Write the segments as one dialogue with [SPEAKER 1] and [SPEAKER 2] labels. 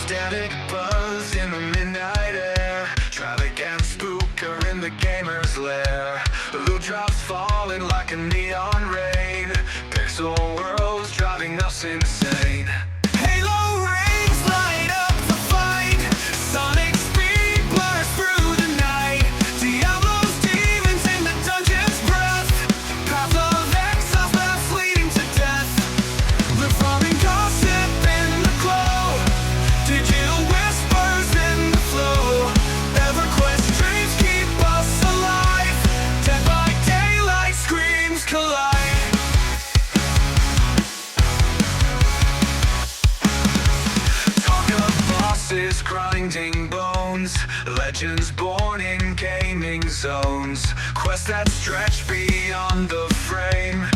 [SPEAKER 1] Static buzz in the midnight air. Travic and Spooker in the gamer's lair. Loot drops falling like a neon rain. Pixel worlds driving us insane. Halo rings light up the fight. Sonic speed blurs through the night. Diablo's demons in the dungeon's breath. Path of Exile paths leading to death. Live farming gossip in the glow. Digital whispers in the flow. EverQuest dreams keep us alive. Dead by daylight screams collide. Talk of bosses grinding bones. Legends born in gaming zones. Quests that stretch beyond the frame.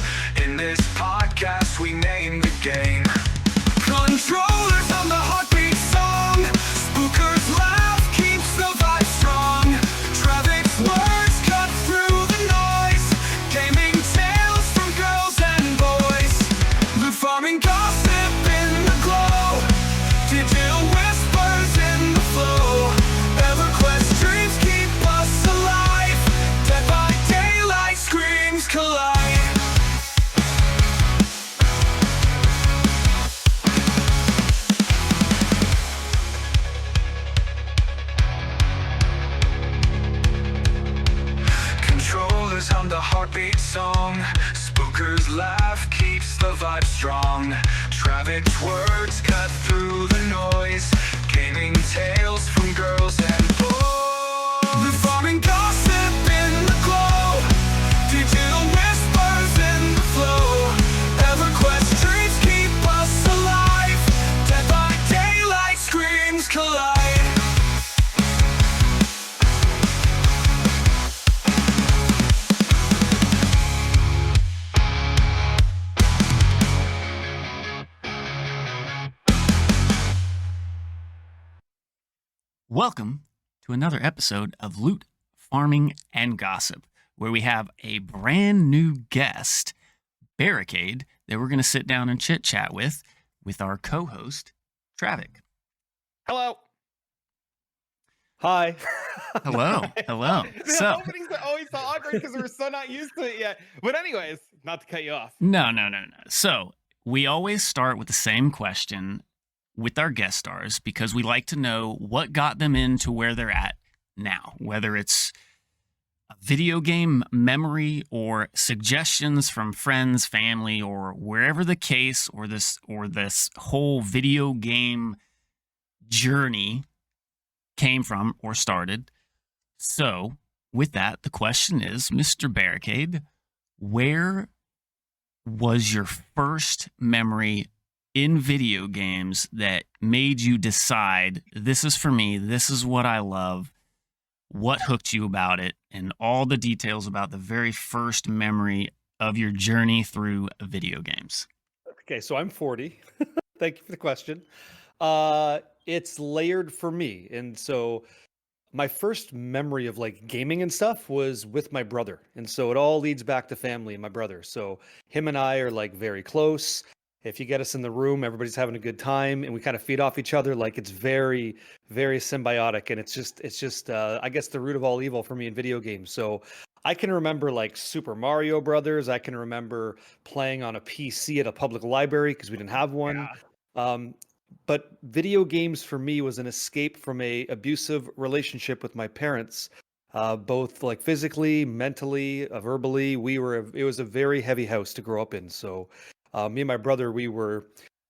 [SPEAKER 1] In this podcast we name the game. Controllers on the heartbeat song. Spooker's laugh keeps the vibe strong. Travic's words cut through the noise. Gaming tales from girls and boys. Loot farming gossip in the glow. Digital whispers in the flow. EverQuest dreams keep us alive. Dead by daylight screams collide. Controllers hum the heartbeat song. Spooker's laugh keeps the vibe strong. Travic's words cut through the noise. Gaming tales from girls and boys. The farming gossip in the glow. Digital whispers in the flow. EverQuest dreams keep us alive. Dead by daylight screams collide.
[SPEAKER 2] Welcome to another episode of Loot, Farming, and Gossip, where we have a brand new guest, Barricade, that we're going to sit down and chit-chat with our co-host, Travic.
[SPEAKER 3] Hello. Hi.
[SPEAKER 2] Hello. Hello.
[SPEAKER 3] The
[SPEAKER 2] So,
[SPEAKER 3] openings are always so awkward because we're so not used to it yet. But anyways, not to cut you off.
[SPEAKER 2] no. So, we always start with the same question with our guest stars because we like to know what got them into where they're at now, whether it's a video game memory or suggestions from friends, family, or wherever the case or this whole video game journey came from or started. So, with that, the question is, Mr. Barricade, where was your first memory in video games that made you decide this is for me, this is what I love, what hooked you about it, and all the details about the very first memory of your journey through video games?
[SPEAKER 3] Okay, so I'm 40. Thank you for the question. It's layered for me. And so my first memory of like gaming and stuff was with my brother. And so it all leads back to family and my brother. So him and I are like very close. If you get us in the room, everybody's having a good time and we kind of feed off each other. Like it's very, very symbiotic. And it's just, I guess the root of all evil for me in video games. So I can remember like Super Mario Brothers. I can remember playing on a PC at a public library because we didn't have one. But video games for me was an escape from a abusive relationship with my parents, both like physically, mentally, verbally. It was a very heavy house to grow up in. So me and my brother, we were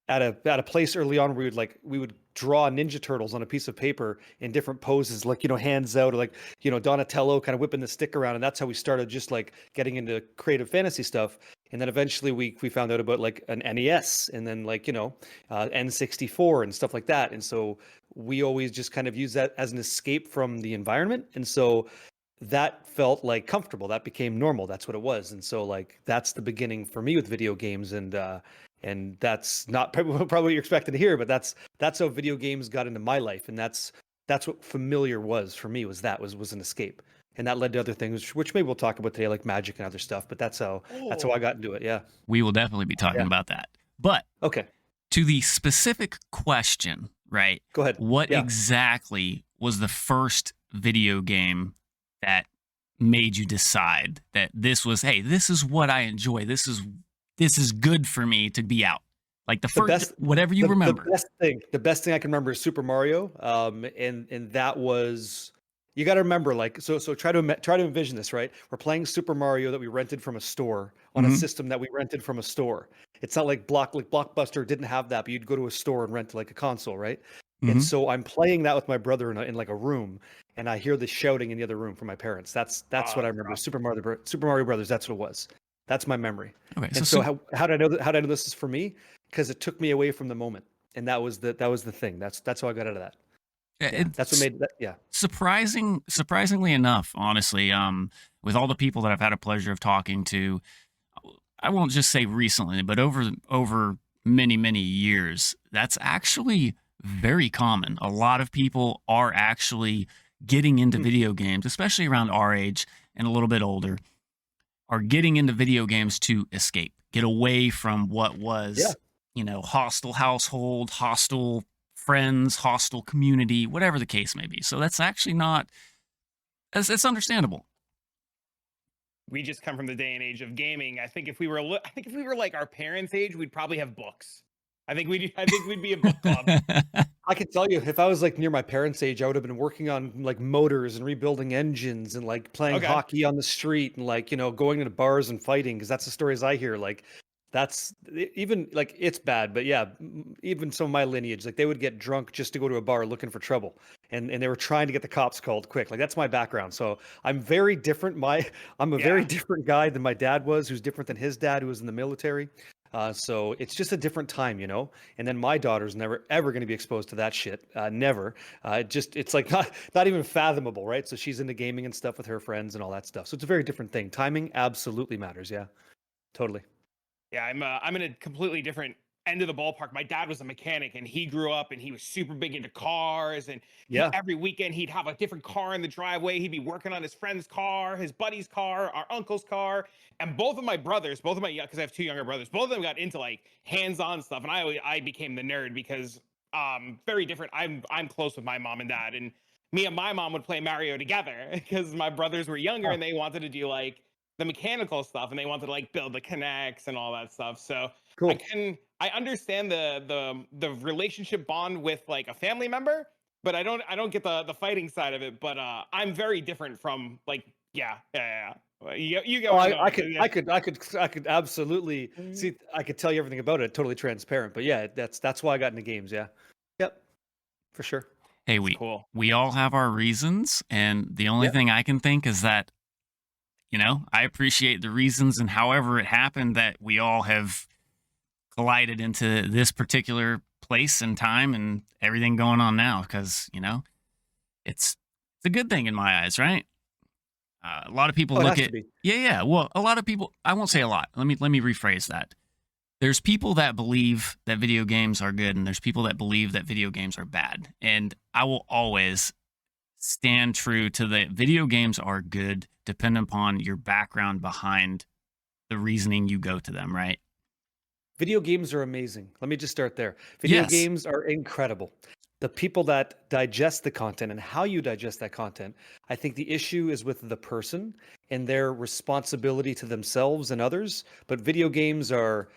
[SPEAKER 3] at a place early on where we would draw Ninja Turtles on a piece of paper in different poses, like, hands out, or like, Donatello kind of whipping the stick around. And that's how we started just like getting into creative fantasy stuff. And then eventually we found out about like an NES and then like, N64 and stuff like that. And so we always just kind of use that as an escape from the environment. And so that felt like comfortable. That became normal. That's what it was. And so like, that's the beginning for me with video games. And that's not probably what you're expecting to hear, but that's how video games got into my life. And that's what familiar was for me, was an escape. And that led to other things, which maybe we'll talk about today, like Magic and other stuff. But that's how I got into it. Yeah.
[SPEAKER 2] We will definitely be talking about that. But
[SPEAKER 3] okay,
[SPEAKER 2] to the specific question, right?
[SPEAKER 3] Go ahead.
[SPEAKER 2] What
[SPEAKER 3] Yeah.
[SPEAKER 2] exactly was the first video game that made you decide that this was, hey, this is what I enjoy. This is good for me to be out. Like the
[SPEAKER 3] The
[SPEAKER 2] first,
[SPEAKER 3] best,
[SPEAKER 2] whatever you remember.
[SPEAKER 3] the best thing I can remember is Super Mario. And that was, you got to remember, like, so try to envision this, right? We're playing Super Mario that we rented from a store on a
[SPEAKER 2] Mhm.
[SPEAKER 3] system that we rented from a store. It's not like Blockbuster didn't have that, but you'd go to a store and rent like a console, right? And
[SPEAKER 2] Mhm.
[SPEAKER 3] so I'm playing that with my brother in like a room, and I hear the shouting in the other room from my parents. That's what I remember. Super Mario Brothers. That's what it was. That's my memory.
[SPEAKER 2] Okay,
[SPEAKER 3] And so how did I know how did I know this is for me? Because it took me away from the moment, and that was the thing. That's how I got out of that. Yeah, that's what
[SPEAKER 2] it's
[SPEAKER 3] made that. Yeah,
[SPEAKER 2] surprisingly enough, honestly, with all the people that I've had a pleasure of talking to, I won't just say recently, but over many years, that's actually very common. A lot of people are actually getting into
[SPEAKER 3] Hmm.
[SPEAKER 2] video games, especially around our age and a little bit older, are getting into video games to escape, get away from what
[SPEAKER 3] Yeah.
[SPEAKER 2] was, hostile household, hostile friends, hostile community, whatever the case may be. So that's actually not, it's understandable.
[SPEAKER 4] We just come from the day and age of gaming. I think if we were like our parents' age, we'd probably have books. I think we'd be a book club.
[SPEAKER 3] I could tell you, if I was like near my parents' age, I would have been working on like motors and rebuilding engines and like playing
[SPEAKER 4] Okay.
[SPEAKER 3] hockey on the street and like, going into bars and fighting, because that's the stories I hear. Like, that's even like, it's bad, but yeah, even some of my lineage, like they would get drunk just to go to a bar looking for trouble, and they were trying to get the cops called quick. Like, that's my background. So I'm very different. I'm a very
[SPEAKER 4] Yeah.
[SPEAKER 3] different guy than my dad was, who's different than his dad, who was in the military. So it's just a different time, And then my daughter's never ever going to be exposed to that shit. Never. It's like not even fathomable, right? So she's into gaming and stuff with her friends and all that stuff. So it's a very different thing. Timing absolutely matters. Yeah, totally.
[SPEAKER 4] Yeah, I'm in a completely different end of the ballpark. My dad was a mechanic, and he grew up, and he was super big into cars. And
[SPEAKER 3] Yeah.
[SPEAKER 4] every weekend he'd have a different car in the driveway. He'd be working on his friend's car, his buddy's car, our uncle's car. And both of my brothers, because I have two younger brothers, both of them got into like hands-on stuff, and I became the nerd because very different. I'm close with my mom and dad, and me and my mom would play Mario together because my brothers were younger
[SPEAKER 3] Oh,
[SPEAKER 4] and they wanted to do like the mechanical stuff, and they wanted to like build the connects and all that stuff. So
[SPEAKER 3] cool.
[SPEAKER 4] I understand the relationship bond with like a family member, but I don't get the fighting side of it. But I'm very different from like yeah. You get
[SPEAKER 3] Oh,
[SPEAKER 4] where I'm going
[SPEAKER 3] I
[SPEAKER 4] with it,
[SPEAKER 3] could,
[SPEAKER 4] yeah.
[SPEAKER 3] I could absolutely see. I could tell you everything about it. Totally transparent. But yeah, that's why I got into games. Yeah. Yep. For sure.
[SPEAKER 2] Hey,
[SPEAKER 4] It's cool.
[SPEAKER 2] we all have our reasons, and the only
[SPEAKER 3] Yeah.
[SPEAKER 2] thing I can think is that, I appreciate the reasons and however it happened that we all have collided into this particular place and time and everything going on now, because it's a good thing in my eyes, right? A lot of people
[SPEAKER 3] Oh, it
[SPEAKER 2] look
[SPEAKER 3] has to
[SPEAKER 2] at,
[SPEAKER 3] be.
[SPEAKER 2] yeah. Well, a lot of people. I won't say a lot. Let me rephrase that. There's people that believe that video games are good, and there's people that believe that video games are bad. And I will always stand true to the video games are good, depending upon your background behind the reasoning you go to them, right?
[SPEAKER 3] Video games are amazing. Let me just start there. Video
[SPEAKER 2] Yes.
[SPEAKER 3] games are incredible. The people that digest the content and how you digest that content, I think the issue is with the person and their responsibility to themselves and others. But video games are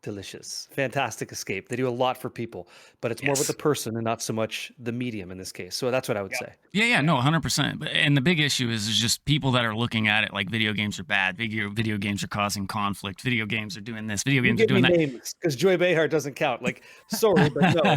[SPEAKER 3] delicious, fantastic escape. They do a lot for people, but it's more with the
[SPEAKER 2] Yes.
[SPEAKER 3] person and not so much the medium in this case. So that's what I would
[SPEAKER 4] Yep.
[SPEAKER 3] say.
[SPEAKER 2] Yeah, no, 100%. And the big issue is just people that are looking at it like video games are bad. Video games are causing conflict. Video games are doing this. Video
[SPEAKER 3] You
[SPEAKER 2] games are
[SPEAKER 3] give me
[SPEAKER 2] doing that.
[SPEAKER 3] names because Joy Behar doesn't count. Like, sorry, but no.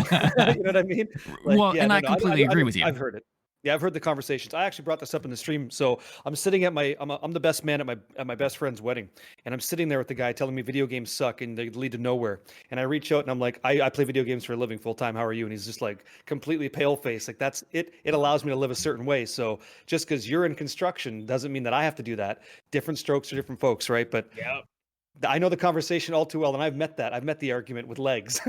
[SPEAKER 3] You know what I mean? Like,
[SPEAKER 2] Well,
[SPEAKER 3] yeah,
[SPEAKER 2] and
[SPEAKER 3] no,
[SPEAKER 2] I
[SPEAKER 3] no.
[SPEAKER 2] completely agree with you.
[SPEAKER 3] I've heard it. Yeah, I've heard the conversations. I actually brought this up in the stream. So I'm sitting at I'm the best man at my best friend's wedding, and I'm sitting there with the guy telling me video games suck and they lead to nowhere. And I reach out and I'm like, I play video games for a living full time. How are you? And he's just like completely pale face. Like, that's it. It allows me to live a certain way. So just because you're in construction doesn't mean that I have to do that. Different strokes for different folks, right? But
[SPEAKER 4] Yep.
[SPEAKER 3] I know the conversation all too well, and I've met that. I've met the argument with legs,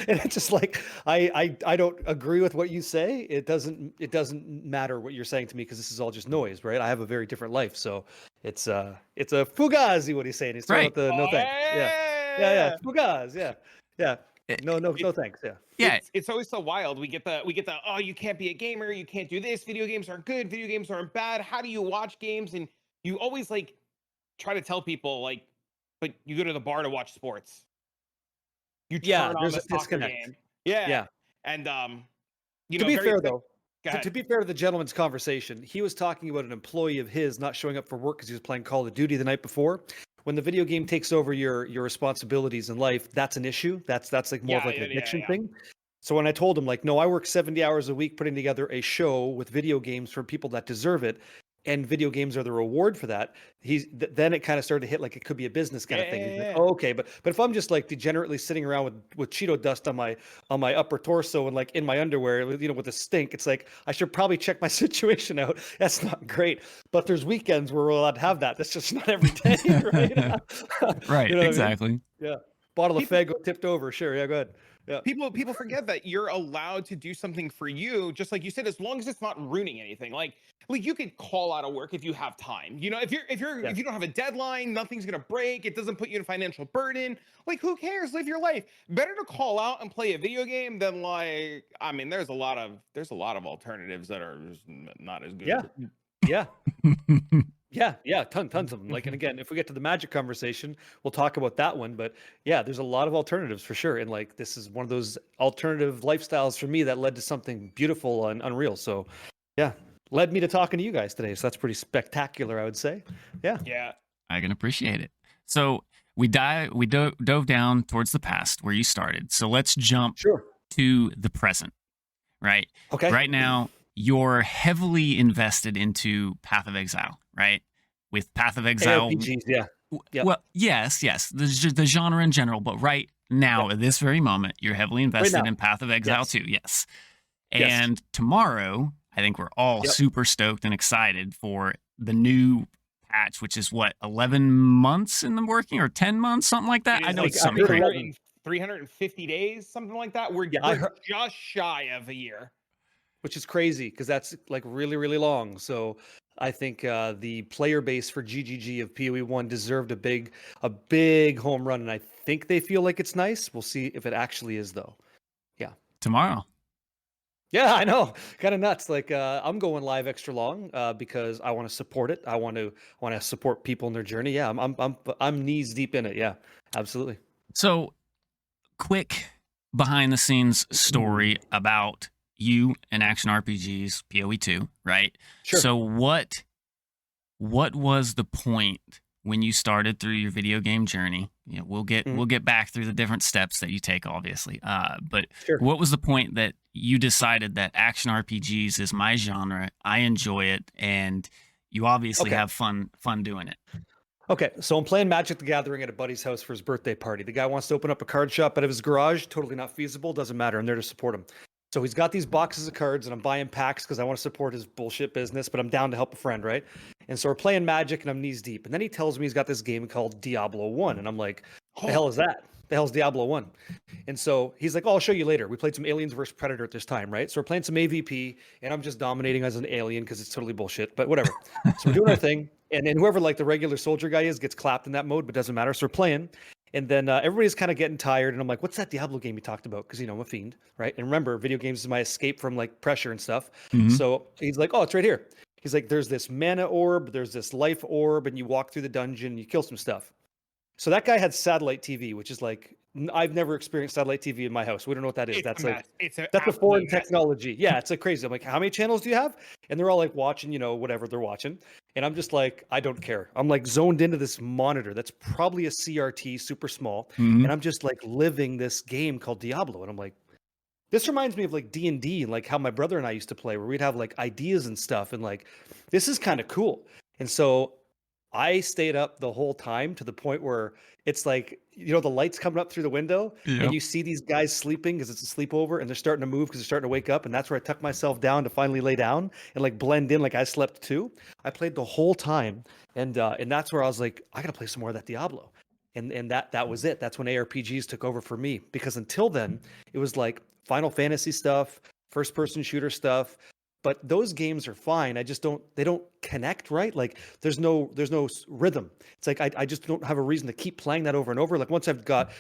[SPEAKER 3] and it's just like I don't agree with what you say. It doesn't matter what you're saying to me because this is all just noise, right? I have a very different life, so it's a fugazi. What he's saying, he's throwing
[SPEAKER 2] Right.
[SPEAKER 3] out the no
[SPEAKER 4] Oh,
[SPEAKER 3] thanks. Yeah, yeah,
[SPEAKER 4] yeah.
[SPEAKER 3] fugaz. Yeah, yeah. No, thanks. Yeah.
[SPEAKER 2] Yeah,
[SPEAKER 4] It's always so wild. We get the oh, you can't be a gamer, you can't do this. Video games aren't good. Video games aren't bad. How do you watch games? And you always like try to tell people like, but you go to the bar to watch sports. You
[SPEAKER 3] Yeah,
[SPEAKER 4] turn on
[SPEAKER 3] there's
[SPEAKER 4] the
[SPEAKER 3] a
[SPEAKER 4] soccer
[SPEAKER 3] disconnect.
[SPEAKER 4] game. Yeah.
[SPEAKER 3] Yeah.
[SPEAKER 4] And you
[SPEAKER 3] To
[SPEAKER 4] know,
[SPEAKER 3] be
[SPEAKER 4] very
[SPEAKER 3] fair
[SPEAKER 4] quick-
[SPEAKER 3] though,
[SPEAKER 4] go
[SPEAKER 3] to
[SPEAKER 4] ahead.
[SPEAKER 3] be fair to the gentleman's conversation, he was talking about an employee of his not showing up for work because he was playing Call of Duty the night before. When the video game takes over your responsibilities in life, that's an issue. That's like more of
[SPEAKER 4] Yeah,
[SPEAKER 3] like an
[SPEAKER 4] yeah, yeah,
[SPEAKER 3] addiction
[SPEAKER 4] yeah.
[SPEAKER 3] thing. So when I told him like, no, I work 70 hours a week putting together a show with video games for people that deserve it, and video games are the reward for that. Then it kind of started to hit like it could be a business kind of thing. He's like,
[SPEAKER 4] Yeah.
[SPEAKER 3] oh, okay, but if I'm just like degenerately sitting around with Cheeto dust on my upper torso and like in my underwear, with a stink, it's like I should probably check my situation out. That's not great. But there's weekends where we're allowed to have that. That's just not every day, right?
[SPEAKER 2] right,
[SPEAKER 3] You know what I mean?
[SPEAKER 2] exactly.
[SPEAKER 3] Yeah. Bottle of
[SPEAKER 4] People-
[SPEAKER 3] Faygo tipped over. Sure. Yeah. Go ahead. Yeah.
[SPEAKER 4] People forget that you're allowed to do something for you, just like you said, as long as it's not ruining anything. Like you could call out of work if you have time. You know, if you don't have a deadline, nothing's gonna break. It doesn't put you in financial burden. Like, who cares? Live your life. Better to call out and play a video game than like. I mean, there's a lot of alternatives that are just not as good.
[SPEAKER 3] Yeah. Yeah. Yeah, tons of them. Like, and again, if we get to the Magic conversation, we'll talk about that one. But yeah, there's a lot of alternatives for sure. And like, this is one of those alternative lifestyles for me that led to something beautiful and unreal. So yeah, led me to talking to you guys today. So that's pretty spectacular, I would say. Yeah.
[SPEAKER 4] Yeah.
[SPEAKER 2] I can appreciate it. So we dove down towards the past where you started. So let's jump
[SPEAKER 3] Sure.
[SPEAKER 2] to the present, right?
[SPEAKER 3] Okay.
[SPEAKER 2] Right now, you're heavily invested into Path of Exile, right? With Path of Exile.
[SPEAKER 3] ARPGs, yeah. Yep.
[SPEAKER 2] Well, yes, the genre in general, but right now, at this very moment, you're heavily invested
[SPEAKER 3] now.
[SPEAKER 2] in Path of Exile
[SPEAKER 3] Yes.
[SPEAKER 2] too. Yes.
[SPEAKER 3] Yes.
[SPEAKER 2] And tomorrow, I think we're all
[SPEAKER 3] Yep.
[SPEAKER 2] super stoked and excited for the new patch, which is what, 11 months in the working or 10 months, something like that?
[SPEAKER 4] It
[SPEAKER 2] I
[SPEAKER 4] is
[SPEAKER 2] know
[SPEAKER 4] like
[SPEAKER 2] it's something crazy.
[SPEAKER 4] 350 days, something like that. We're
[SPEAKER 3] I heard-
[SPEAKER 4] just shy of a year.
[SPEAKER 3] Which is crazy because that's like really, really long. So I think the player base for GGG of PoE1 deserved a big home run, and I think they feel like it's nice. We'll see if it actually is, though.
[SPEAKER 2] Tomorrow.
[SPEAKER 3] Yeah, I know, kind of nuts. Like I'm going live extra long because I want to support it. I want to support people in their journey. Yeah, I'm knees deep in it. Yeah, absolutely.
[SPEAKER 2] So, quick behind the scenes story about you and Action RPGs PoE2, right?
[SPEAKER 3] Sure.
[SPEAKER 2] So what was the point when you started through your video game journey? You know, we'll get back through the different steps that you take, obviously. But
[SPEAKER 3] Sure.
[SPEAKER 2] what was the point that you decided that Action RPGs is my genre? I enjoy it, and you obviously
[SPEAKER 3] Okay.
[SPEAKER 2] have fun doing it.
[SPEAKER 3] Okay, so I'm playing Magic the Gathering at a buddy's house for his birthday party. The guy wants to open up a card shop out of his garage. Totally not feasible. Doesn't matter. I'm there to support him. So he's got these boxes of cards, and I'm buying packs because I want to support his bullshit business, but I'm down to help a friend, right? And so we're playing Magic, and I'm knees deep. And then he tells me he's got this game called Diablo 1, and I'm like, the hell is that? The hell's Diablo 1? And so he's like, oh, I'll show you later. We played some Aliens vs. Predator at this time, right? So we're playing some AVP, and I'm just dominating as an alien because it's totally bullshit, but whatever. So we're doing our thing, and then whoever like the regular soldier guy is gets clapped in that mode, but doesn't matter. So we're playing. And then everybody's kind of getting tired, and I'm like, "What's that Diablo game you talked about?" Because I'm a fiend, right? And remember, video games is my escape from like pressure and stuff.
[SPEAKER 2] Mhm.
[SPEAKER 3] So he's like, "Oh, it's right here." He's like, "There's this mana orb, there's this life orb, and you walk through the dungeon, you kill some stuff." So that guy had satellite TV, which is like I've never experienced satellite TV in my house. We don't know what that is.
[SPEAKER 4] It's
[SPEAKER 3] That's
[SPEAKER 4] a
[SPEAKER 3] like
[SPEAKER 4] mess. It's a
[SPEAKER 3] that's a foreign
[SPEAKER 4] absolute mess.
[SPEAKER 3] technology. Yeah, it's like crazy. I'm like, how many channels do you have? And they're all like watching, whatever they're watching. And I'm just like, I don't care. I'm like zoned into this monitor that's probably a CRT, super small.
[SPEAKER 2] Mhm.
[SPEAKER 3] And I'm just like living this game called Diablo. And I'm like, this reminds me of like D&D and like how my brother and I used to play, where we'd have like ideas and stuff. And like, this is kind of cool. And so I stayed up the whole time to the point where it's like, the lights coming up through the window
[SPEAKER 2] Yep.
[SPEAKER 3] and you see these guys sleeping because it's a sleepover and they're starting to move because they're starting to wake up. And that's where I tuck myself down to finally lay down and like blend in like I slept too. I played the whole time. And that's where I was like, I got to play some more of that Diablo. And that was it. That's when ARPGs took over for me, because until then it was like Final Fantasy stuff, first person shooter stuff, but those games are fine. They don't connect, right? Like there's no rhythm. It's like I just don't have a reason to keep playing that over and over. Like once I've got,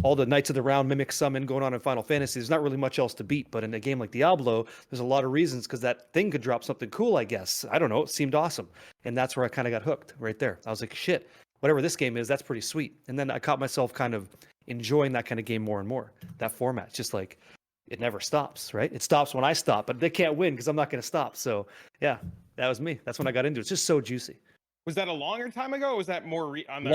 [SPEAKER 3] all the Knights of the Round Mimic Summon going on in Final Fantasy, there's not really much else to beat. But in a game like Diablo, there's a lot of reasons because that thing could drop something cool, I guess. I don't know. It seemed awesome. And that's where I kind of got hooked right there. I was like, shit, whatever this game is, that's pretty sweet. And then I caught myself kind of enjoying that kind of game more and more. That format, just like it never stops, right? It stops when I stop, but they can't win because I'm not going to stop. So yeah, that was me. That's when I got into it. It's just so juicy.
[SPEAKER 4] Was that a longer time ago? Or was that more on the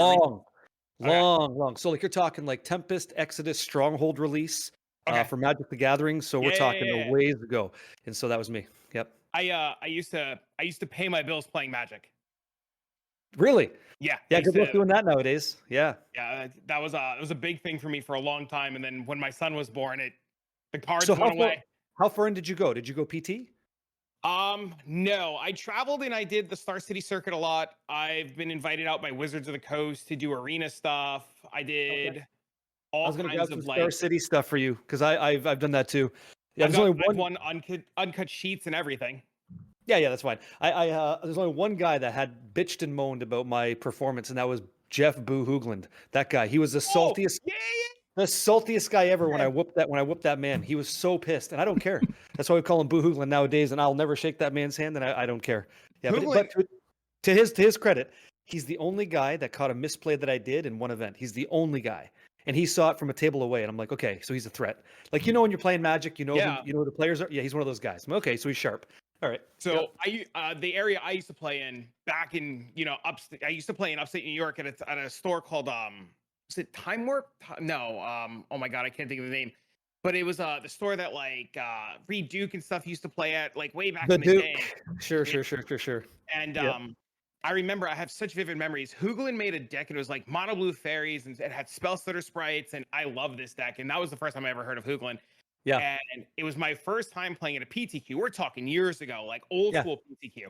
[SPEAKER 3] Long? So like you're talking like Tempest, Exodus, Stronghold release for Magic the Gathering. So we're talking a ways ago, and so that was me. Yep.
[SPEAKER 4] I used to pay my bills playing Magic.
[SPEAKER 3] Really?
[SPEAKER 4] Yeah.
[SPEAKER 3] Yeah. Good luck doing that nowadays. Yeah.
[SPEAKER 4] Yeah. That was it was a big thing for me for a long time, and then when my son was born, the cards
[SPEAKER 3] So
[SPEAKER 4] went away.
[SPEAKER 3] How far in did you go? Did you go PT?
[SPEAKER 4] No, I traveled and I did the Star City circuit a lot. I've been invited out by Wizards of the Coast to do arena stuff. I did all kinds of
[SPEAKER 3] Star City stuff for you because I've done that too. Yeah,
[SPEAKER 4] I've won uncut sheets and everything.
[SPEAKER 3] Yeah, that's fine. There's only one guy that had bitched and moaned about my performance, and that was Jeff Boo Hoogland. That guy, he was the saltiest. The saltiest guy ever when I whooped that man. He was so pissed, and I don't care. That's why we call him Boo Hoogland nowadays, and I'll never shake that man's hand, and I don't care. Yeah, but to his credit, he's the only guy that caught a misplay that I did in one event. He's the only guy. And he saw it from a table away, and I'm like, okay, so he's a threat. Like when you're playing Magic, who the players are. Yeah, he's one of those guys. I'm, okay, so he's sharp. All right.
[SPEAKER 4] So the area I used to play in back in upstate, I used to play in upstate New York at a store called was it Time Warp? No, oh my god, I can't think of the name. But it was the store that like Reed Duke and stuff used to play at like way back in the day.
[SPEAKER 3] Sure.
[SPEAKER 4] And I remember I have such vivid memories. Hoogland made a deck and it was like mono blue fairies and it had spell stutter sprites, and I love this deck. And that was the first time I ever heard of Hoogland. Yeah. And it was my first time playing at a PTQ. We're talking years ago, like old school PTQ.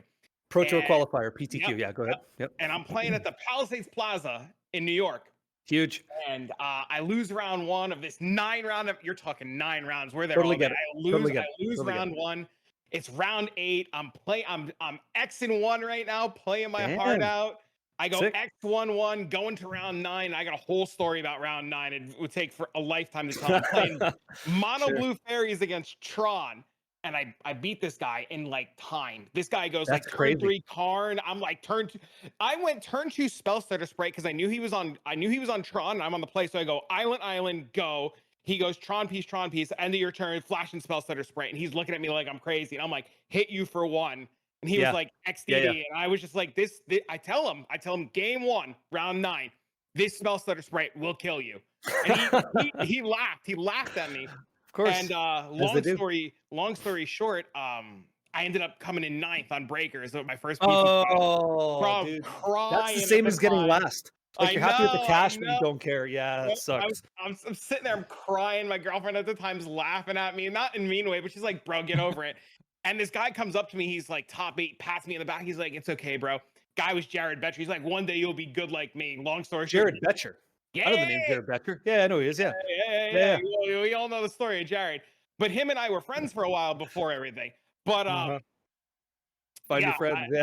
[SPEAKER 3] Pro Tour qualifier, PTQ. Yeah, go ahead. Yep.
[SPEAKER 4] And I'm playing at the Palisades Plaza in New York.
[SPEAKER 3] Huge.
[SPEAKER 4] And I lose round one of this 9 round. You're talking 9 rounds. We're there
[SPEAKER 3] totally
[SPEAKER 4] all day.
[SPEAKER 3] I
[SPEAKER 4] lose round 1. It's round 8. I'm Xing 1 right now, playing my heart out. I go X1-1, going to round 9. I got a whole story about round 9. It would take for a lifetime to tell. I'm playing mono blue fairies against Tron, and I beat this guy in like time. This guy goes like turn 3 Karn. I'm like turn 2. I went turn 2 spell stutter sprite because I knew he was on Tron. And I'm on the play, so I go island, go. He goes Tron piece, end of your turn, flash and spell stutter sprite, and he's looking at me like I'm crazy, and I'm like hit you for 1. And he was like XDD, and I was just like this. I tell him game 1, round 9, this spell stutter sprite will kill you. And he laughed. He laughed at me.
[SPEAKER 3] Of course.
[SPEAKER 4] And long story short, I ended up coming in 9th on Breakers. My first piece.
[SPEAKER 3] Dude. That's the same as getting last. Like you're happy with the cash, but you don't care. Yeah, that sucks.
[SPEAKER 4] I'm sitting there, I'm crying. My girlfriend at the time's laughing at me, not in a mean way, but she's like, "Bro, get over it." And this guy comes up to me. He's like top 8, pats me in the back. He's like, "It's okay, bro." Guy was Jared Betcher. He's like, "One day you'll be good like me." Long story short.
[SPEAKER 3] Jared Betcher. Yeah. I know the name Jared Betcher. Yeah, I know he is. Yeah.
[SPEAKER 4] Yeah. We all know the story of Jared. But him and I were friends for a while before everything. But
[SPEAKER 3] find your friends.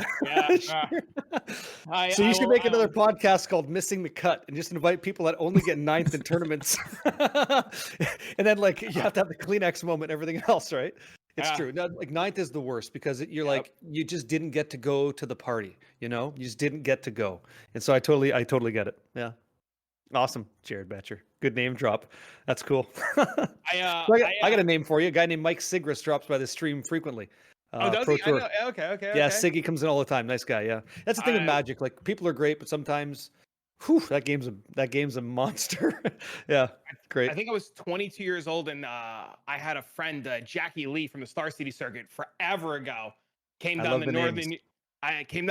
[SPEAKER 3] So you should make another podcast called Missing the Cut and just invite people that only get 9th in tournaments. And then like you have to have the Kleenex moment, everything else, right? It's true. No, like 9th is the worst because you're like you just didn't get to go to the party, you just didn't get to go. And so I totally get it. Yeah. Awesome, Jared Betcher. Good name drop. That's cool. I got a name for you. A guy named Mike Sigris drops by the stream frequently.
[SPEAKER 4] Does he? I know. Okay.
[SPEAKER 3] Yeah, Siggy comes in all the time. Nice guy. Yeah, that's the thing with Magic. Like people are great, but sometimes, that game's a monster. Yeah, great.
[SPEAKER 4] I think I was 22 years old, and I had a friend, Jackie Lee from the Star City circuit, forever ago. I came down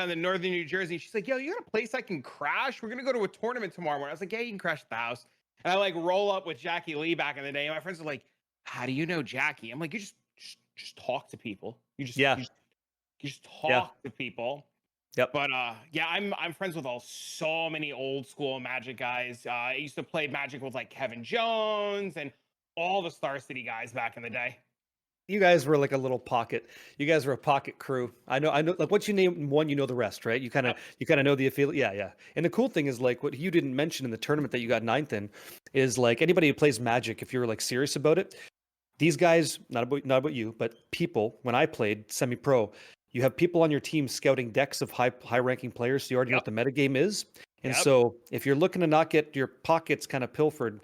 [SPEAKER 4] to northern New Jersey. She's like, "Yo, you got a place I can crash? We're gonna go to a tournament tomorrow morning." I was like, "Yeah, you can crash at the house." And I like roll up with Jackie Lee back in the day. And my friends are like, "How do you know Jackie?" I'm like, "You just talk to people. You just talk to people."
[SPEAKER 3] Yep.
[SPEAKER 4] But I'm friends with so many old school Magic guys. I used to play Magic with like Kevin Jones and all the Star City guys back in the day.
[SPEAKER 3] you guys were like a little pocket. You guys were a pocket crew. I know. Like once you name one, you know the rest, right? You kind of know the affiliate. Yeah, yeah. And the cool thing is like what you didn't mention in the tournament that you got ninth in is like anybody who plays Magic, if you're like serious about it, these guys, not about you, but people. When I played semi-pro, you have people on your team scouting decks of high ranking players, so you already know what the metagame is. And so if you're looking to not get your pockets kind of pilfered,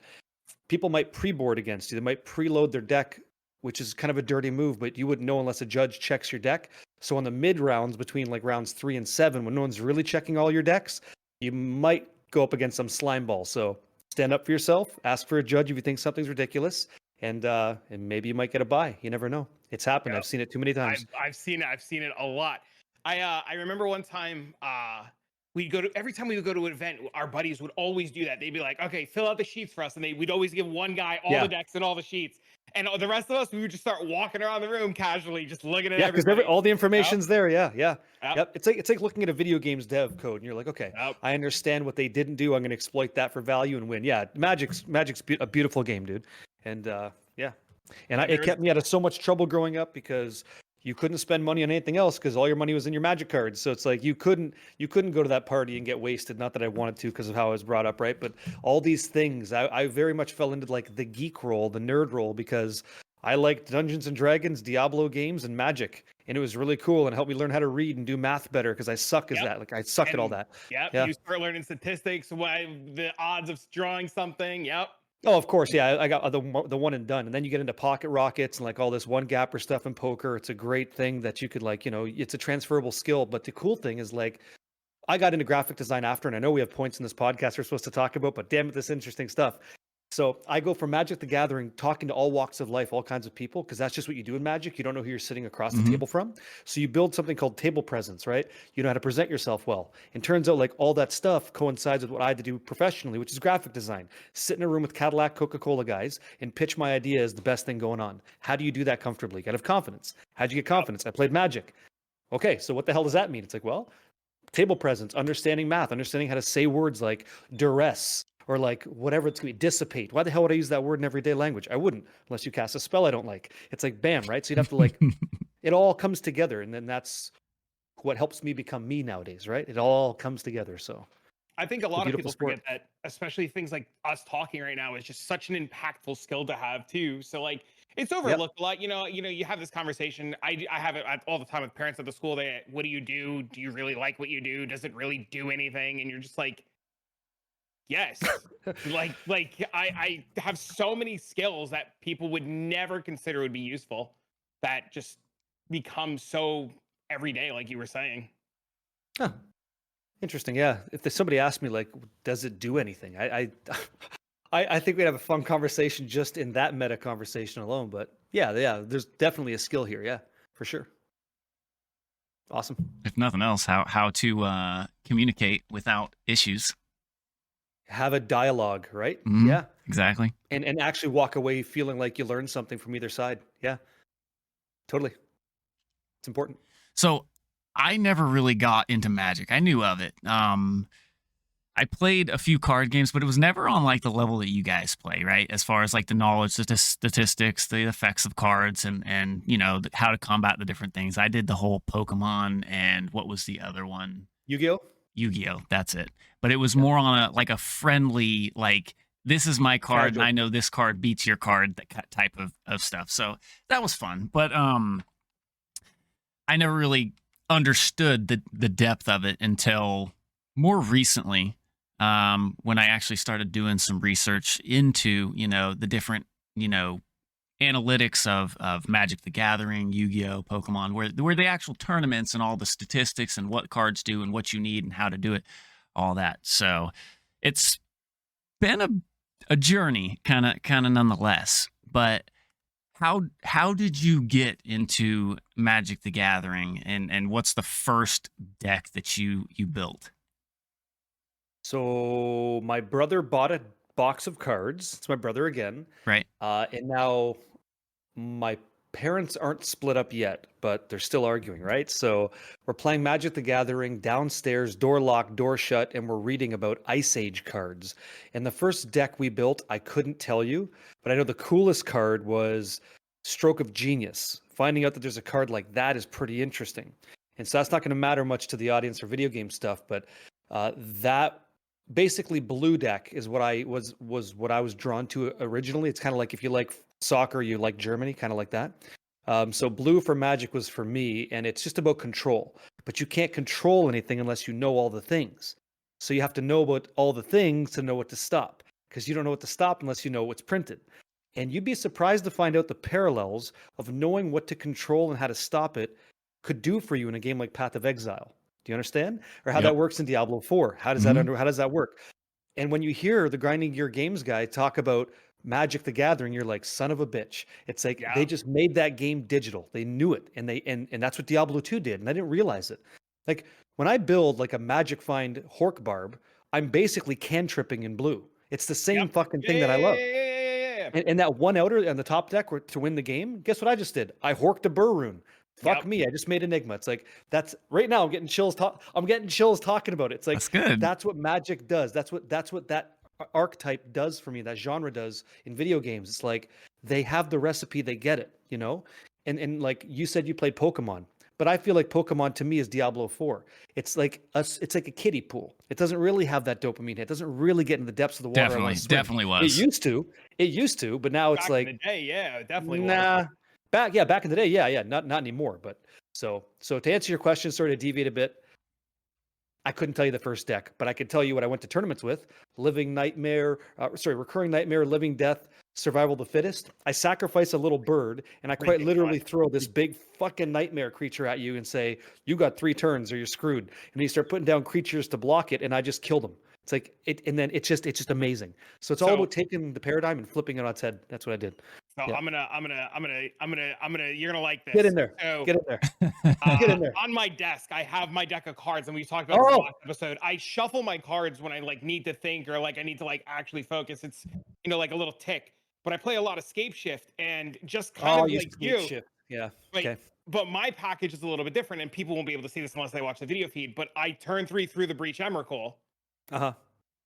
[SPEAKER 3] people might pre-board against you. They might preload their deck, which is kind of a dirty move, but you wouldn't know unless a judge checks your deck. So on the mid rounds between like rounds 3 and 7, when no one's really checking all your decks, you might go up against some slime ball. So stand up for yourself, ask for a judge if you think something's ridiculous, and maybe you might get a buy. You never know. It's happened. I've seen it too many times.
[SPEAKER 4] I've seen it a lot. I remember one time every time we would go to an event, our buddies would always do that. They'd be like, okay, fill out the sheets for us. And we'd always give one guy all the decks and all the sheets. And the rest of us, we would just start walking around the room casually, just looking at everybody.
[SPEAKER 3] Yeah, because all the information's there. Yeah. Yep. It's like looking at a video game's dev code, and you're like, okay, I understand what they didn't do. I'm going to exploit that for value and win. Yeah, Magic's a beautiful game, dude. And it kept me out of so much trouble growing up because you couldn't spend money on anything else because all your money was in your Magic cards. So it's like you couldn't go to that party and get wasted. Not that I wanted to because of how I was brought up, right? But all these things, I very much fell into like the geek role, the nerd role, because I liked Dungeons and Dragons, Diablo games, and Magic, and it was really cool and helped me learn how to read and do math better because I suck as that. Like I suck at all that.
[SPEAKER 4] Yeah. You start learning statistics, the odds of drawing something. Yep.
[SPEAKER 3] Oh, of course, yeah. I got the one and done, and then you get into pocket rockets and like all this one gapper stuff in poker. It's a great thing that you could like, it's a transferable skill. But the cool thing is like, I got into graphic design after, and I know we have points in this podcast we're supposed to talk about, but damn it, this is interesting stuff. So I go from Magic the Gathering, talking to all walks of life, all kinds of people, because that's just what you do in Magic. You don't know who you're sitting across the table from. So you build something called table presence, right? You know how to present yourself well. And turns out like all that stuff coincides with what I had to do professionally, which is graphic design. Sit in a room with Cadillac Coca-Cola guys and pitch my idea as the best thing going on. How do you do that comfortably? You gotta have confidence. How'd you get confidence? I played Magic. Okay, so what the hell does that mean? It's like, well, table presence, understanding math, understanding how to say words like duress, or like whatever it's going to be, dissipate. Why the hell would I use that word in everyday language? I wouldn't, unless you cast a spell I don't like. It's like, bam, right? So you'd have to like, it all comes together. And then that's what helps me become me nowadays, right? It all comes together. So
[SPEAKER 4] I think a lot of people forget that, especially things like us talking right now is just such an impactful skill to have too. So like, it's overlooked a lot. You have this conversation. I have it all the time with parents at the school. What do you do? Do you really like what you do? Does it really do anything? And you're just like, yes. like I have so many skills that people would never consider would be useful that just become so everyday, like you were saying.
[SPEAKER 3] Huh. Interesting. Yeah. If somebody asked me like, does it do anything? I think we'd have a fun conversation just in that meta conversation alone. But yeah, there's definitely a skill here. Yeah, for sure. Awesome.
[SPEAKER 2] If nothing else, how to communicate without issues.
[SPEAKER 3] Have a dialogue, right?
[SPEAKER 2] Mm-hmm.
[SPEAKER 3] Yeah,
[SPEAKER 2] exactly.
[SPEAKER 3] And actually walk away feeling like you learned something from either side. Yeah, totally. It's important.
[SPEAKER 2] So I never really got into Magic. I knew of it. I played a few card games, but it was never on like the level that you guys play, right? As far as like the knowledge, the statistics, the effects of cards, and how to combat the different things. I did the whole Pokemon and what was the other one?
[SPEAKER 3] Yu-Gi-Oh?
[SPEAKER 2] Yu-Gi-Oh, that's it. But it was more on a friendly, like, this is my card,
[SPEAKER 3] Casual.
[SPEAKER 2] and I know this card beats your card, that type of stuff. So that was fun. But I never really understood the depth of it until more recently, when I actually started doing some research into, the different, analytics of Magic the Gathering, Yu-Gi-Oh, Pokemon, where the actual tournaments and all the statistics and what cards do and what you need and how to do it, all that. So it's been a journey kind of nonetheless. But how did you get into Magic the Gathering, and what's the first deck that you built?
[SPEAKER 3] So my brother bought a box of cards. It's my brother again.
[SPEAKER 2] Right.
[SPEAKER 3] And now my parents aren't split up yet, but they're still arguing, right? So we're playing Magic the Gathering downstairs, door locked, door shut, and we're reading about Ice Age cards. And the first deck we built, I couldn't tell you, but I know the coolest card was stroke of genius. Finding out that there's a card like that is pretty interesting. And so that's not going to matter much to the audience for video game stuff, but that basically blue deck is what I was drawn to originally. It's kind of like if you like soccer, you like Germany, kind of like that. So blue for Magic was for me, and it's just about control. But you can't control anything unless you know all the things. So you have to know about all the things to know what to stop, because you don't know what to stop unless you know what's printed. And you'd be surprised to find out the parallels of knowing what to control and how to stop it could do for you in a game like Path of Exile. Do you understand? Or how that works in Diablo 4? How does how does that work? And when you hear the Grinding Gear Games guy talk about Magic the Gathering, you're like, son of a bitch. It's like they just made that game digital. They knew it. And and that's what Diablo 2 did. And I didn't realize it. Like when I build like a Magic Find Hork Barb, I'm basically cantripping in blue. It's the same fucking thing that I love. And that one outer on the top deck to win the game, guess what I just did? I horked a Burr rune. Fuck me, I just made Enigma. It's like that's right now. I'm getting chills. I'm getting chills talking about it. It's like
[SPEAKER 2] that's good.
[SPEAKER 3] That's what Magic does. That's what that archetype does for me. That genre does in video games. It's like they have the recipe. They get it. You know. And like you said, you played Pokemon, but I feel like Pokemon to me is Diablo 4. It's like it's like a kiddie pool. It doesn't really have that dopamine hit. It doesn't really get in the depths of the water.
[SPEAKER 2] Definitely was.
[SPEAKER 3] It used to, but now it's
[SPEAKER 4] back
[SPEAKER 3] like
[SPEAKER 4] in the day, yeah, definitely.
[SPEAKER 3] Nah, back in the day, yeah, not anymore. But so to answer your question, sort of deviate a bit. I couldn't tell you the first deck, but I could tell you what I went to tournaments with: Recurring Nightmare, Living Death, Survival of the Fittest. I sacrifice a little bird, and I quite literally throw this big fucking nightmare creature at you and say, "You got 3 turns, or you're screwed." And you start putting down creatures to block it, and I just kill them. It's like it, and then it's just amazing. So it's all about taking the paradigm and flipping it on its head. That's what I did.
[SPEAKER 4] So I'm gonna. You're gonna like this.
[SPEAKER 3] Get in there.
[SPEAKER 4] So,
[SPEAKER 3] Get in there. Get in there.
[SPEAKER 4] On my desk, I have my deck of cards, and we talked about this last episode. I shuffle my cards when I like need to think or like I need to like actually focus. It's like a little tick. But I play a lot of Scape Shift and just kind of like you.
[SPEAKER 3] Shift. Yeah.
[SPEAKER 4] Like,
[SPEAKER 3] okay.
[SPEAKER 4] But my package is a little bit different, and people won't be able to see this unless they watch the video feed. But I turn 3 through the Breach Emrakul.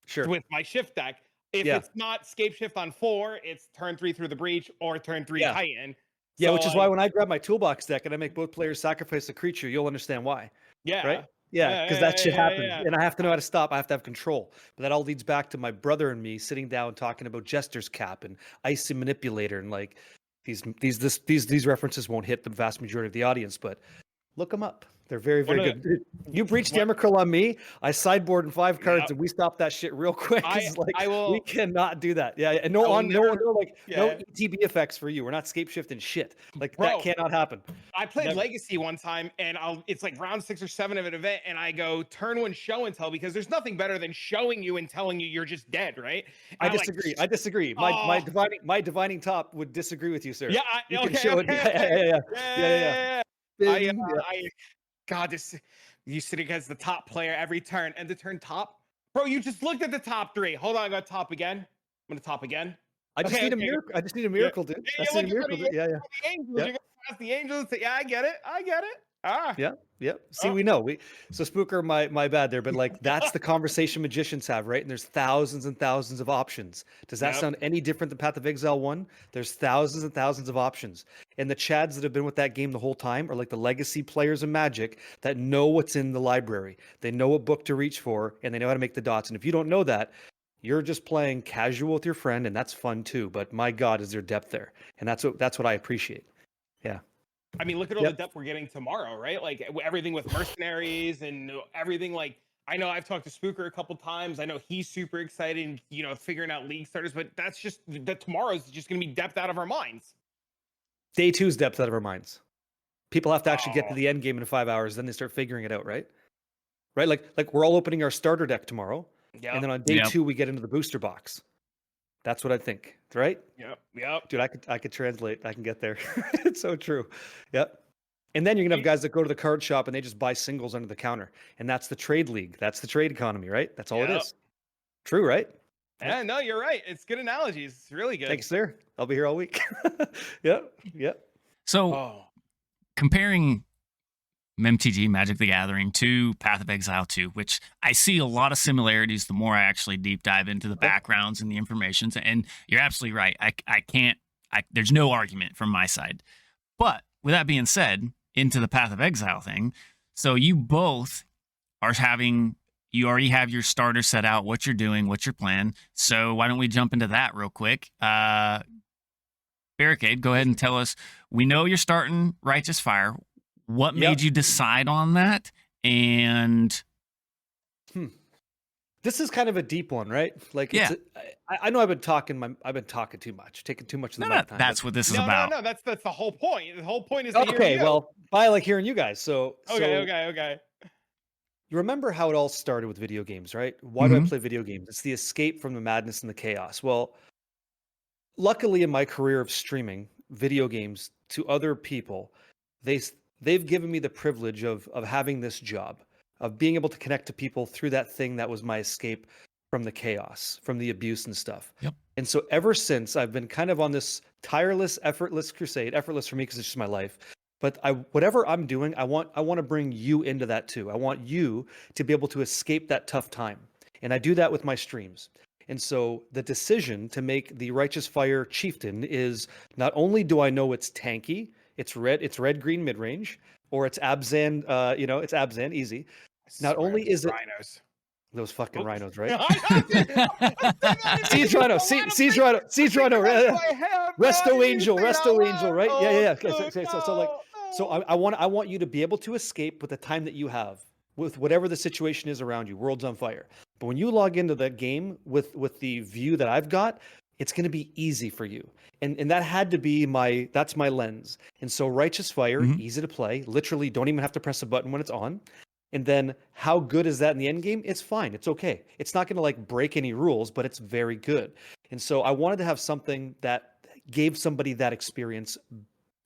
[SPEAKER 3] Sure.
[SPEAKER 4] With my shift deck. If it's not Scape Shift on 4, it's turn 3 through the Breach or turn 3 Titan.
[SPEAKER 3] Yeah, which is why when I grab my toolbox deck and I make both players sacrifice a creature, you'll understand why.
[SPEAKER 4] Yeah.
[SPEAKER 3] Right? Yeah, because that shit happens. And I have to know how to stop. I have to have control. But that all leads back to my brother and me sitting down talking about Jester's Cap and Icy Manipulator, and like these references won't hit the vast majority of the audience, but look them up. They're very, very good. You breached Emrakul on me. I sideboard in 5 cards, and we stopped that shit real quick. We cannot do that. Yeah, and no ETB effects for you. We're not scape shifting shit. Like that cannot happen.
[SPEAKER 4] I played Legacy one time, and it's like round 6 or 7 of an event, and I go turn 1 show and tell, because there's nothing better than showing you and telling you you're just dead, right? And
[SPEAKER 3] I disagree. My divining top would disagree with you, sir.
[SPEAKER 4] Yeah. God, you sit against the top player every turn, and the turn top, bro. You just looked at the top 3. Hold on, I got top again. I'm gonna top again.
[SPEAKER 3] I just need a miracle. I just need a miracle, dude. I just need a miracle. Yeah.
[SPEAKER 4] The angels. You're gonna pass the angels. Yeah, I get it.
[SPEAKER 3] Yeah. See, we know. So Spooker, my bad there, but like that's the conversation magicians have, right? And there's thousands and thousands of options. Does that sound any different than Path of Exile 1? There's thousands and thousands of options. And the chads that have been with that game the whole time are like the legacy players of Magic that know what's in the library. They know what book to reach for, and they know how to make the dots. And if you don't know that, you're just playing casual with your friend, and that's fun too. But my God, is there depth there? And that's what I appreciate. Yeah.
[SPEAKER 4] I mean, look at all the depth we're getting tomorrow, right? Like everything with mercenaries and everything. Like, I know I've talked to Spooker a couple times. I know he's super excited, figuring out league starters, but that's just that tomorrow's just going to be depth out of our minds.
[SPEAKER 3] Day 2's depth out of our minds. People have to actually get to the end game in 5 hours. Then they start figuring it out, right? Right. Like we're all opening our starter deck tomorrow. Yeah. And then on day 2, we get into the booster box. That's what I think, right?
[SPEAKER 4] Yep.
[SPEAKER 3] Dude, I could translate. I can get there. It's so true. Yep. And then you're gonna have guys that go to the card shop and they just buy singles under the counter, and that's the trade league. That's the trade economy, right? That's all it is. True, right?
[SPEAKER 4] Yeah, no, you're right. It's good analogies. It's really good.
[SPEAKER 3] Thanks, sir. I'll be here all week. Yep.
[SPEAKER 2] So, comparing MTG, Magic the Gathering, to Path of Exile 2, which I see a lot of similarities the more I actually deep dive into the backgrounds and the information. And you're absolutely right. I can't there's no argument from my side. But with that being said, into the Path of Exile thing. So you both are you already have your starter set out, what you're doing, what's your plan. So why don't we jump into that real quick? Barricade, go ahead and tell us. We know you're starting Righteous Fire. What made you decide on that? And
[SPEAKER 3] this is kind of a deep one, right? Like, I know I've been talking too much, taking too much of the mic time.
[SPEAKER 2] That's what this is about.
[SPEAKER 4] No, that's the whole point. The whole point is to hear you.
[SPEAKER 3] Well, I like hearing you guys.
[SPEAKER 4] Okay.
[SPEAKER 3] You remember how it all started with video games, right? Why do I play video games? It's the escape from the madness and the chaos. Well, luckily in my career of streaming video games to other people, they've given me the privilege of having this job, of being able to connect to people through that thing that was my escape from the chaos, from the abuse and stuff.
[SPEAKER 2] Yep.
[SPEAKER 3] And so ever since, I've been kind of on this tireless, effortless crusade. Effortless for me because it's just my life. But whatever I'm doing, I want to bring you into that too. I want you to be able to escape that tough time. And I do that with my streams. And so the decision to make the Righteous Fire Chieftain is, not only do I know it's tanky, it's red green mid range, or it's Abzan, it's Abzan easy. Not only is it
[SPEAKER 4] rhinos.
[SPEAKER 3] Those fucking rhinos, right?
[SPEAKER 4] Siege
[SPEAKER 3] Rhino, Siege Rhino, Resto Angel, right? Yeah. So I want you to be able to escape with the time that you have, with whatever the situation is around you. World's on fire. But when you log into that game with the view that I've got, it's going to be easy for you. And that had to be that's my lens. And so Righteous Fire, easy to play. Literally don't even have to press a button when it's on. And then how good is that in the end game? It's fine. It's okay. It's not going to break any rules, but it's very good. And so I wanted to have something that gave somebody that experience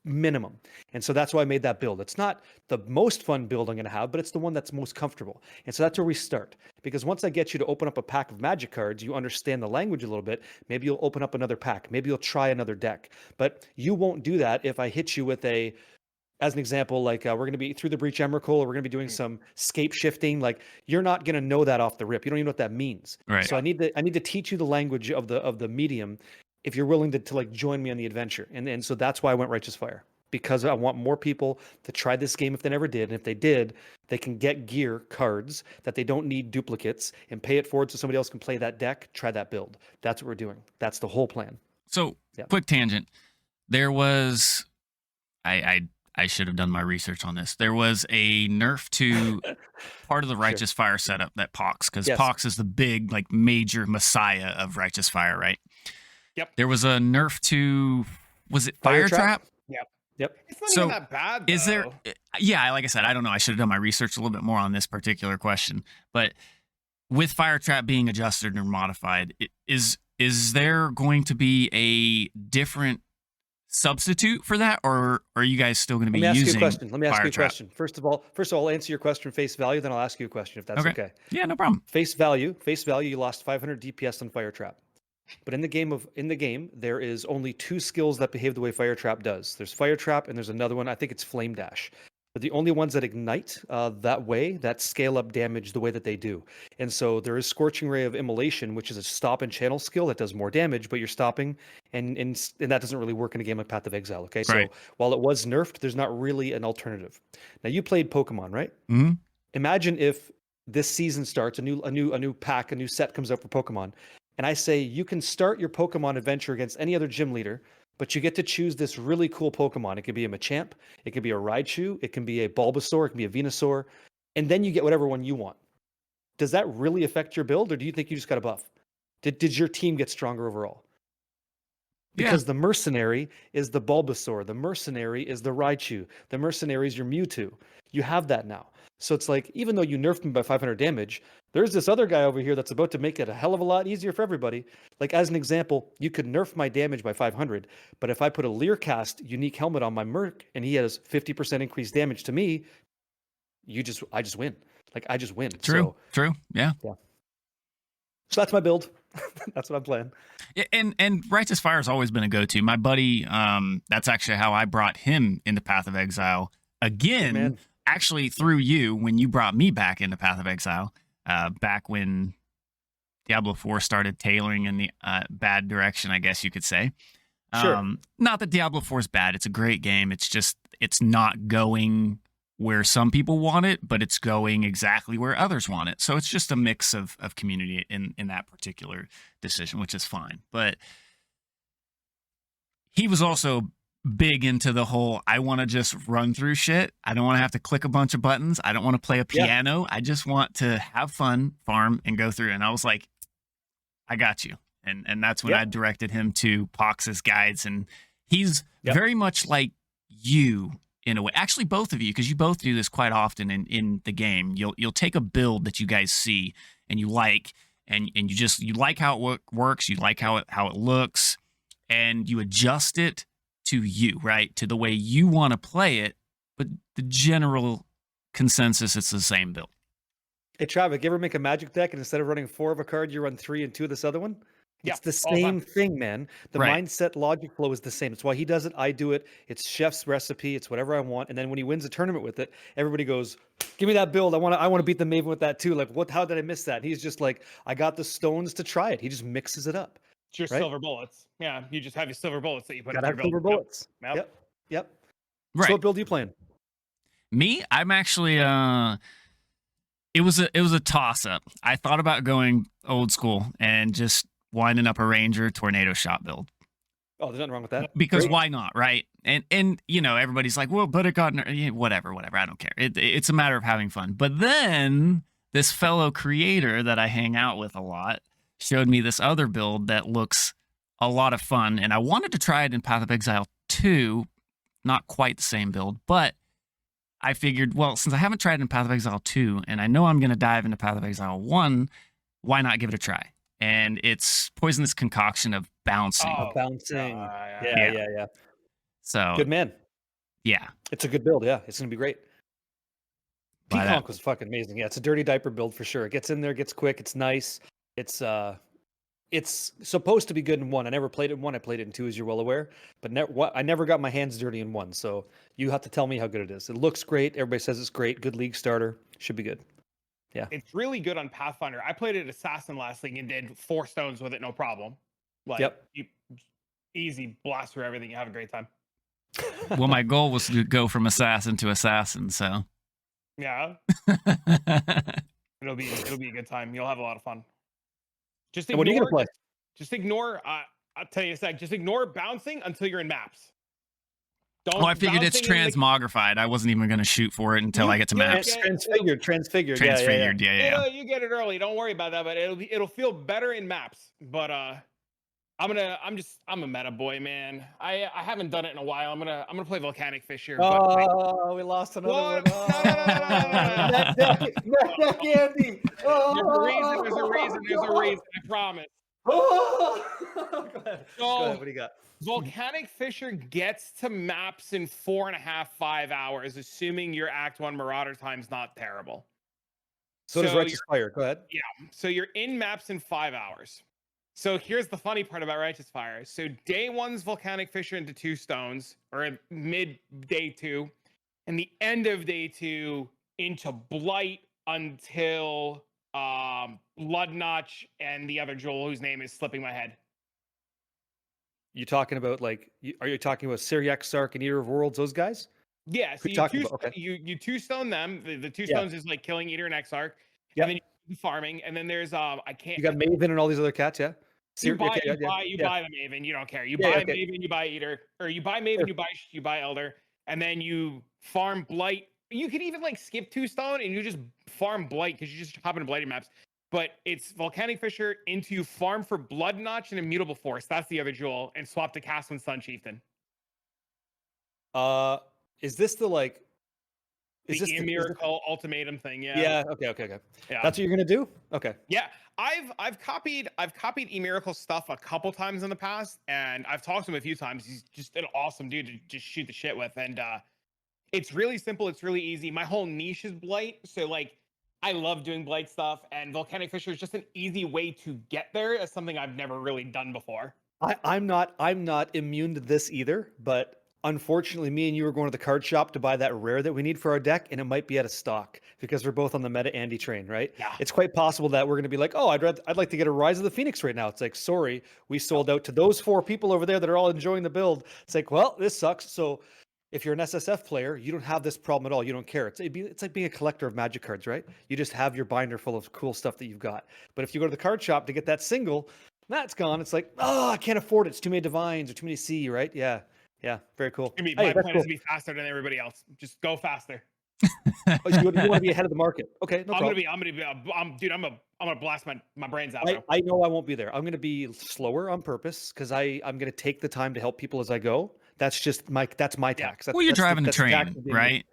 [SPEAKER 3] minimum. And so that's why I made that build. It's not the most fun build I'm going to have, but it's the one that's most comfortable. And so that's where we start. Because once I get you to open up a pack of Magic cards, you understand the language a little bit. Maybe you'll open up another pack. Maybe you'll try another deck. But you won't do that if I hit you with as an example, we're going to be through the Breach Emrakul, or we're going to be doing some scape shifting. You're not going to know that off the rip. You don't even know what that means.
[SPEAKER 2] Right.
[SPEAKER 3] So I need to teach you the language of the medium if you're willing to join me on the adventure. And so that's why I went Righteous Fire, because I want more people to try this game if they never did. And if they did, they can get gear cards that they don't need duplicates and pay it forward so somebody else can play that deck, try that build. That's what we're doing. That's the whole plan.
[SPEAKER 2] So quick tangent. There was, I should have done my research on this. There was a nerf to part of the Righteous Fire setup that Pox, because Pox is the big, major messiah of Righteous Fire, right?
[SPEAKER 4] Yep.
[SPEAKER 2] There was a nerf to, was it Fire Trap?
[SPEAKER 3] Yep.
[SPEAKER 4] It's not even that bad, though.
[SPEAKER 2] Is there, like I said, I don't know. I should have done my research a little bit more on this particular question. But with Fire Trap being adjusted or modified, is there going to be a different substitute for that, or are you guys still going to be using Fire Trap?
[SPEAKER 3] Let me ask you a question. First of all, I'll answer your question face value, then I'll ask you a question if that's okay.
[SPEAKER 2] Yeah, no problem.
[SPEAKER 3] Face value, you lost 500 DPS on Fire Trap. But in the game, there is only 2 skills that behave the way Fire Trap does. There's Fire Trap, and there's another one. I think it's Flame Dash. They're the only ones that ignite that way, that scale up damage the way that they do. And so there is Scorching Ray of Immolation, which is a stop and channel skill that does more damage, but you're stopping, and that doesn't really work in a game like Path of Exile. Okay,
[SPEAKER 2] right.
[SPEAKER 3] So while it was nerfed, there's not really an alternative. Now you played Pokemon, right?
[SPEAKER 2] Mm-hmm.
[SPEAKER 3] Imagine if this season starts, a new pack, a new set comes out for Pokemon. And I say, you can start your Pokemon adventure against any other gym leader, but you get to choose this really cool Pokemon. It could be a Machamp, it could be a Raichu, it can be a Bulbasaur, it can be a Venusaur, and then you get whatever one you want. Does that really affect your build, or do you think you just got a buff? Did your team get stronger overall? Because the Mercenary is the Bulbasaur, the Mercenary is the Raichu, the Mercenary is your Mewtwo. You have that now. So it's even though you nerfed me by 500 damage, there's this other guy over here that's about to make it a hell of a lot easier for everybody. As an example, you could nerf my damage by 500, but if I put a Leercast unique helmet on my Merc and he has 50% increased damage to me, I just win. I just win.
[SPEAKER 2] True. Yeah.
[SPEAKER 3] So that's my build. That's what I'm playing.
[SPEAKER 2] Yeah, and Righteous Fire has always been a go-to. My buddy, that's actually how I brought him into Path of Exile. Again, actually through you, when you brought me back into Path of Exile, back when Diablo 4 started tailoring in the bad direction, I guess you could say.
[SPEAKER 3] Sure.
[SPEAKER 2] Not that Diablo 4 is bad. It's a great game. It's just, it's not going where some people want it, but it's going exactly where others want it. So it's just a mix of community in that particular decision, which is fine. But he was also big into the whole, I want to just run through shit. I don't want to have to click a bunch of buttons. I don't want to play a piano. I just want to have fun, farm, and go through. And I was like, I got you. And that's when I directed him to Pox's guides. And he's very much like you in a way. Actually, both of you, because you both do this quite often in the game. You'll take a build that you guys see and you like, and you like how it works. You like how it looks, and you adjust it to you, right? To the way you want to play it. But the general consensus, it's the same build.
[SPEAKER 3] Hey, Travic, you ever make a Magic deck and instead of running 4 of a card, you run 3 and 2 of this other one? It's the same thing, man. The mindset logic flow is the same. It's why he does it. I do it. It's chef's recipe. It's whatever I want. And then when he wins a tournament with it, everybody goes, "Give me that build. I want to beat the Maven with that too." Like, what? How did I miss that? And he's just like, "I got the stones to try it." He just mixes it up.
[SPEAKER 4] It's your silver bullets. Yeah, you just have your silver bullets that you put in your build.
[SPEAKER 3] Silver bullets. Yep.
[SPEAKER 2] Right.
[SPEAKER 3] So what build are you playing?
[SPEAKER 2] Me, I'm actually it was a toss up. I thought about going old school and just winding up a Ranger tornado shot build.
[SPEAKER 3] Oh, there's nothing wrong with that.
[SPEAKER 2] Because why not, right? And you know, everybody's like, well, but it got whatever. I don't care. It's a matter of having fun. But then this fellow creator that I hang out with a lot showed me this other build that looks a lot of fun, and I wanted to try it in Path of Exile 2. Not quite the same build, but I figured, well, since I haven't tried it in Path of Exile 2, and I know I'm going to dive into Path of Exile 1, why not give it a try? And it's Poisonous Concoction of bouncing.
[SPEAKER 3] Bouncing. Yeah.
[SPEAKER 2] So
[SPEAKER 3] good man.
[SPEAKER 2] Yeah.
[SPEAKER 3] It's a good build. Yeah, it's going to be great. Peaconk was fucking amazing. Yeah, it's a dirty diaper build for sure. It gets in there, gets quick. It's nice. It's supposed to be good in 1. I never played it in 1. I played it in 2, as you're well aware. But I never got my hands dirty in 1. So you have to tell me how good it is. It looks great. Everybody says it's great. Good league starter. Should be good. Yeah.
[SPEAKER 4] It's really good on Pathfinder. I played it Assassin last league and did 4 stones with it, no problem. Like, you easy blast through everything. You have a great time.
[SPEAKER 2] Well, my goal was to go from Assassin to Assassin, so.
[SPEAKER 4] Yeah. It'll be a good time. You'll have a lot of fun. Just ignore,
[SPEAKER 3] what are you gonna play?
[SPEAKER 4] Just ignore. I'll tell you in a sec. Just ignore bouncing until you're in maps. Don't.
[SPEAKER 2] Oh, I figured it's transmogrified. I wasn't even going to shoot for it until I get to maps.
[SPEAKER 3] Transfigured.
[SPEAKER 2] Yeah.
[SPEAKER 4] You get it early. Don't worry about that. But it'll feel better in maps. But I'm a meta boy, man. I haven't done it in a while. I'm gonna play Volcanic Fissure.
[SPEAKER 3] Oh, we lost another one.
[SPEAKER 4] No.
[SPEAKER 3] Net deck, Andy.
[SPEAKER 4] There's a reason. I promise.
[SPEAKER 3] Go ahead. What do you got?
[SPEAKER 4] Volcanic Fissure gets to maps in 4.5-5 hours, assuming your Act 1 Marauder time's not terrible.
[SPEAKER 3] So does Righteous Fire. Go ahead.
[SPEAKER 4] Yeah. So you're in maps in 5 hours. So here's the funny part about Righteous Fire. So day 1's Volcanic Fissure into 2 stones, or mid day 2, and the end of day 2 into Blight until Blood Notch and the other jewel whose name is slipping my head.
[SPEAKER 3] You talking about are you talking about Syriac, Sark, and Eater of Worlds? Those guys?
[SPEAKER 4] Yeah. So you 2 stone them. The 2 stones is like killing Eater and Exarch. Yeah. And then you farming, and then there's I can't.
[SPEAKER 3] You got Maven and all these other cats, yeah.
[SPEAKER 4] You buy the Maven. You don't care. You buy Maven, you buy Eater, or you buy Maven, you buy Elder, and then you farm Blight. You could even skip 2 stone and you just farm Blight because you just hop into Blighted maps. But it's Volcanic Fissure into farm for Blood Notch and Immutable Force. That's the other jewel, and swap to Castle and Sun Chieftain.
[SPEAKER 3] Is this the
[SPEAKER 4] the Miracle Ultimatum thing? Yeah.
[SPEAKER 3] Yeah. Okay. Yeah. That's what you're gonna do? Okay.
[SPEAKER 4] Yeah. I've copied E-Miracle stuff a couple times in the past, and I've talked to him a few times. He's just an awesome dude to just shoot the shit with, and it's really simple. It's really easy. My whole niche is Blight, so I love doing Blight stuff, and Volcanic Fissure is just an easy way to get there. As something I've never really done before.
[SPEAKER 3] I'm not immune to this either, but Unfortunately, me and you are going to the card shop to buy that rare that we need for our deck, and it might be out of stock because we're both on the Meta Andy train, right?
[SPEAKER 4] Yeah.
[SPEAKER 3] It's quite possible that we're going to be like, oh, I'd like to get a Rise of the Phoenix right now. It's like, sorry, we sold out to those 4 people over there that are all enjoying the build. It's like, well, this sucks. So if you're an SSF player, you don't have this problem at all. You don't care. It's like being a collector of Magic cards, right? You just have your binder full of cool stuff that you've got. But if you go to the card shop to get that single, that's gone. It's like, oh, I can't afford it. It's too many Divines or too many C, right? Yeah. Yeah, very cool.
[SPEAKER 4] My
[SPEAKER 3] Hey,
[SPEAKER 4] plan
[SPEAKER 3] that's
[SPEAKER 4] is
[SPEAKER 3] cool.
[SPEAKER 4] to be faster than everybody else. Just go faster.
[SPEAKER 3] Oh, you want to be ahead of the market. Okay, no problem.
[SPEAKER 4] Dude, I'm gonna blast my brains out, bro.
[SPEAKER 3] I know I won't be there. I'm going to be slower on purpose because I'm going to take the time to help people as I go. That's just my tax.
[SPEAKER 2] Well, you're driving a
[SPEAKER 3] that's the tax
[SPEAKER 2] train,
[SPEAKER 3] of being
[SPEAKER 2] right?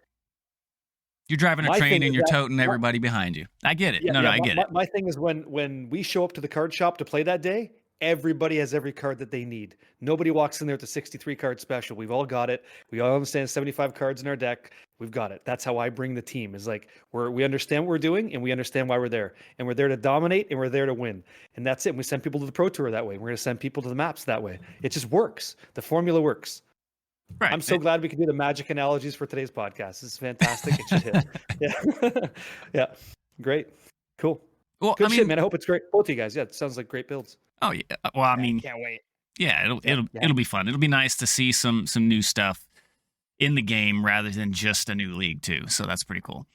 [SPEAKER 2] You're driving a
[SPEAKER 3] My
[SPEAKER 2] train
[SPEAKER 3] thing
[SPEAKER 2] and
[SPEAKER 3] is
[SPEAKER 2] you're
[SPEAKER 3] that-
[SPEAKER 2] toting everybody behind you. I get it. No, I get it.
[SPEAKER 3] My thing is when we show up to the card shop to play that day, everybody has every card that they need. Nobody walks in there with the 63 card special. We've all got it. We all understand 75 cards in our deck. We've got it. That's how I bring the team. Is like we understand what we're doing and we understand why we're there. And we're there to dominate and we're there to win. And that's it. And we send people to the Pro Tour that way. We're going to send people to the maps that way. It just works. The formula works.
[SPEAKER 2] Right.
[SPEAKER 3] I'm so glad we could do the Magic analogies for today's podcast. This is fantastic. It should hit. Yeah. Yeah. Great. Cool.
[SPEAKER 2] Well,
[SPEAKER 3] Good
[SPEAKER 2] I mean,
[SPEAKER 3] shit, man. I hope it's great. Both of you guys. Yeah, it sounds like great builds.
[SPEAKER 2] oh yeah. Well, I mean,
[SPEAKER 4] Can't wait.
[SPEAKER 2] yeah, it'll
[SPEAKER 3] Yeah.
[SPEAKER 2] it'll be fun. It'll be nice to see some new stuff in the game rather than just a new league too. So that's pretty cool.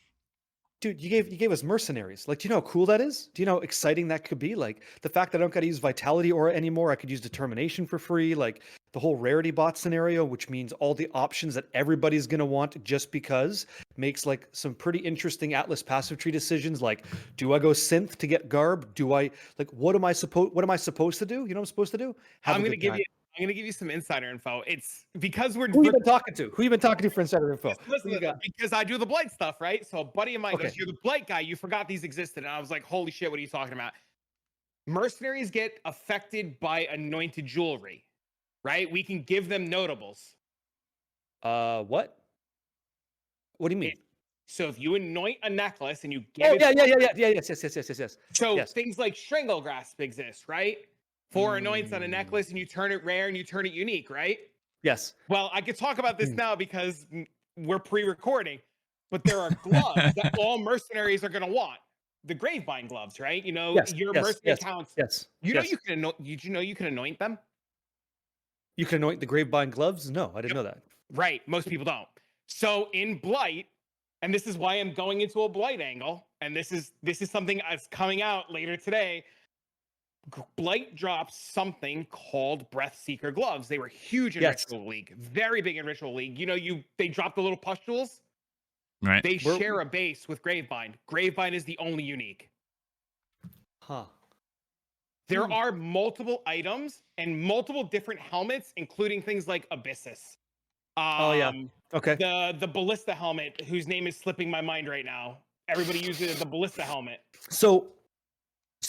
[SPEAKER 3] Dude, you gave us mercenaries. Like, do you know how cool that is? Do you know how exciting that could be? Like the fact that I don't got to use Vitality Aura anymore. I could use Determination for free. Like the whole rarity bot scenario, which means all the options that everybody's gonna want just because makes like some pretty interesting Atlas passive tree decisions. Like, do I go synth to get Garb? Do I like what am I supposed to do? You know what I'm supposed to do? Have a
[SPEAKER 4] I'm
[SPEAKER 3] good time.
[SPEAKER 4] gonna give you some insider info. It's because we're
[SPEAKER 3] Who you been talking to? Who you been talking to for insider info?
[SPEAKER 4] Just
[SPEAKER 3] Who
[SPEAKER 4] listen
[SPEAKER 3] you
[SPEAKER 4] to them,
[SPEAKER 3] got?
[SPEAKER 4] because I do the blight stuff, right? So a buddy of mine
[SPEAKER 3] Okay.
[SPEAKER 4] goes, "You're the blight guy. You forgot these existed." And I was like, "Holy shit, what are you talking about?" Mercenaries get affected by anointed jewelry, right? We can give them notables.
[SPEAKER 3] What? What do you mean?
[SPEAKER 4] So if you anoint a necklace and you give
[SPEAKER 3] Oh
[SPEAKER 4] it,
[SPEAKER 3] yeah, yes.
[SPEAKER 4] so
[SPEAKER 3] yes.
[SPEAKER 4] things like Strangle Grasp exist, right? 4 anoints on a necklace, and you turn it rare and you turn it unique, right?
[SPEAKER 3] Yes.
[SPEAKER 4] Well, I could talk about this
[SPEAKER 3] Hmm.
[SPEAKER 4] now because we're pre-recording, but there are gloves that all mercenaries are going to want. The Gravebind gloves, right? You know,
[SPEAKER 3] Yes,
[SPEAKER 4] your
[SPEAKER 3] yes,
[SPEAKER 4] mercenary
[SPEAKER 3] yes,
[SPEAKER 4] counts.
[SPEAKER 3] Yes.
[SPEAKER 4] You know,
[SPEAKER 3] yes.
[SPEAKER 4] you can anoint. Did you know you can anoint them?
[SPEAKER 3] You can anoint the Gravebind gloves? No, I didn't know that.
[SPEAKER 4] Right. Most people don't. So in Blight, and this is why I'm going into a Blight angle, and this is something that's coming out later today. Blight drops something called Breath Seeker gloves. They were huge in
[SPEAKER 3] Yes.
[SPEAKER 4] Ritual League, very big in Ritual League. You know, they dropped the little pustules.
[SPEAKER 2] Right.
[SPEAKER 4] They
[SPEAKER 3] We're-
[SPEAKER 4] share a base with Gravebind. Gravebind is the only unique.
[SPEAKER 3] Huh.
[SPEAKER 4] There are multiple items and multiple different helmets, including things like Abyssus.
[SPEAKER 3] Oh, yeah. Okay.
[SPEAKER 4] The ballista helmet, whose name is slipping my mind right now. Everybody uses the ballista helmet.
[SPEAKER 3] So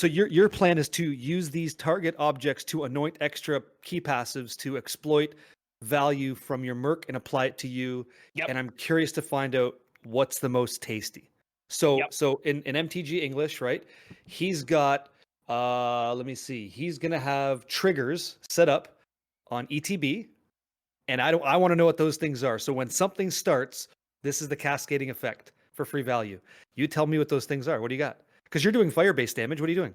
[SPEAKER 3] your plan is to use these target objects to anoint extra key passives to exploit value from your merc and apply it to you.
[SPEAKER 4] Yep.
[SPEAKER 3] And I'm curious to find out what's the most tasty. So
[SPEAKER 4] Yep.
[SPEAKER 3] so in MTG English, right? He's got let me see. He's gonna have triggers set up on ETB. And I want to know what those things are. So when something starts, this is the cascading effect for free value. You tell me what those things are. What do you got? Because you're doing fire-based damage. What are you doing?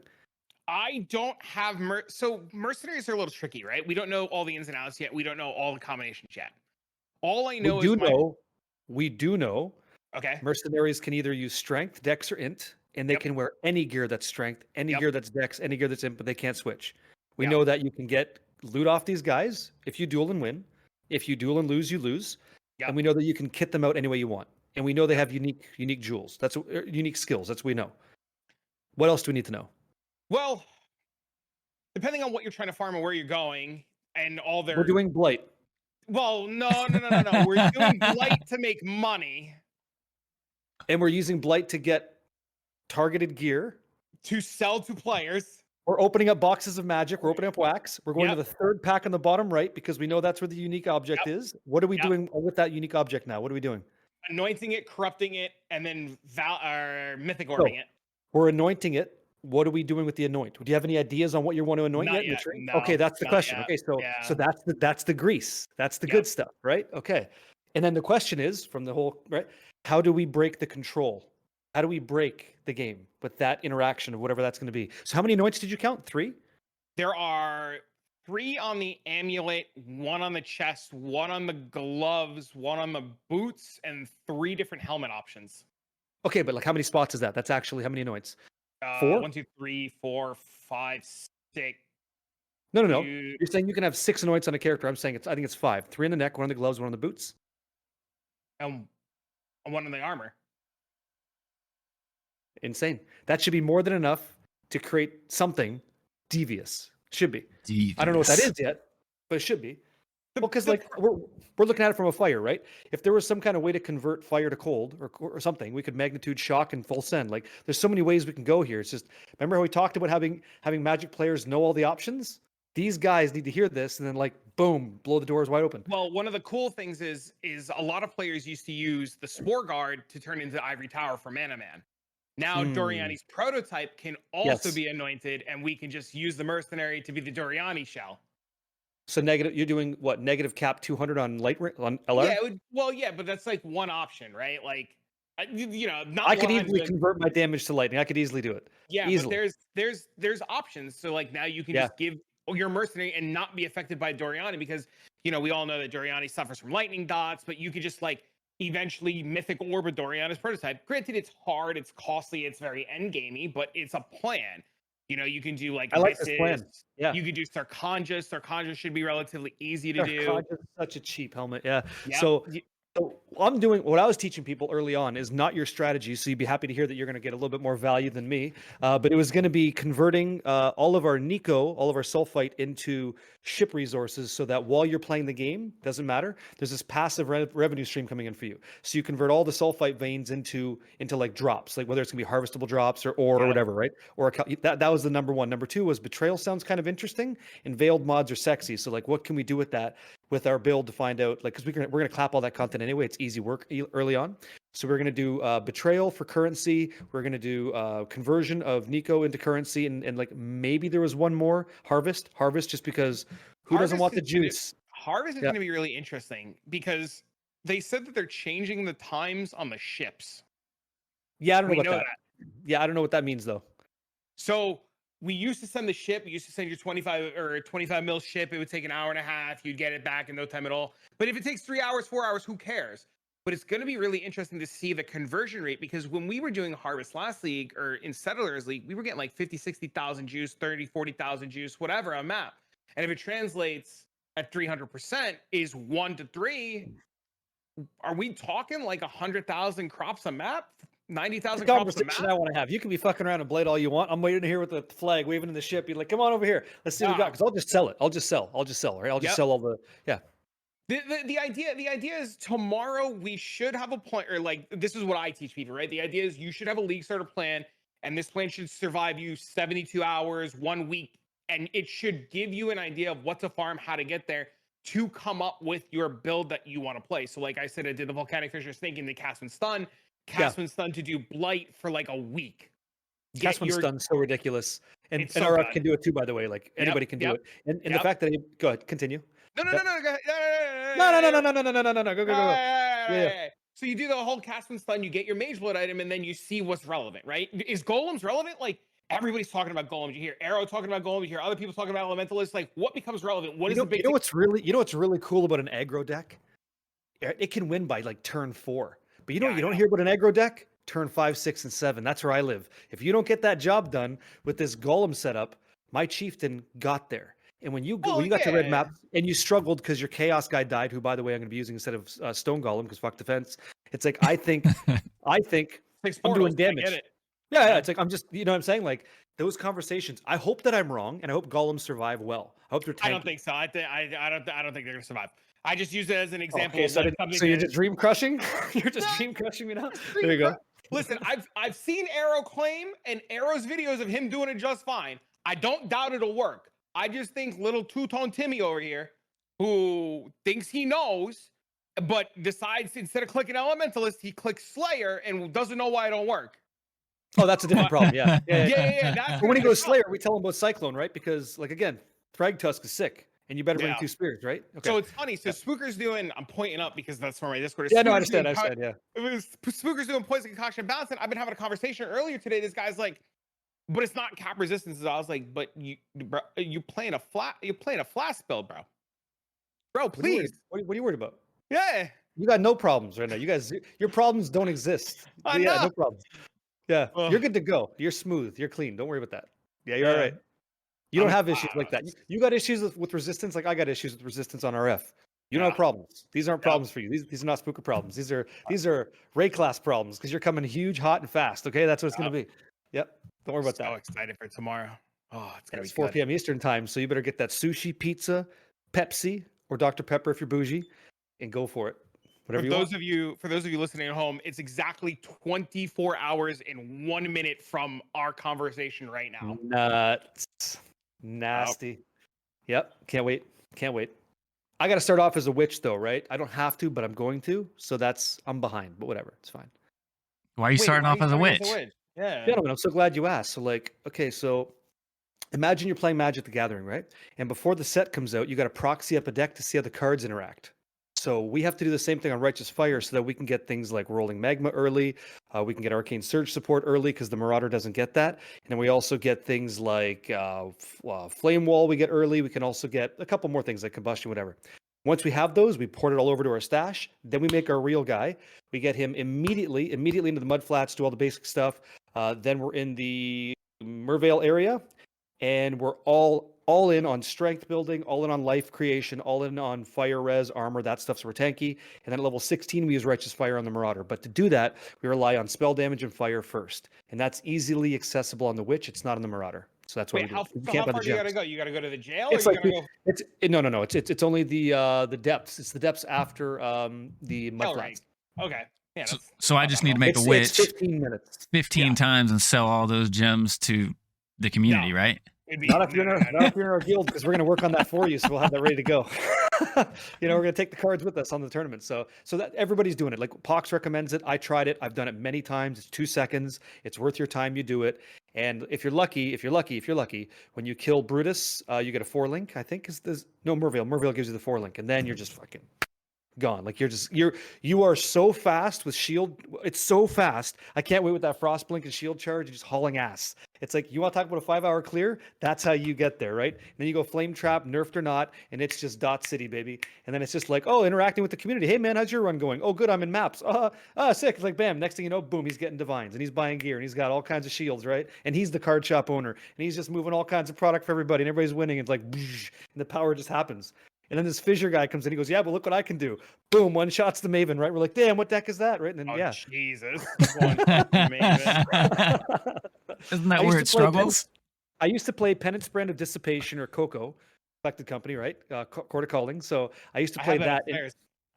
[SPEAKER 4] I don't have so mercenaries are a little tricky, right? We don't know all the ins and outs yet. We don't know all the combinations yet. All I know
[SPEAKER 3] We do know
[SPEAKER 4] Okay.
[SPEAKER 3] mercenaries can either use strength, dex, or int, and they
[SPEAKER 4] Yep.
[SPEAKER 3] can wear any gear that's strength, any
[SPEAKER 4] Yep.
[SPEAKER 3] gear that's dex, any gear that's int, but they can't switch. We
[SPEAKER 4] Yep.
[SPEAKER 3] know that you can get loot off these guys if you duel and win. If you duel and lose, you lose.
[SPEAKER 4] Yep.
[SPEAKER 3] And we know that you can kit them out any way you want. And we know they have unique jewels. That's unique skills. That's what we know. What else do we need to know?
[SPEAKER 4] Well, depending on what you're trying to farm and where you're going, and all their
[SPEAKER 3] We're doing blight.
[SPEAKER 4] Well, no. We're doing blight to make money,
[SPEAKER 3] And we're using blight to get targeted gear.
[SPEAKER 4] to sell to players.
[SPEAKER 3] We're opening up boxes of magic. We're opening up wax. We're going
[SPEAKER 4] Yep.
[SPEAKER 3] to the third pack on the bottom right because we know that's where the unique object
[SPEAKER 4] Yep.
[SPEAKER 3] is. What are we
[SPEAKER 4] Yep.
[SPEAKER 3] doing with that unique object now? What are we doing?
[SPEAKER 4] Anointing it, corrupting it, and then mythic orbing it.
[SPEAKER 3] We're anointing it. what are we doing with the anoint? Do you have any ideas on what you want to anoint
[SPEAKER 4] Not
[SPEAKER 3] yet in the
[SPEAKER 4] yet,
[SPEAKER 3] tree?
[SPEAKER 4] no,
[SPEAKER 3] Okay, that's the
[SPEAKER 4] not
[SPEAKER 3] question.
[SPEAKER 4] yet.
[SPEAKER 3] Okay, so
[SPEAKER 4] Yeah.
[SPEAKER 3] that's the grease. That's the
[SPEAKER 4] Yep.
[SPEAKER 3] good stuff, right? Okay. And then the question is from the whole, right? How do we break the control? How do we break the game with that interaction of whatever that's going to be? So how many anoints did you count? 3?
[SPEAKER 4] There are 3 on the amulet, 1 on the chest, 1 on the gloves, 1 on the boots, and 3 different helmet options.
[SPEAKER 3] Okay, but like how many spots is that? That's actually how many anoints? 4?
[SPEAKER 4] 1, 2, 3, 4, 5, 6.
[SPEAKER 3] No.
[SPEAKER 4] You-
[SPEAKER 3] You're saying you can have 6 anoints on a character. I'm saying I think it's 5. 3 in the neck, 1 on the gloves, 1 on the boots.
[SPEAKER 4] And 1 on the armor.
[SPEAKER 3] Insane. That should be more than enough to create something devious. Should be. I don't know what that is yet, but it should be. Well, because like we're looking at it from a fire, right? If there was some kind of way to convert fire to cold or something, we could magnitude shock and full send. Like there's so many ways we can go here. It's just remember how we talked about having Magic players know all the options? These guys need to hear this and then like boom, blow the doors wide open.
[SPEAKER 4] Well, one of the cool things is a lot of players used to use the Spore Guard to turn into Ivory Tower for Mana Man. Now Doriani's prototype can also be anointed, and we can just use the mercenary to be the Doriani shell.
[SPEAKER 3] So negative, you're doing what? Negative cap 200 on on LR?
[SPEAKER 4] Yeah, yeah, but that's like one option, right? Like, not.
[SPEAKER 3] I could easily convert my damage to lightning. I could easily do it.
[SPEAKER 4] Yeah,
[SPEAKER 3] easily.
[SPEAKER 4] but there's options. So like now you can just give your mercenary and not be affected by Doriani because we all know that Doriani suffers from lightning dots, but you could just like eventually mythic orbit Doriani's prototype. Granted, it's hard, it's costly, it's very end gamey, but it's a plan. You can do like
[SPEAKER 3] I like this plan. Yeah.
[SPEAKER 4] You could do Sarkhanjas. Sarkhanjas should be relatively easy to do.
[SPEAKER 3] Sarkhanjas is such a cheap helmet. Yeah.
[SPEAKER 4] Yep.
[SPEAKER 3] So I'm doing what I was teaching people early on is not your strategy. So you'd be happy to hear that you're going to get a little bit more value than me. But it was going to be converting all of our Nico, all of our sulfite into ship resources so that while you're playing the game, doesn't matter, there's this passive revenue stream coming in for you. So you convert all the sulfite veins into like drops, like whether it's going to be harvestable drops or ore or whatever, right? Or that was the number 1. Number 2 was betrayal sounds kind of interesting and veiled mods are sexy. So like what can we do with that? With our build to find out, like, because we're gonna clap all that content anyway. It's easy work early on, so we're gonna do betrayal for currency. We're gonna do conversion of Nico into currency, and like maybe there was one more harvest, just because who doesn't want the juice?
[SPEAKER 4] Harvest is gonna be really interesting because they said that they're changing the times on the ships.
[SPEAKER 3] Yeah, I don't know about that. Yeah, I don't know what that means though.
[SPEAKER 4] So we used to send the ship. You used to send your 25 mil ship. It would take an hour and a half. You'd get it back in no time at all. But if it takes 3 hours, 4 hours, who cares? But it's going to be really interesting to see the conversion rate because when we were doing Harvest last league or in Settlers League, we were getting like 50, 60,000 juice, 30, 40,000 juice, whatever on map. And if it translates at 300% is 1 to 3, are we talking like 100,000 crops a map? 90,000 crops a map?
[SPEAKER 3] I want to have. You can be fucking around and blade all you want. I'm waiting to hear with the flag waving in the ship. You're like, come on over here. Let's see what we got. Because I'll just sell it. I'll just sell. Right? I'll just sell all the
[SPEAKER 4] The idea is tomorrow we should have a plan, or like this is what I teach people, right? The idea is you should have a league starter plan, and this plan should survive you 72 hours, 1 week, and it should give you an idea of what to farm, how to get there, to come up with your build that you want to play. So like I said, I did the Volcanic Fisher Snake in the Cast and Stun. Cast and Stun to do Blight for like a week.
[SPEAKER 3] Cast and Stun so ridiculous. And
[SPEAKER 4] so
[SPEAKER 3] RF can do it too, by the way. Like anybody can do it. And the fact that go ahead, continue.
[SPEAKER 4] No, go ahead.
[SPEAKER 3] No. Go.
[SPEAKER 4] Yeah. So you do the whole Cast and Stun, you get your Mage Blood item, and then you see what's relevant, right? Is Golems relevant? Like everybody's talking about Golems. You hear Arrow talking about Golems. You hear other people talking about Elementalists. Like what becomes relevant? What is the big?
[SPEAKER 3] You know what's really cool about an aggro deck? It can win by like turn 4. But you don't hear about an aggro deck? Turn 5, 6, and 7. That's where I live. If you don't get that job done with this golem setup, my chieftain got there. And when you got to red map and you struggled because your chaos guy died, who by the way I'm going to be using instead of stone golem because fuck defense. It's like I think I'm doing damage.
[SPEAKER 4] I get it.
[SPEAKER 3] Yeah. It's like I'm just what I'm saying. Like those conversations. I hope that I'm wrong, and I hope golems survive well. I hope they're tanky.
[SPEAKER 4] I don't think so. I don't think they're gonna survive. I just use it as an example.
[SPEAKER 3] Okay, so you're just dream crushing? You're just dream crushing me now? There you go.
[SPEAKER 4] Listen, I've seen Arrow claim and Arrow's videos of him doing it just fine. I don't doubt it'll work. I just think little two-tone Timmy over here, who thinks he knows, but decides instead of clicking Elementalist, he clicks Slayer and doesn't know why it don't work.
[SPEAKER 3] Oh, that's a different problem. Yeah.
[SPEAKER 4] That's
[SPEAKER 3] But when he
[SPEAKER 4] gonna
[SPEAKER 3] goes
[SPEAKER 4] suck.
[SPEAKER 3] Slayer, we tell him about Cyclone, right? Because, like, again, Thragtusk is sick, and you better bring
[SPEAKER 4] Yeah.
[SPEAKER 3] 2 spears, right? Okay.
[SPEAKER 4] So it's funny. So Spooker's doing. I'm pointing up because that's from my Discord.
[SPEAKER 3] Yeah, no, I
[SPEAKER 4] Spooker's doing
[SPEAKER 3] understand. Yeah.
[SPEAKER 4] It was Spooker's doing poison concoction balance, and I've been having a conversation earlier today. This guy's like, but it's not cap resistance. I was like, but you playing a flash spell, bro. Bro, please.
[SPEAKER 3] What are you worried about?
[SPEAKER 4] Yeah.
[SPEAKER 3] You got no problems right now. You guys, your problems don't exist.
[SPEAKER 4] I
[SPEAKER 3] Yeah,
[SPEAKER 4] know.
[SPEAKER 3] no problems. Yeah,
[SPEAKER 4] Ugh.
[SPEAKER 3] you're good to go. You're smooth. You're clean. Don't worry about that. Yeah, you're all
[SPEAKER 4] Yeah.
[SPEAKER 3] right. You don't
[SPEAKER 4] I'm-
[SPEAKER 3] have issues like that. You got issues with resistance, like I got issues with resistance on RF. You don't have
[SPEAKER 4] Yeah.
[SPEAKER 3] problems. These aren't
[SPEAKER 4] Yep.
[SPEAKER 3] problems for you. These are not Spooker problems. These are Ray class problems because you're coming huge, hot, and fast. Okay, that's what it's gonna be. Yep. Don't worry about
[SPEAKER 4] So
[SPEAKER 3] that.
[SPEAKER 4] excited for tomorrow. Oh, it's gonna
[SPEAKER 3] It's
[SPEAKER 4] be
[SPEAKER 3] 4
[SPEAKER 4] good.
[SPEAKER 3] p.m. Eastern time, so you better get that sushi, pizza, Pepsi, or Dr. Pepper if you're bougie, and go for it. Whatever you want.
[SPEAKER 4] For those of you listening at home, it's exactly 24 hours and 1 minute from our conversation right now.
[SPEAKER 3] Nuts. Nasty. Yep. Can't wait. Can't wait. I got to start off as a witch, though, right? I don't have to, but I'm going to. So I'm behind, but whatever. It's fine.
[SPEAKER 2] Why are you starting off as a witch?
[SPEAKER 4] Yeah.
[SPEAKER 3] Gentlemen, I'm so glad you asked. So, like, okay, so imagine you're playing Magic the Gathering, right? And before the set comes out, you got to proxy up a deck to see how the cards interact. So we have to do the same thing on Righteous Fire so that we can get things like Rolling Magma early. We can get Arcane Surge support early because the Marauder doesn't get that. And then we also get things like Flame Wall we get early. We can also get a couple more things like Combustion, whatever. Once we have those, we port it all over to our stash. Then we make our real guy. We get him immediately into the mud flats, do all the basic stuff. Then we're in the Mervale area, and we're all in on strength building, all in on life creation, all in on fire res, armor, that stuff's we're tanky. And then at level 16, we use Righteous Fire on the Marauder. But to do that, we rely on spell damage and fire first. And that's easily accessible on the Witch. It's not on the Marauder. So that's why
[SPEAKER 4] Wait,
[SPEAKER 3] we
[SPEAKER 4] how
[SPEAKER 3] do it.
[SPEAKER 4] far do you gotta go? You gotta go to the jail,
[SPEAKER 3] It's
[SPEAKER 4] or
[SPEAKER 3] like
[SPEAKER 4] you gotta go?
[SPEAKER 3] no. It's only the depths. It's the depths after the mud
[SPEAKER 4] Hell
[SPEAKER 3] flats.
[SPEAKER 4] right. Okay. Yeah.
[SPEAKER 2] So I just need to make a
[SPEAKER 3] It's
[SPEAKER 2] witch
[SPEAKER 3] 15 minutes.
[SPEAKER 2] 15 times and sell all those gems to the community, right?
[SPEAKER 3] Not if you're in our guild, because we're going to work on that for you, so we'll have that ready to go. We're going to take the cards with us on the tournament. So that everybody's doing it. Like Pox recommends it. I tried it. I've done it many times. It's 2 seconds. It's worth your time. You do it. And if you're lucky, when you kill Brutus, you get a 4-link. I think Mervale. Mervale gives you the 4-link, and then you're just fucking gone. Like you are so fast with shield. It's so fast. I can't wait with that frost blink and shield charge and just hauling ass. It's like, you want to talk about a 5-hour clear? That's how you get there, right? And then you go flame trap, nerfed or not, and it's just dot city, baby. And then it's just like, oh, interacting with the community. Hey man, how's your run going? Oh, good, I'm in maps. Sick. It's like, bam, next thing you know, boom, he's getting divines and he's buying gear and he's got all kinds of shields, right? And he's the card shop owner and he's just moving all kinds of product for everybody and everybody's winning. It's like, and the power just happens. And then this fissure guy comes in. He goes, yeah, but look what I can do. Boom, one shots the Maven, right? We're like, damn, what deck is that, right? And then, yeah.
[SPEAKER 4] Jesus.
[SPEAKER 2] Isn't that where it struggles?
[SPEAKER 3] I used to play Penance Brand of Dissipation, or Coco, collected company, right? Court of Calling. So I used to play that.
[SPEAKER 4] I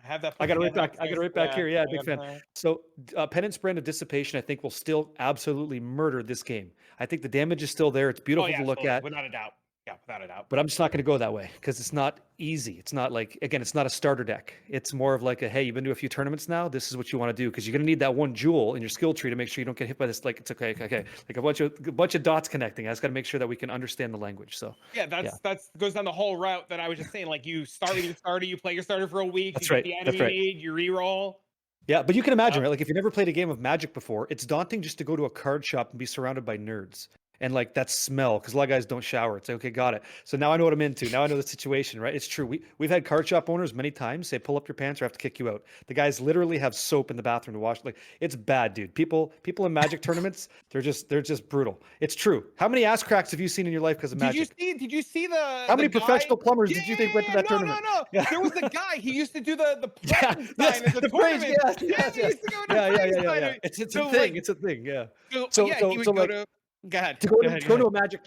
[SPEAKER 4] have that.
[SPEAKER 3] I got it right back here. Yeah, big fan. So Penance Brand of Dissipation, I think, will still absolutely murder this game. I think the damage is still there. It's beautiful to look at.
[SPEAKER 4] Without a doubt. Yeah, without a doubt.
[SPEAKER 3] But I'm just not going to go that way because it's not easy. It's not like, again, it's not a starter deck. It's more of like hey, you've been to a few tournaments now. This is what you want to do because you're going to need that one jewel in your skill tree to make sure you don't get hit by this. Like, it's okay. Like a bunch of dots connecting. I just got to make sure that we can understand the language. So
[SPEAKER 4] yeah, that's goes down the whole route that I was just saying. Like you you play your starter for a week.
[SPEAKER 3] That's
[SPEAKER 4] you
[SPEAKER 3] right.
[SPEAKER 4] Get the enemy aid, you reroll.
[SPEAKER 3] Yeah, but you can imagine, right? Like if you've never played a game of Magic before, it's daunting just to go to a card shop and be surrounded by nerds. And like that smell, because a lot of guys don't shower. It's like, okay, got it. So now I know what I'm into. Now I know the situation, right? It's true. We've had card shop owners many times say, pull up your pants or I have to kick you out. The guys literally have soap in the bathroom to wash. Like, it's bad, dude. People in Magic tournaments, they're just brutal. It's true. How many ass cracks have you seen in your life because of Magic?
[SPEAKER 4] Did you see the
[SPEAKER 3] How many professional plumbers did you think went to that tournament?
[SPEAKER 4] No.
[SPEAKER 3] Yeah.
[SPEAKER 4] There was the guy. He used to do the
[SPEAKER 3] yeah,
[SPEAKER 4] sign at the tournament.
[SPEAKER 3] Yeah. It's a thing. It's a thing. Yeah.
[SPEAKER 4] So he would go to. Go ahead.
[SPEAKER 3] To go to a Magic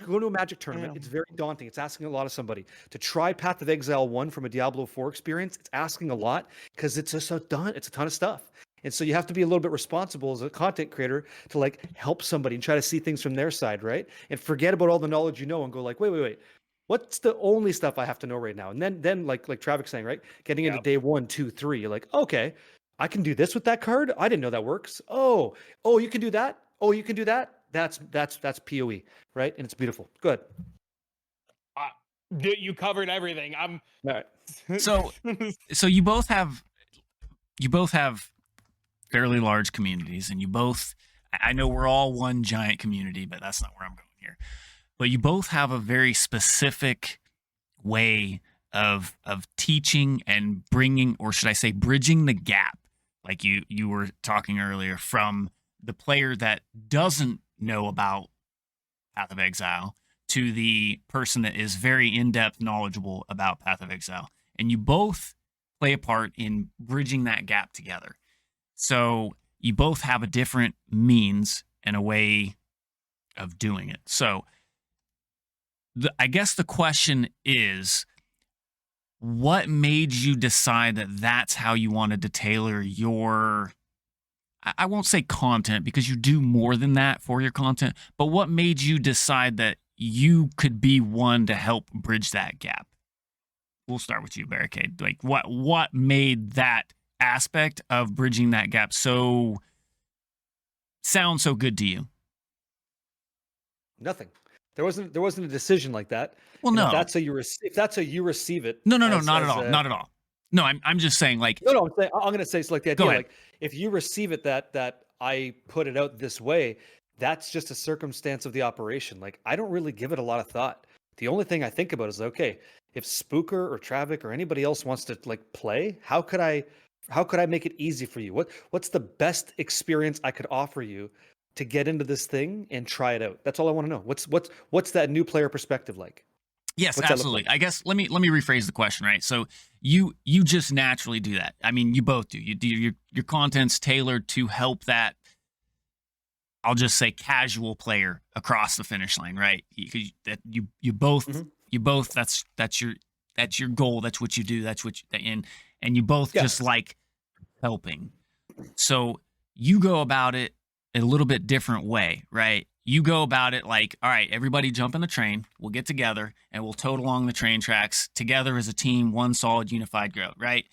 [SPEAKER 3] tournament, it's very daunting. It's asking a lot of somebody. To try Path of Exile 1 from a Diablo 4 experience, it's asking a lot because it's just it's a ton of stuff. And so you have to be a little bit responsible as a content creator to like help somebody and try to see things from their side, right? And forget about all the knowledge you know and go like, wait. What's the only stuff I have to know right now? And then like Travic saying, right? Getting into day 1, 2, 3, you're like, okay, I can do this with that card. I didn't know that works. Oh, you can do that. Oh, you can do that. That's PoE, right? And it's beautiful. Good.
[SPEAKER 4] You covered everything.
[SPEAKER 3] All right.
[SPEAKER 2] So you both have fairly large communities, and you both, I know we're all one giant community, but that's not where I'm going here. But you both have a very specific way of teaching and bringing, or should I say bridging the gap, like you were talking earlier, from the player that doesn't know about Path of Exile to the person that is very in-depth knowledgeable about Path of Exile. And you both play a part in bridging that gap together. So you both have a different means and a way of doing it. So I guess the question is, what made you decide that that's how you wanted to tailor your, I won't say content, because you do more than that for your content, but what made you decide that you could be one to help bridge that gap? We'll start with you, Barricade. Like, what made that aspect of bridging that gap sound so good to you?
[SPEAKER 3] Nothing. There wasn't a decision like that.
[SPEAKER 2] Well,
[SPEAKER 3] And
[SPEAKER 2] no.
[SPEAKER 3] If that's how you receive it.
[SPEAKER 2] No,
[SPEAKER 3] as-
[SPEAKER 2] not at
[SPEAKER 3] as
[SPEAKER 2] all.
[SPEAKER 3] a-
[SPEAKER 2] Not at all. No, I'm just saying, like,
[SPEAKER 3] No, I'm gonna say it's like the
[SPEAKER 2] Go
[SPEAKER 3] idea.
[SPEAKER 2] ahead.
[SPEAKER 3] Like if you receive it that I put it out this way, that's just a circumstance of the operation. Like I don't really give it a lot of thought. The only thing I think about is okay, if Spooker or Travic or anybody else wants to like play, how could I make it easy for you? What's the best experience I could offer you to get into this thing and try it out? That's all I want to know. What's that new player perspective like?
[SPEAKER 2] yes,
[SPEAKER 3] What's that look
[SPEAKER 2] absolutely.
[SPEAKER 3] like?
[SPEAKER 2] I guess let me rephrase the question, right? So you just naturally do that. I mean, you both do. You do your content's tailored to help that, I'll just say, casual player across the finish line, right? You both
[SPEAKER 3] Mhm.
[SPEAKER 2] that's your goal. That's what you do. That's what and you both just
[SPEAKER 3] Yes.
[SPEAKER 2] like helping. So you go about it a little bit different way, right? You go about it like, all right, everybody jump in the train. We'll get together and we'll tote along the train tracks together as a team, one solid unified group, right?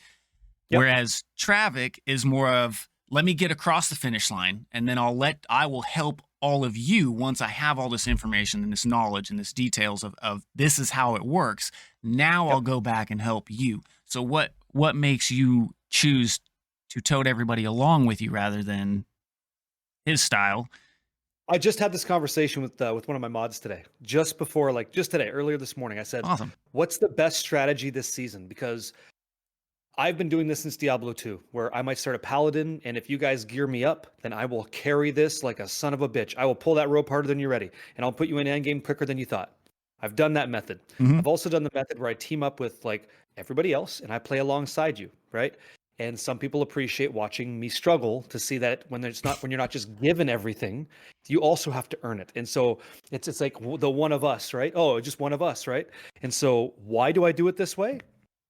[SPEAKER 3] Yep.
[SPEAKER 2] Whereas Travic is more of, let me get across the finish line, and then I will help all of you once I have all this information and this knowledge and this details of this is how it works. Now
[SPEAKER 3] Yep.
[SPEAKER 2] I'll go back and help you. So what makes you choose to tote everybody along with you rather than his style?
[SPEAKER 3] I just had this conversation with one of my mods today, just today, earlier this morning. I said,
[SPEAKER 2] Awesome.
[SPEAKER 3] "What's the best strategy this season?" Because I've been doing this since Diablo 2, where I might start a paladin, and if you guys gear me up, then I will carry this like a son of a bitch. I will pull that rope harder than you're ready, and I'll put you in endgame quicker than you thought. I've done that method.
[SPEAKER 2] Mhm.
[SPEAKER 3] I've also done the method where I team up with like everybody else, and I play alongside you, right? And some people appreciate watching me struggle to see that when you're not just given everything, you also have to earn it. And so it's like the one of us, right? Oh, just one of us, right? And so why do I do it this way?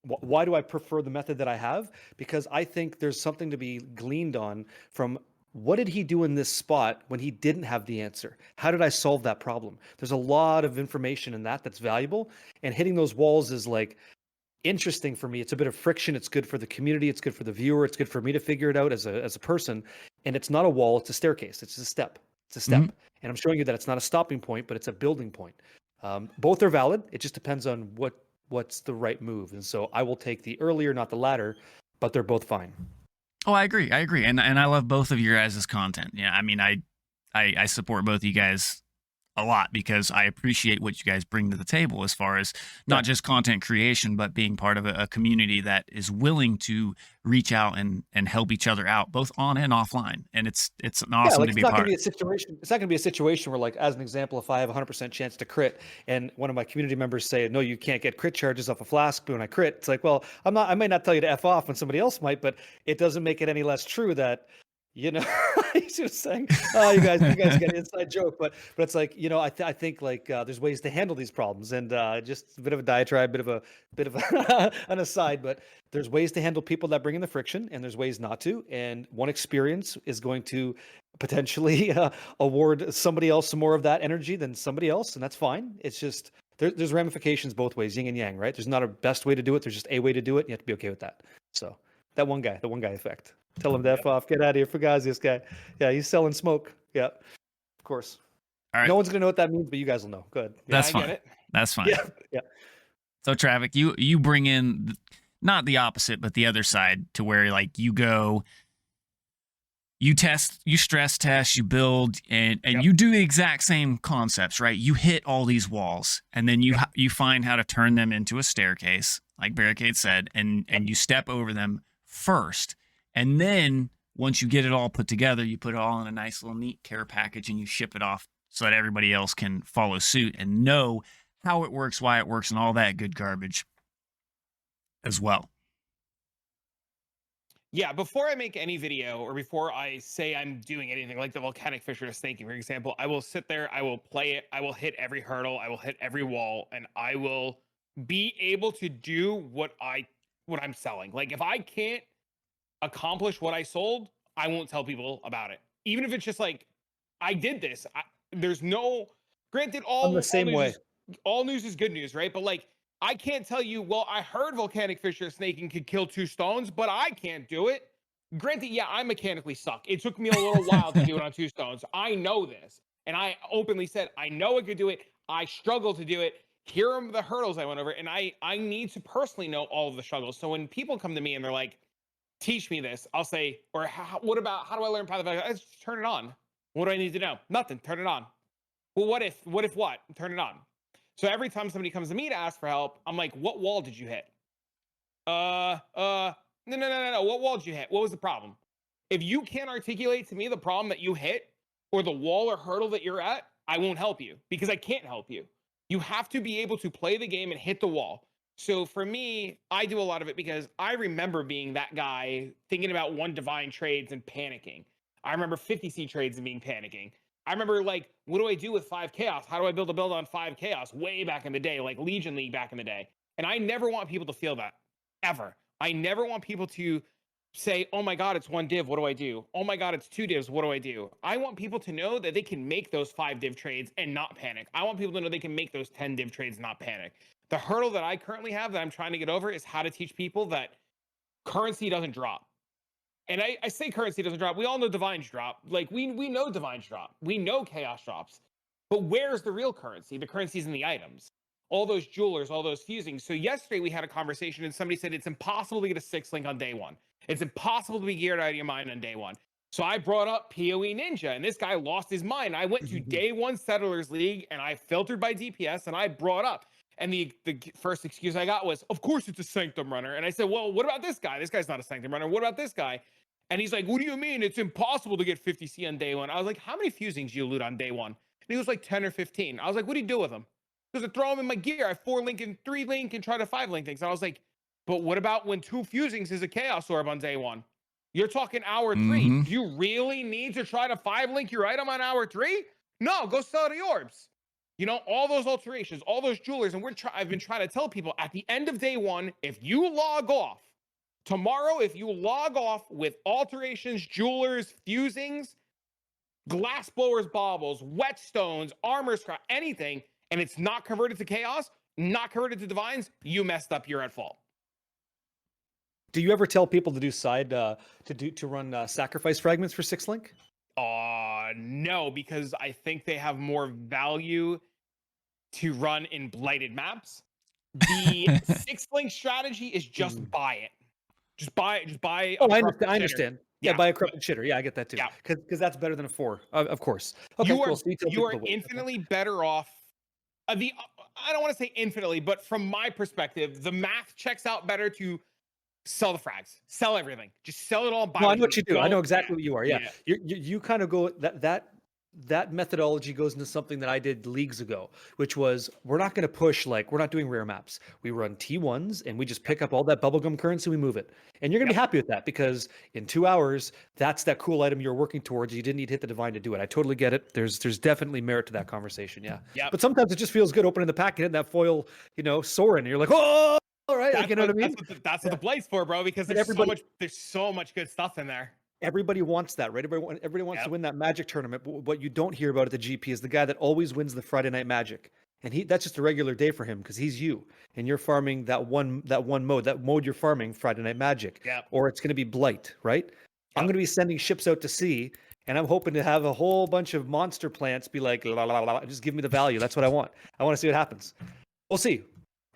[SPEAKER 3] Why do I prefer the method that I have? Because I think there's something to be gleaned on from what did he do in this spot when he didn't have the answer? How did I solve that problem? There's a lot of information in that's valuable. And hitting those walls is like interesting for me. It's a bit of friction. It's good for the community. It's good for the viewer. It's good for me to figure it out as a person. And it's not a wall. It's a staircase. It's a step. It's a step.
[SPEAKER 2] Mhm.
[SPEAKER 3] And I'm showing you that it's not a stopping point, but it's a building point. Both are valid. It just depends on what's the right move. And so I will take the earlier, not the latter, but they're both fine.
[SPEAKER 2] Oh, I agree. And I love both of your guys' content. Yeah, I mean, I support both of you guys a lot because I appreciate what you guys bring to the table as far as not just content creation, but being part of a community that is willing to reach out and help each other out, both on and offline. And it's awesome to be a part.
[SPEAKER 3] It's not going to be a situation where, like, as an example, if I have a 100% chance to crit, and one of my community members say, "No, you can't get crit charges off a flask when I crit," it's like, well, I might not tell you to f off when somebody else might, but it doesn't make it any less true that. You know, he's just saying, "Oh, you guys get an inside joke," but it's like, I think like there's ways to handle these problems, and just a bit of a diatribe, bit of an aside, but there's ways to handle people that bring in the friction, and there's ways not to. And one experience is going to potentially award somebody else some more of that energy than somebody else, and that's fine. It's just there's ramifications both ways, yin and yang, right? There's not a best way to do it. There's just a way to do it. And you have to be okay with that. So the one guy effect. Tell him to F off. Get out of here. Fugazi, this guy. Yeah, he's selling smoke. Yeah, of course.
[SPEAKER 2] All right.
[SPEAKER 3] No one's gonna know what that means, but you guys will know. Good. Yeah.
[SPEAKER 2] That's
[SPEAKER 4] I
[SPEAKER 2] fine.
[SPEAKER 4] get it.
[SPEAKER 2] That's fine.
[SPEAKER 3] Yeah.
[SPEAKER 2] So Travic, you bring in not the opposite, but the other side to where like you go, you test, you stress test, you build, and
[SPEAKER 4] Yep.
[SPEAKER 2] you do the exact same concepts, right? You hit all these walls, and then you find how to turn them into a staircase, like Barricade said, and you step over them first, and then once you get it all put together, you put it all in a nice little neat care package, and you ship it off so that everybody else can follow suit and know how it works, why it works, and all that good garbage as well.
[SPEAKER 4] Yeah, before I make any video or before I say I'm doing anything like the volcanic fissure to snaking, for example, I will sit there, I will play it, I will hit every hurdle, I will hit every wall, and I will be able to do what I'm selling. Like if I can't accomplish what I sold, I won't tell people about it. Even if it's just like I did this. There's no granted
[SPEAKER 3] I'm the same way.
[SPEAKER 4] All news is good news, right? But like I can't tell you, well, I heard volcanic fissure snaking could kill 2 stones, but I can't do it. Granted, yeah, I mechanically suck. It took me a little while to do it on 2 stones. I know this. And I openly said, I know I could do it. I struggle to do it. Here are the hurdles I went over. And I need to personally know all of the struggles. So when people come to me and they're like, teach me this, I'll say, or what about, how do I learn Path of Exile? I just turn it on. What do I need to know? Nothing. Turn it on. Well, what if what? Turn it on. So every time somebody comes to me to ask for help, I'm like, what wall did you hit? No. What wall did you hit? What was the problem? If you can't articulate to me the problem that you hit or the wall or hurdle that you're at, I won't help you because I can't help you. You have to be able to play the game and hit the wall. So for me, I do a lot of it because I remember being that guy thinking about 1 divine trades and panicking. I remember 50C trades and being panicking. I remember like, what do I do with 5 chaos? How do I build a build on 5 chaos? Way back in the day, like Legion League back in the day. And I never want people to feel that ever. I never want people to say, oh my God, it's 1 div. What do I do? Oh my God, it's 2 divs. What do I do? I want people to know that they can make those 5 div trades and not panic. I want people to know they can make those 10 div trades and not panic. The hurdle that I currently have that I'm trying to get over is how to teach people that currency doesn't drop. And I say currency doesn't drop. We all know divines drop. Like we know divines drop. We know chaos drops. But where's the real currency? The currency's in the items. All those jewelers, all those fusing. So yesterday we had a conversation and somebody said it's impossible to get a 6 link on day 1. It's impossible to be geared out of your mind on day 1. So I brought up PoE Ninja and this guy lost his mind. I went to day 1 Settlers League and I filtered by DPS and I brought up. And the first excuse I got was, of course it's a Sanctum runner. And I said, well, what about this guy? This guy's not a Sanctum runner. What about this guy? And he's like, what do you mean? It's impossible to get 50C on day 1. I was like, how many fusings do you loot on day 1? And he was like 10 or 15. I was like, what do you do with them? Because I throw them in my gear. I have 4 link and 3 link and try to 5 link things. And I was like, but what about when 2 fusings is a Chaos Orb on day 1? You're talking hour 3.
[SPEAKER 2] Mhm.
[SPEAKER 4] Do you really need to try to 5 link your item on hour 3? No, go sell the orbs. You know, all those alterations, all those jewelers. And I've been trying to tell people at the end of day 1, if you log off, tomorrow, if you log off with alterations, jewelers, fusings, glass blowers, baubles, whetstones, armor scrap, anything, and it's not converted to chaos, not converted to divines, you messed up. You're at fault.
[SPEAKER 3] Do you ever tell people to do to run sacrifice fragments for 6 link?
[SPEAKER 4] No, because I think they have more value to run in blighted maps. The 6 link strategy is just buy it. Just buy it. Just buy.
[SPEAKER 3] Oh, I understand. Yeah, buy a corrupted shitter. Yeah, I get that too.
[SPEAKER 4] Yeah.
[SPEAKER 3] Because that's better than a 4, of course. Okay, cool. So
[SPEAKER 4] You are infinitely better off. I don't want to say infinitely, but from my perspective, the math checks out better to sell the frags, sell everything, just sell it all.
[SPEAKER 3] No, I know what you do. I know exactly what you are. Yeah,
[SPEAKER 4] Yeah.
[SPEAKER 3] you kind of go that methodology goes into something that I did leagues ago, which was we're not going to push, like we're not doing rare maps. We run T1s and we just pick up all that bubblegum currency, we move it. And you're going to be happy with that because in 2 hours, that's that cool item you're working towards. You didn't need to hit the divine to do it. I totally get it. There's definitely merit to that conversation. Yeah.
[SPEAKER 4] Yep.
[SPEAKER 3] But sometimes it just feels good opening the pack and hitting that foil, soaring. And you're like, oh, all right. Like, you know what I mean?
[SPEAKER 4] That's what the play's for, bro, because there's so much good stuff in there.
[SPEAKER 3] Everybody wants that, right? Everybody wants to win that Magic tournament. But what you don't hear about at the GP is the guy that always wins the Friday Night Magic, and that's just a regular day for him because he's you, and you're farming that one mode you're farming Friday Night Magic, or it's going to be Blight, right? I'm going to be sending ships out to sea, And I'm hoping to have a whole bunch of monster plants be like, la, la, la, la, just give me the value. That's what I want. I want to see what happens. We'll see.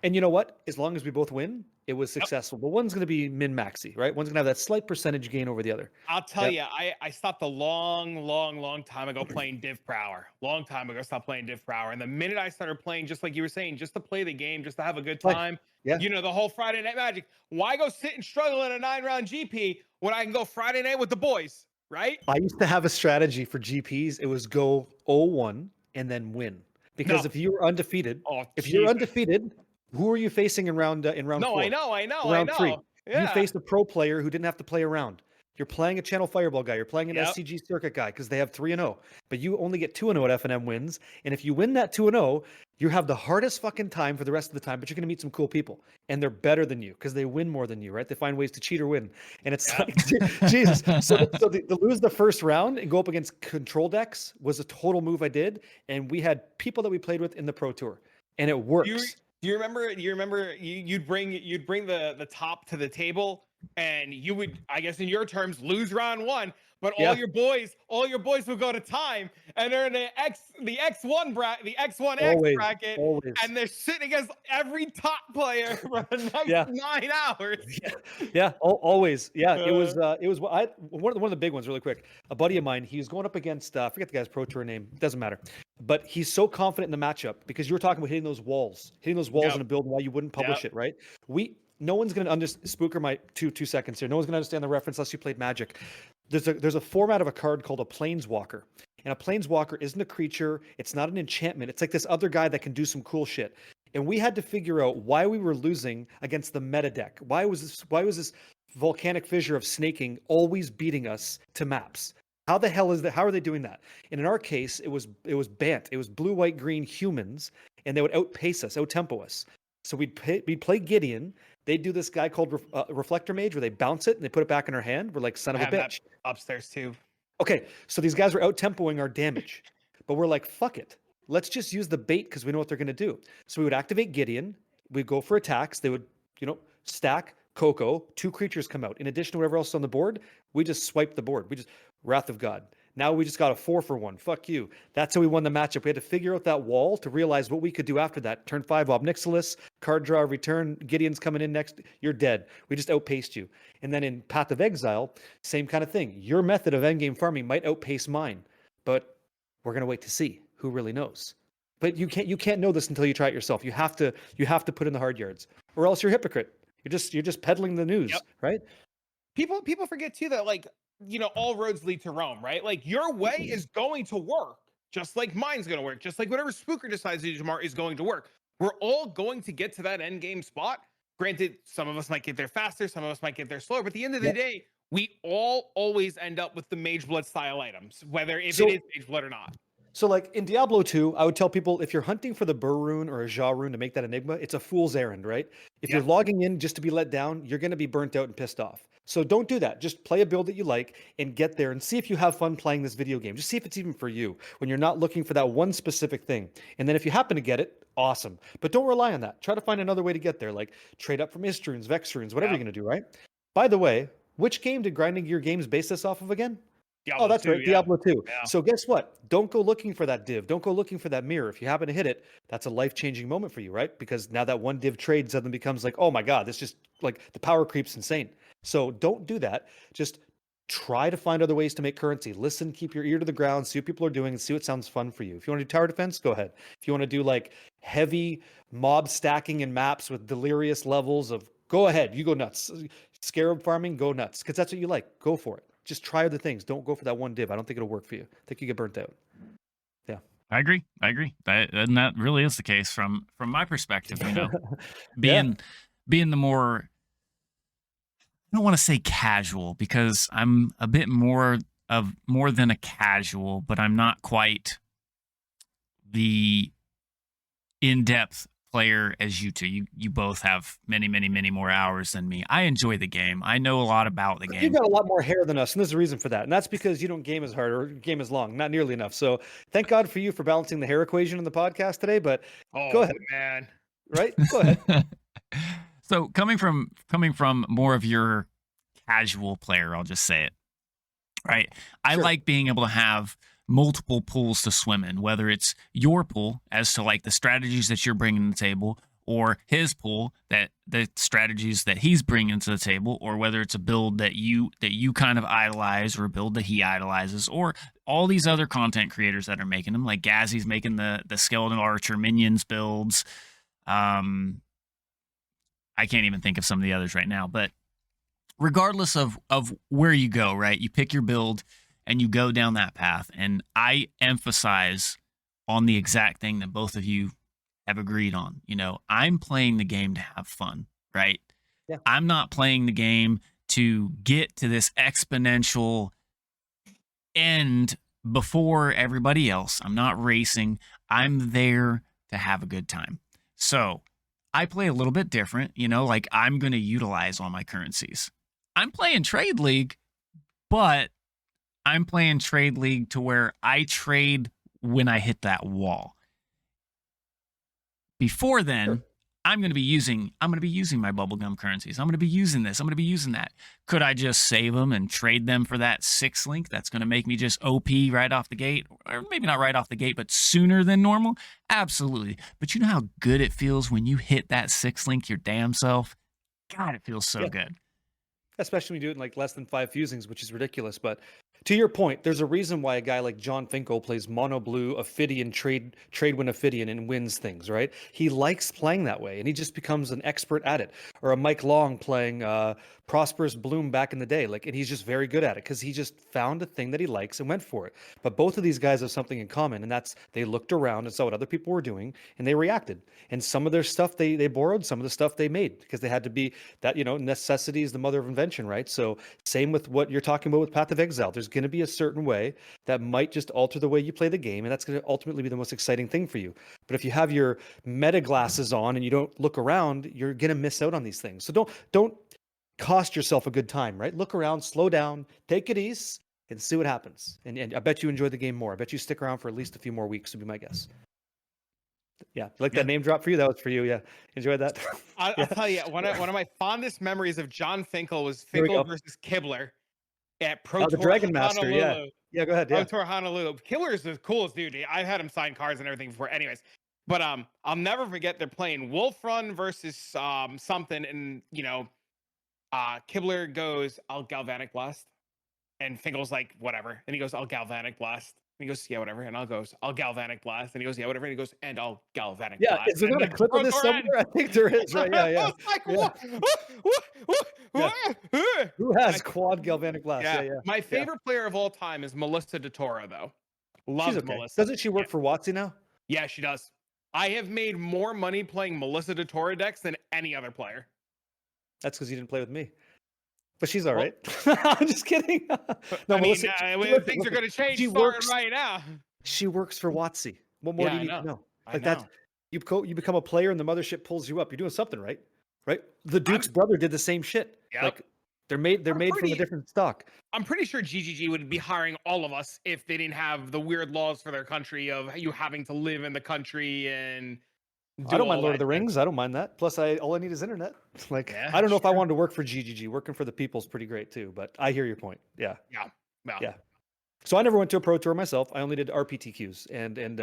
[SPEAKER 3] And you know what? As long as we both win, it was successful. But one's going to be min-maxy, right? One's going to have that slight percentage gain over the other.
[SPEAKER 4] I'll tell you, I stopped a long time ago playing Div Prower. Long time ago, I stopped playing Div Prower. And the minute I started playing, just like you were saying, just to play the game, just to have a good time, you know, the whole Friday Night Magic. Why go sit and struggle in a 9-round GP when I can go Friday night with the boys, right?
[SPEAKER 3] I used to have a strategy for GPs. It was go 0-1 and then win. Because if you were undefeated, you're undefeated, who are you facing in round 4?
[SPEAKER 4] I know.
[SPEAKER 3] Round 3.
[SPEAKER 4] Yeah.
[SPEAKER 3] You faced a pro player who didn't have to play around. You're playing a Channel Fireball guy. You're playing an SCG Circuit guy because they have 3-0. But you only get 2-0 at F&M wins. And if you win that 2-0, you have the hardest fucking time for the rest of the time, but you're going to meet some cool people. And they're better than you because they win more than you, right? They find ways to cheat or win. And it's like, Jesus. So to lose the first round and go up against control decks was a total move I did. And we had people that we played with in the Pro Tour. And it works.
[SPEAKER 4] Do you remember? You'd bring the top to the table, and you would, I guess, in your terms, lose round 1. But all your boys would go to time, and they're in the X1 bracket, the X1X bracket, and they're sitting against every top player for the next 9 hours.
[SPEAKER 3] Always. It was one of the big ones, really quick. A buddy of mine, he was going up against I forget the guy's Pro Tour name, doesn't matter. But he's so confident in the matchup because you were talking about hitting those walls in a build and why you wouldn't publish it, right? No one's going to understand. Spooker might 2 seconds here. No one's going to understand the reference unless you played Magic. There's a format of a card called a Planeswalker. And a Planeswalker isn't a creature. It's not an enchantment. It's like this other guy that can do some cool shit. And we had to figure out why we were losing against the meta deck. Why was this volcanic fissure of snaking always beating us to maps? How the hell is that? How are they doing that? And in our case, it was Bant. It was blue, white, green humans, and they would outpace us, outtempo us. So we'd play Gideon. They'd do this guy called Reflector Mage, where they bounce it and they put it back in our hand. We're like, son of a bitch.
[SPEAKER 4] Upstairs too.
[SPEAKER 3] Okay, so these guys were out-tempoing our damage. But we're like, fuck it. Let's just use the bait because we know what they're going to do. So we would activate Gideon. We'd go for attacks. They would, stack Coco. 2 creatures come out. In addition to whatever else is on the board, we just swipe the board. Wrath of God. Now we just got a 4-for-1. Fuck you. That's how we won the matchup. We had to figure out that wall to realize what we could do after that. Turn 5, Obnixilis, card draw, return. Gideon's coming in next. You're dead. We just outpaced you. And then in Path of Exile, same kind of thing. Your method of endgame farming might outpace mine, but we're gonna wait to see. Who really knows? But you can't know this until you try it yourself. You have to put in the hard yards, or else you're a hypocrite. You're just peddling the news, right?
[SPEAKER 4] People forget too that all roads lead to Rome, right? Like your way is going to work, just like mine's going to work, just like whatever Spooker decides to do tomorrow is going to work. We're all going to get to that end game spot. Granted, some of us might get there faster, some of us might get there slower, but at the end of the day, we all always end up with the Mage Blood style items, whether it is Mage Blood or not.
[SPEAKER 3] So like in Diablo 2, I would tell people if you're hunting for the Burr rune or a Ja rune to make that Enigma, it's a fool's errand, right? If you're logging in just to be let down, you're going to be burnt out and pissed off. So don't do that. Just play a build that you like and get there and see if you have fun playing this video game. Just see if it's even for you when you're not looking for that one specific thing. And then if you happen to get it, awesome. But don't rely on that. Try to find another way to get there, like trade up from Ist runes, Vex runes, whatever you're going to do, right? By the way, which game did Grinding Gear Games base this off of again?
[SPEAKER 4] Diablo
[SPEAKER 3] that's
[SPEAKER 4] 2,
[SPEAKER 3] right, Diablo 2.
[SPEAKER 4] Yeah.
[SPEAKER 3] So guess what? Don't go looking for that div. Don't go looking for that mirror. If you happen to hit it, that's a life-changing moment for you, right? Because now that one div trade suddenly becomes like, oh my God, this just like the power creep's insane. So don't do that. Just try to find other ways to make currency. Listen, keep your ear to the ground, see what people are doing, and see what sounds fun for you. If you want to do tower defense, go ahead. If you want to do like heavy mob stacking in maps with delirious levels of, go ahead, you go nuts. Scarab farming, go nuts. Because that's what you like. Go for it. Just try other things. Don't go for that one div. I don't think it'll work for you. I think you get burnt out. Yeah.
[SPEAKER 2] I agree. That really is the case from my perspective, being the more, I don't want to say casual because I'm a bit more than a casual, but I'm not quite the in-depth player as you two. You both have many more hours than me. I enjoy the game. I know a lot about the game.
[SPEAKER 3] You've got a lot more hair than us, and there's a reason for that. And that's because you don't game as hard or game as long, not nearly enough. So thank God for you for balancing the hair equation in the podcast today. But go ahead,
[SPEAKER 4] man.
[SPEAKER 3] Right? Go ahead.
[SPEAKER 2] So coming from more of your casual player, I'll just say it. right? I
[SPEAKER 3] Sure.
[SPEAKER 2] like being able to have multiple pools to swim in, whether it's your pool as to like the strategies that you're bringing to the table, or his pool, that the strategies that he's bringing to the table, or whether it's a build that you kind of idolize, or a build that he idolizes, or all these other content creators that are making them, like Gazzy's making the skeleton archer minions builds. I can't even think of some of the others right now, but regardless of where you go, right? You pick your build and you go down that path. And I emphasize on the exact thing that both of you have agreed on. You know, I'm playing the game to have fun, right?
[SPEAKER 3] Yeah.
[SPEAKER 2] I'm not playing the game to get to this exponential end before everybody else. I'm not racing. I'm there to have a good time. So I play a little bit different, you know, like I'm going to utilize all my currencies. I'm playing Trade League, but I'm playing Trade League to where I trade when I hit that wall. Before then,
[SPEAKER 3] Sure.
[SPEAKER 2] I'm going to be using my bubblegum currencies. I'm going to be using this. I'm going to be using that. Could I just save them and trade them for that 6 link that's going to make me just OP right off the gate? Or maybe not right off the gate, but sooner than normal? Absolutely. But you know how good it feels when you hit that 6 link your damn self? God, it feels so
[SPEAKER 3] Yeah.
[SPEAKER 2] good.
[SPEAKER 3] Especially when you do it in like less than 5 fusings, which is ridiculous. But to your point, there's a reason why a guy like John Finkel plays mono blue Ophidian trade win Ophidian and wins things, right? He likes playing that way, and he just becomes an expert at it. Or a Mike Long playing Prosperous Bloom back in the day, and he's just very good at it because he just found a thing that he likes and went for it. But both of these guys have something in common, and that's they looked around and saw what other people were doing, and they reacted. And some of their stuff they borrowed, some of the stuff they made because they had to be that, necessity is the mother of invention, right? So same with what you're talking about with Path of Exile. There's going to be a certain way that might just alter the way you play the game, and that's going to ultimately be the most exciting thing for you. But if you have your meta glasses on and you don't look around, you're going to miss out on these things. So don't cost yourself a good time, right? Look around, slow down, take it easy, and see what happens. And I bet you enjoy the game more. I bet you stick around for at least a few more weeks, would be my guess. Yeah, like that name drop for you. That was for you. Yeah, enjoyed that.
[SPEAKER 4] I'll tell you, one of my fondest memories of John Finkel was Finkel versus Kibler at Pro
[SPEAKER 3] the
[SPEAKER 4] Tour
[SPEAKER 3] Dragon Master.
[SPEAKER 4] Honolulu.
[SPEAKER 3] Yeah, go ahead.
[SPEAKER 4] Pro
[SPEAKER 3] Yeah,
[SPEAKER 4] Tour Honolulu. Kibler is the coolest dude. I've had him sign cards and everything before. Anyways, but I'll never forget they're playing Wolf Run versus something, and Kibler goes, "I'll Galvanic Blast," and Finkel's like, "Whatever," and he goes, "I'll Galvanic Blast." And he goes, "Yeah, whatever." And I'll Galvanic Blast. And he goes, "Yeah, whatever." And he goes, "And I'll Galvanic
[SPEAKER 3] yeah.
[SPEAKER 4] Blast."
[SPEAKER 3] Is there
[SPEAKER 4] And
[SPEAKER 3] not a
[SPEAKER 4] the
[SPEAKER 3] clip
[SPEAKER 4] Pro
[SPEAKER 3] of this
[SPEAKER 4] Tour
[SPEAKER 3] somewhere?
[SPEAKER 4] ends.
[SPEAKER 3] I think there is. Right? Yeah, yeah.
[SPEAKER 4] I was like,
[SPEAKER 3] Yeah. Who has quad Galvanic Blast? Yeah.
[SPEAKER 4] My favorite player of all time is Melissa DeTora, though. Love
[SPEAKER 3] She's okay.
[SPEAKER 4] Melissa.
[SPEAKER 3] Doesn't she work for WotC now?
[SPEAKER 4] Yeah, she does. I have made more money playing Melissa DeTora decks than any other player.
[SPEAKER 3] That's because you didn't play with me. But she's all right. I'm just kidding. No,
[SPEAKER 4] I
[SPEAKER 3] Melissa,
[SPEAKER 4] mean, things are going to change starting right now.
[SPEAKER 3] She works for WotC. What more do you need to know? Like that, you become a player and the mothership pulls you up. You're doing something right, right? The Duke's brother did the same shit.
[SPEAKER 4] Yep.
[SPEAKER 3] Like they're made from a different stock.
[SPEAKER 4] I'm pretty sure GGG would be hiring all of us if they didn't have the weird laws for their country of you having to live in the country and.
[SPEAKER 3] I don't mind Lord of the Rings. I don't mind that. Plus, all I need is internet. Like, I don't know if I wanted to work for GGG. Working for the people's pretty great too. But I hear your point. Yeah. So I never went to a pro tour myself. I only did RPTQs, and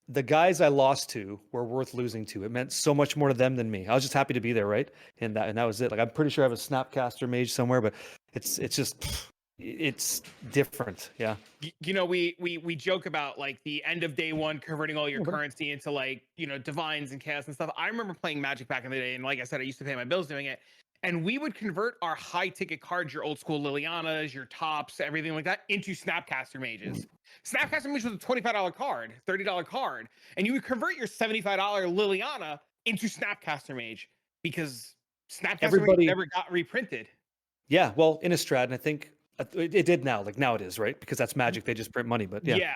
[SPEAKER 3] the guys I lost to were worth losing to. It meant so much more to them than me. I was just happy to be there, right? And that was it. Like, I'm pretty sure I have a Snapcaster mage somewhere, but it's just. It's different. Yeah.
[SPEAKER 4] We joke about like the end of day one converting all your currency into like, divines and chaos and stuff. I remember playing Magic back in the day. And like I said, I used to pay my bills doing it. And we would convert our high ticket cards, your old school Lilianas, your tops, everything like that, into Snapcaster mages. Snapcaster mage was a $25 card, $30 card. And you would convert your $75 Liliana into Snapcaster mage because Snapcaster mage never got reprinted.
[SPEAKER 3] Yeah. Well, Innistrad, and I think it did now. Like now it is, right? Because that's Magic. They just print money. But yeah.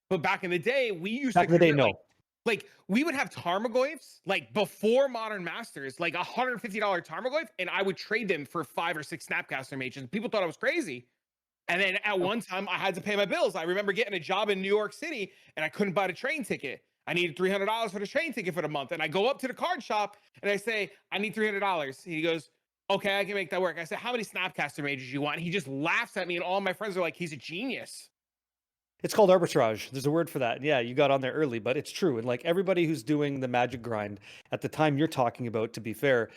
[SPEAKER 4] But back in the day, we used
[SPEAKER 3] back
[SPEAKER 4] to.
[SPEAKER 3] in the day, no.
[SPEAKER 4] Like we would have Tarmogoyfs, like before Modern Masters, like $150 Tarmogoyf, and I would trade them for 5 or 6 Snapcaster mages. People thought I was crazy. And then at one time, I had to pay my bills. I remember getting a job in New York City, and I couldn't buy the train ticket. I needed $300 for the train ticket for the month. And I go up to the card shop, and I say, I need $300. He goes, okay, I can make that work. I said, how many Snapcaster mages you want? He just laughs at me, and all my friends are like, he's a genius.
[SPEAKER 3] It's called arbitrage. There's a word for that. Yeah, you got on there early, but it's true. And like everybody who's doing the Magic grind at the time you're talking about, to be fair,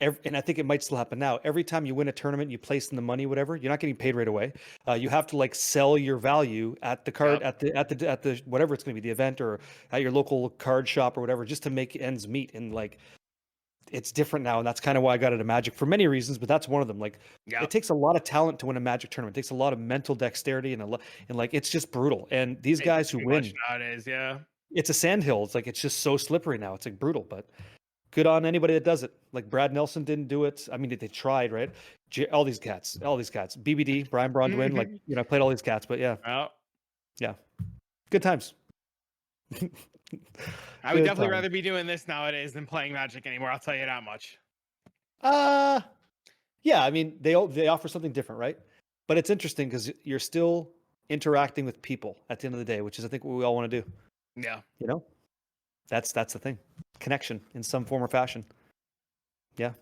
[SPEAKER 3] and I think it might still happen now. Every time you win a tournament, you place in the money, whatever. You're not getting paid right away. You have to like sell your value at the card,
[SPEAKER 4] Yep.
[SPEAKER 3] at the whatever it's going to be, the event or at your local card shop or whatever, just to make ends meet. And like it's different now, and that's kind of why I got into Magic for many reasons, but that's one of them. Like
[SPEAKER 4] Yeah.
[SPEAKER 3] it takes a lot of talent to win a Magic tournament. It takes a lot of mental dexterity and and like it's just brutal. And these guys who win,
[SPEAKER 4] nowadays, yeah.
[SPEAKER 3] it's a sandhill. It's like it's just so slippery now. It's like brutal, but good on anybody that does it. Like Brad Nelson didn't do it. I mean, they tried, right? All these cats, BBD, Brian Bronwyn, like I played all these cats, but yeah,
[SPEAKER 4] Oh,
[SPEAKER 3] good times.
[SPEAKER 4] I would
[SPEAKER 3] Good
[SPEAKER 4] definitely
[SPEAKER 3] times.
[SPEAKER 4] rather be doing this nowadays than playing Magic anymore. I'll tell you that much.
[SPEAKER 3] Yeah. I mean, they offer something different, right? But it's interesting because you're still interacting with people at the end of the day, which is I think what we all want to do.
[SPEAKER 4] Yeah.
[SPEAKER 3] You know, that's the thing. Connection in some form or fashion. Yeah.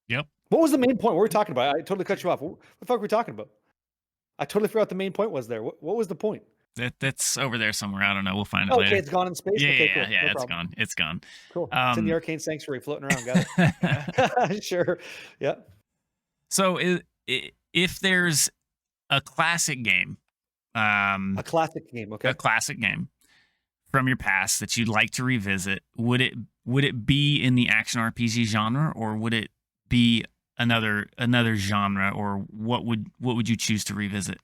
[SPEAKER 2] Yep.
[SPEAKER 3] What was the main point? What were we talking about? I totally cut you off. What the fuck were we talking about? I totally forgot the main point was there. What was the point?
[SPEAKER 2] That's over there somewhere. I don't know. We'll find it
[SPEAKER 3] Okay,
[SPEAKER 2] later.
[SPEAKER 3] it's gone in space.
[SPEAKER 2] Yeah,
[SPEAKER 3] Okay,
[SPEAKER 2] yeah,
[SPEAKER 3] cool.
[SPEAKER 2] yeah.
[SPEAKER 3] No
[SPEAKER 2] It's
[SPEAKER 3] problem.
[SPEAKER 2] gone. It's gone.
[SPEAKER 3] Cool. It's in the Arcane Sanctuary floating around. Got it. Sure. Yeah.
[SPEAKER 2] So if there's a classic game,
[SPEAKER 3] A classic game. Okay.
[SPEAKER 2] a classic game from your past that you'd like to revisit, would it be in the action RPG genre, or would it be another genre, or what would you choose to revisit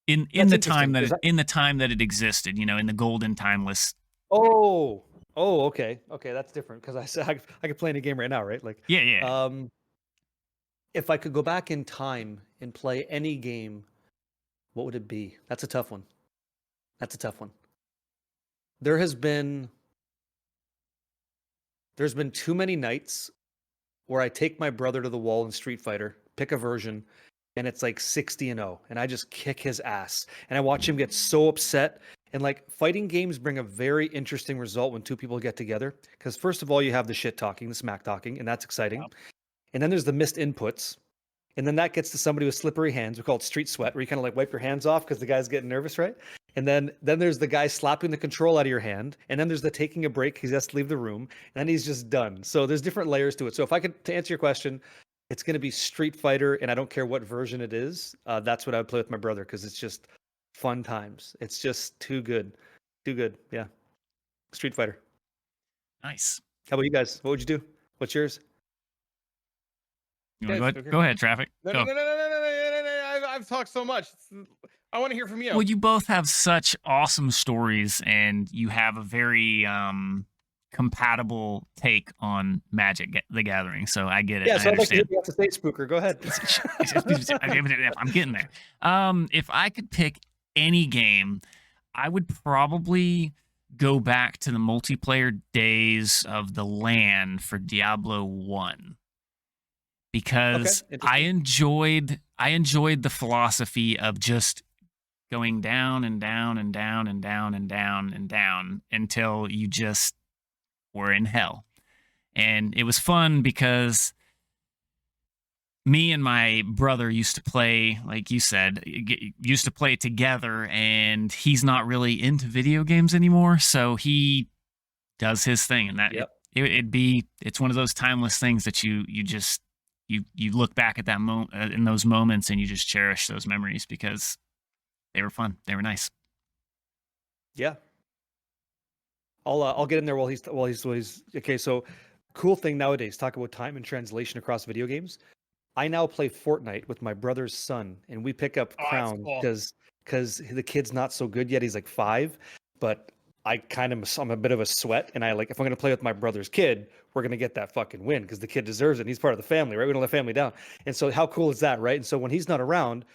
[SPEAKER 2] in
[SPEAKER 3] That's
[SPEAKER 2] the time
[SPEAKER 3] interesting,
[SPEAKER 2] in the time that it existed, in the golden timeless?
[SPEAKER 3] Oh, okay. That's different because I said I could play any game right now, right? Like,
[SPEAKER 2] Yeah.
[SPEAKER 3] if I could go back in time and play any game, what would it be? That's a tough one. There's been too many nights where I take my brother to the wall in Street Fighter, pick a version, and it's like 60-0, and I just kick his ass. And I watch him get so upset. And like fighting games bring a very interesting result when two people get together. Because first of all, you have the shit talking, the smack talking, and that's exciting. And then there's the missed inputs. And then that gets to somebody with slippery hands. We call it street sweat, where you kind of like wipe your hands off because the guy's getting nervous, right? And then there's the guy slapping the control out of your hand. And then there's the taking a break. He has to leave the room. And then he's just done. So there's different layers to it. So if I could, to answer your question, it's going to be Street Fighter. And I don't care what version it is. That's what I would play with my brother because it's just fun times. It's just too good. Too good. Yeah. Street Fighter.
[SPEAKER 2] Nice.
[SPEAKER 3] How about you guys? What would you do? What's yours?
[SPEAKER 2] You wanna go ahead, Travic.
[SPEAKER 4] No.
[SPEAKER 2] Go.
[SPEAKER 4] I've talked so much. I want to hear from you.
[SPEAKER 2] Well, you both have such awesome stories, and you have a very compatible take on Magic the Gathering. So I get it.
[SPEAKER 3] Yeah,
[SPEAKER 2] I
[SPEAKER 3] so I'd like to hear
[SPEAKER 2] understand.
[SPEAKER 3] what you have to say, Spooker. Go ahead.
[SPEAKER 2] I'm getting there. If I could pick any game, I would probably go back to the multiplayer days of the LAN for Diablo 1. Because
[SPEAKER 3] Okay,
[SPEAKER 2] I enjoyed the philosophy of just going down and down and down and down and down and down until you just were in hell. And it was fun because me and my brother used to play, like you said, used to play together, and he's not really into video games anymore, so he does his thing, and that
[SPEAKER 3] Yep.
[SPEAKER 2] it's one of those timeless things that you just you look back at that in those moments, and you just cherish those memories because they were fun. They were nice.
[SPEAKER 3] Yeah. I'll get in there while he's okay. So, cool thing nowadays. Talk about time and translation across video games. I now play Fortnite with my brother's son, and we pick up
[SPEAKER 4] Oh, that's
[SPEAKER 3] Crown
[SPEAKER 4] cool.
[SPEAKER 3] because the kid's not so good yet. He's like 5, but I'm a bit of a sweat, and I like if I'm gonna play with my brother's kid, we're gonna get that fucking win because the kid deserves it. And he's part of the family, right? We don't let family down. And so how cool is that, right? And so when he's not around,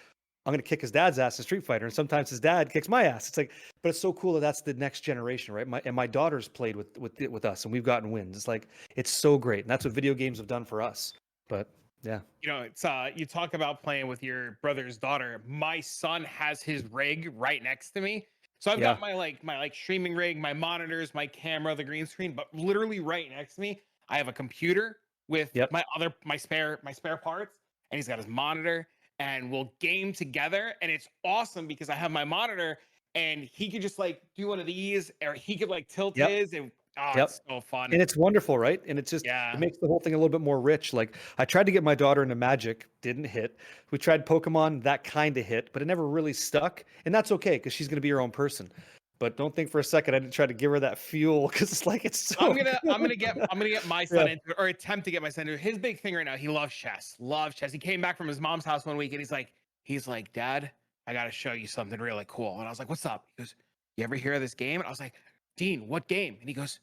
[SPEAKER 3] I'm gonna kick his dad's ass in Street Fighter, and sometimes his dad kicks my ass. It's like, but it's so cool that that's the next generation, right? My daughter's played with us, and we've gotten wins. It's like it's so great, and that's what video games have done for us. But yeah,
[SPEAKER 4] It's you talk about playing with your brother's daughter. My son has his rig right next to me. So I've got my streaming rig, my monitors, my camera, the green screen, but literally right next to me, I have a computer, with
[SPEAKER 3] Yep.
[SPEAKER 4] my spare parts, and he's got his monitor, and we'll game together, and it's awesome because I have my monitor, and he could just like do one of these, or he could like tilt
[SPEAKER 3] Yep.
[SPEAKER 4] his, and
[SPEAKER 3] Yep.
[SPEAKER 4] it's so fun.
[SPEAKER 3] And it's wonderful, right? And it's just,
[SPEAKER 4] Yeah.
[SPEAKER 3] it makes the whole thing a little bit more rich. Like, I tried to get my daughter into Magic, didn't hit. We tried Pokemon, that kind of hit, but it never really stuck. And that's okay, because she's going to be her own person. But don't think for a second I didn't try to give her that fuel, because it's like, it's so
[SPEAKER 4] I'm gonna get my son
[SPEAKER 3] Yeah.
[SPEAKER 4] into it, or attempt to get my son into it. His big thing right now, he loves chess. Loves chess. He came back from his mom's house one week, and he's like, Dad, I gotta show you something really cool. And I was like, what's up? He goes, you ever hear of this game? And I was like, Dean, what game? And he goes,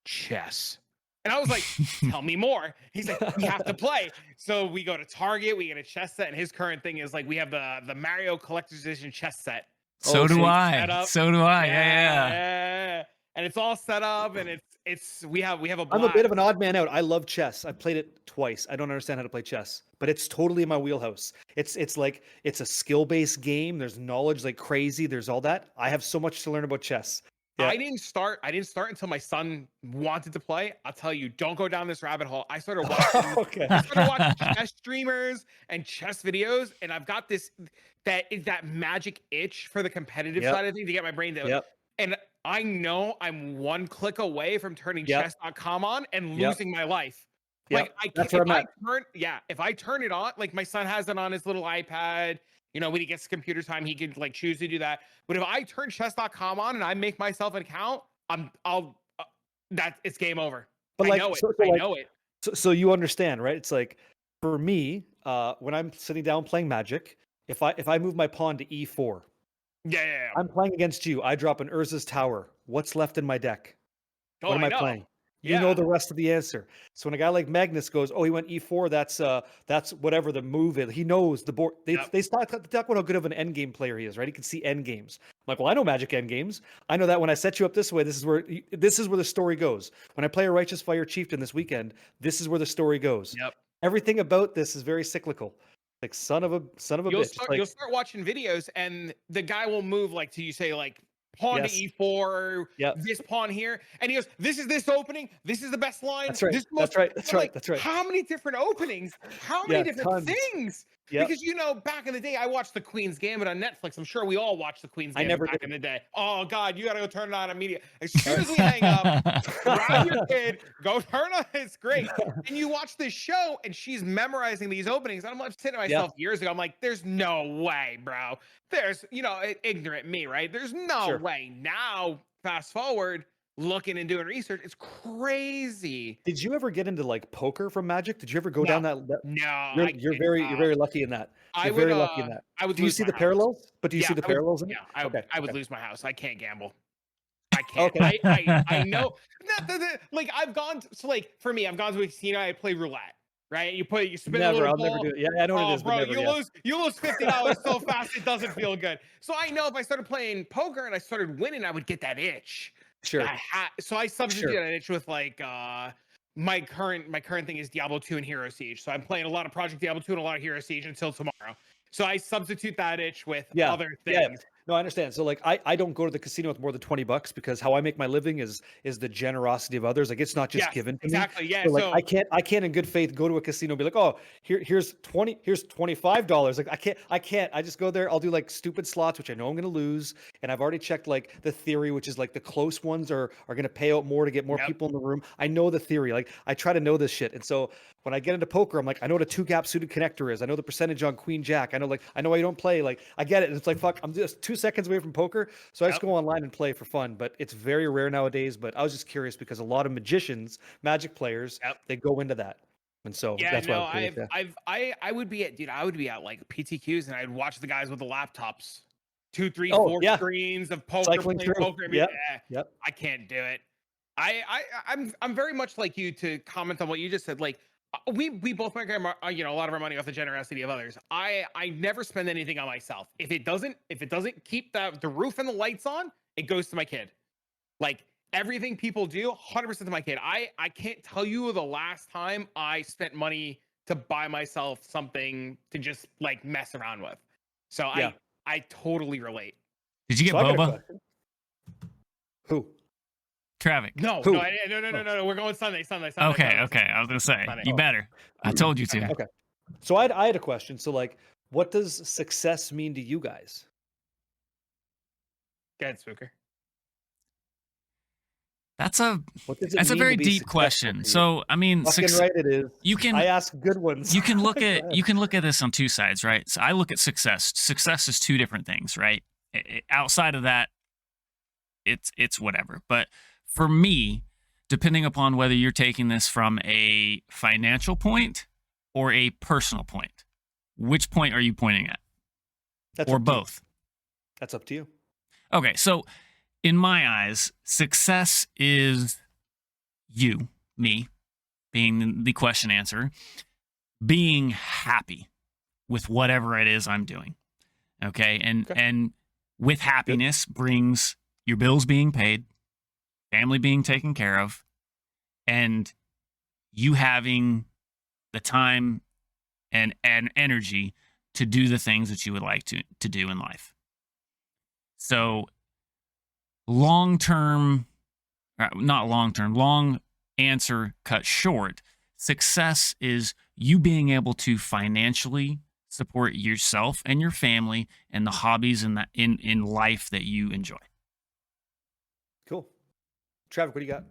[SPEAKER 4] chess. And I was like, tell me more. He's like, we have to play. So we go to Target, we get a chess set, and his current thing is like, we have the Mario Collector's Edition chess set.
[SPEAKER 2] So
[SPEAKER 3] Oh,
[SPEAKER 2] do
[SPEAKER 3] so
[SPEAKER 2] I. So do I. Yeah.
[SPEAKER 4] Yeah. And it's all set up, and it's we have a
[SPEAKER 3] I'm a
[SPEAKER 4] blast.
[SPEAKER 3] bit of an odd man out. I love chess. I played it twice. I don't understand how to play chess, but it's totally in my wheelhouse. It's like, it's a skill-based game. There's knowledge like crazy. There's all that. I have so much to learn about chess. Yeah.
[SPEAKER 4] I didn't start until my son wanted to play. I'll tell you, don't go down this rabbit hole. I started watching
[SPEAKER 3] Okay.
[SPEAKER 4] I started watching chess streamers and chess videos, and I've got that magic itch for the competitive
[SPEAKER 3] Yep.
[SPEAKER 4] side of things to get my brain to.
[SPEAKER 3] Yep.
[SPEAKER 4] And I know I'm one click away from turning
[SPEAKER 3] Yep.
[SPEAKER 4] chess.com on and
[SPEAKER 3] Yep.
[SPEAKER 4] losing my life.
[SPEAKER 3] Yep.
[SPEAKER 4] Like I
[SPEAKER 3] That's
[SPEAKER 4] can't,
[SPEAKER 3] where I'm at.
[SPEAKER 4] if I turn it on, like my son has it on his little iPad. You know, when he gets computer time, he could like choose to do that. But if I turn chess.com on and I make myself an account, it's game over.
[SPEAKER 3] But
[SPEAKER 4] I
[SPEAKER 3] like,
[SPEAKER 4] know it.
[SPEAKER 3] so
[SPEAKER 4] I
[SPEAKER 3] like,
[SPEAKER 4] know it.
[SPEAKER 3] so you understand, right? It's like, for me, when I'm sitting down playing Magic, if I move my pawn to E4,
[SPEAKER 4] Yeah.
[SPEAKER 3] I'm playing against you. I drop an Urza's Tower. What's left in my deck?
[SPEAKER 4] Oh,
[SPEAKER 3] What am I
[SPEAKER 4] know.
[SPEAKER 3] playing? You know the rest of the answer. So when a guy like Magnus goes, oh, he went E4, that's whatever the move is. He knows the board. They talk about how good of an end game player he is, right? He can see end games. I'm like, well, I know Magic end games. I know that when I set you up this way, this is where the story goes. When I play a Righteous Fire Chieftain this weekend, this is where the story goes.
[SPEAKER 4] Yep.
[SPEAKER 3] Everything about this is very cyclical. Like son of a bitch.
[SPEAKER 4] You'll start watching videos, and the guy will move like to you say like pawn
[SPEAKER 3] Yes.
[SPEAKER 4] to E4,
[SPEAKER 3] Yep.
[SPEAKER 4] this pawn here, and he goes, "This is this opening. This is the best line.
[SPEAKER 3] That's right.
[SPEAKER 4] This is
[SPEAKER 3] That's right. That's
[SPEAKER 4] I'm
[SPEAKER 3] right.
[SPEAKER 4] like,
[SPEAKER 3] That's right.
[SPEAKER 4] How many different openings? How many
[SPEAKER 3] Yeah,
[SPEAKER 4] different
[SPEAKER 3] tons.
[SPEAKER 4] things?
[SPEAKER 3] Yep.
[SPEAKER 4] Because you know, back in the day, I watched The Queen's Gambit on Netflix. I'm sure we all watched The Queen's
[SPEAKER 3] I
[SPEAKER 4] Gambit
[SPEAKER 3] never
[SPEAKER 4] back
[SPEAKER 3] did.
[SPEAKER 4] in the day. Oh God, you gotta go turn it on immediately. As soon as we hang up, grab your kid, go turn on. It's great. And you watch this show, and she's memorizing these openings. And I'm like sitting to myself years ago. I'm like, there's no way, bro. There's, ignorant me, right? There's no
[SPEAKER 3] Sure.
[SPEAKER 4] way. Now, fast forward, looking and doing research, it's crazy.
[SPEAKER 3] Did you ever get into like poker from Magic? Did you ever go down that?
[SPEAKER 4] No,
[SPEAKER 3] You're very lucky in that.
[SPEAKER 4] I
[SPEAKER 3] You're
[SPEAKER 4] would,
[SPEAKER 3] very lucky in that.
[SPEAKER 4] I would
[SPEAKER 3] Do you
[SPEAKER 4] lose
[SPEAKER 3] see
[SPEAKER 4] my
[SPEAKER 3] the
[SPEAKER 4] house.
[SPEAKER 3] parallels? But do you see the
[SPEAKER 4] I would-
[SPEAKER 3] parallels in it?
[SPEAKER 4] Yeah, I would lose my house. I can't gamble. I can't.
[SPEAKER 3] Okay.
[SPEAKER 4] I know. Like I've gone for me, I've gone to a casino. I play roulette. Right? You spin a
[SPEAKER 3] Never.
[SPEAKER 4] little
[SPEAKER 3] I'll
[SPEAKER 4] ball.
[SPEAKER 3] never do it. Yeah, I know what it is,
[SPEAKER 4] bro,
[SPEAKER 3] but never.
[SPEAKER 4] you lose $50 so fast it doesn't feel good. So I know if I started playing poker and I started winning, I would get that itch.
[SPEAKER 3] Sure.
[SPEAKER 4] So I substitute that itch with like my current thing is Diablo 2 and Hero Siege. So I'm playing a lot of Project Diablo 2 and a lot of Hero Siege until tomorrow. So I substitute that itch with other things.
[SPEAKER 3] Yeah. No, I understand. So like I don't go to the casino with more than $20 because how I make my living is the generosity of others. Like it's not just given to me.
[SPEAKER 4] Exactly. Yeah.
[SPEAKER 3] So like I can't in good faith go to a casino and be like, oh, here's $25. Like I can't. I just go there. I'll do like stupid slots, which I know I'm gonna lose. And I've already checked like the theory, which is like the close ones are gonna pay out more to get more people in the room. I know the theory. Like I try to know this shit. And so when I get into poker, I'm like, I know what a 2-gap suited connector is. I know the percentage on Queen Jack. I know why you don't play. Like I get it. And it's like, fuck, I'm just 2 seconds away from poker. So I just go online and play for fun. But it's very rare nowadays. But I was just curious because a lot of magicians, Magic players, they go into that. And so that's why
[SPEAKER 4] I would be at like PTQs and I'd watch the guys with the laptops. 2, 3, 4 screens of poker,
[SPEAKER 3] cycling through.
[SPEAKER 4] Poker.
[SPEAKER 3] Yep.
[SPEAKER 4] I can't do it. I'm very much like you to comment on what you just said. Like we both make a lot of our money off the generosity of others. I never spend anything on myself. If it doesn't keep the roof and the lights on, it goes to my kid. Like everything people do, 100% to my kid. I can't tell you the last time I spent money to buy myself something to just like mess around with. So I totally relate.
[SPEAKER 2] Did you get
[SPEAKER 3] So I got a
[SPEAKER 2] boba?
[SPEAKER 3] question. Who?
[SPEAKER 2] Travic.
[SPEAKER 4] No,
[SPEAKER 3] Who?
[SPEAKER 4] no. We're going Sunday.
[SPEAKER 2] Okay. I was gonna say
[SPEAKER 4] Sunday.
[SPEAKER 2] you better. I told you to.
[SPEAKER 3] Okay. So I had a question. So like, what does success mean to you guys?
[SPEAKER 4] Go ahead, Spooker.
[SPEAKER 2] That's a
[SPEAKER 3] What does it
[SPEAKER 2] that's a
[SPEAKER 3] mean to
[SPEAKER 2] very
[SPEAKER 3] be
[SPEAKER 2] deep
[SPEAKER 3] successful
[SPEAKER 2] question.
[SPEAKER 3] to you?
[SPEAKER 2] So I mean,
[SPEAKER 3] Fucking right it is.
[SPEAKER 2] you can
[SPEAKER 3] I ask good ones.
[SPEAKER 2] you can look
[SPEAKER 3] Go
[SPEAKER 2] at
[SPEAKER 3] ahead.
[SPEAKER 2] you can look at this on two sides, right? So I look at success. Success is two different things, right? Outside of that, it's whatever. But for me, depending upon whether you're taking this from a financial point or a personal point, which point are you pointing at?
[SPEAKER 3] That's
[SPEAKER 2] Or
[SPEAKER 3] up to you.
[SPEAKER 2] both?
[SPEAKER 3] That's up to you.
[SPEAKER 2] Okay, so in my eyes, success is you, me, being the question answer, being happy with whatever it is I'm doing. Okay, and with happiness brings your bills being paid, family being taken care of, and you having the time and energy to do the things that you would like to do in life. So long answer cut short, success is you being able to financially support yourself and your family and the hobbies in life that you enjoy.
[SPEAKER 3] Cool. Travic, what do you got?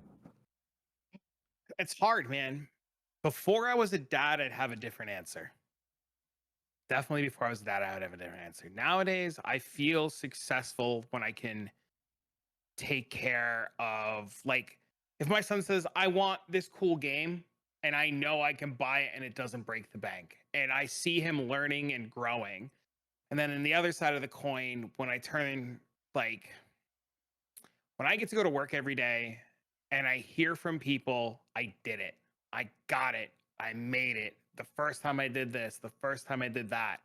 [SPEAKER 4] It's hard, man. Before I was a dad, I'd have a different answer. Definitely before I was a dad, I would have a different answer. Nowadays, I feel successful when I can take care of, like, if my son says, I want this cool game, and I know I can buy it and it doesn't break the bank, and I see him learning and growing. And then on the other side of the coin, when I turn, like, when I get to go to work every day and I hear from people, I did it, I got it, I made it. The first time I did this, the first time I did that.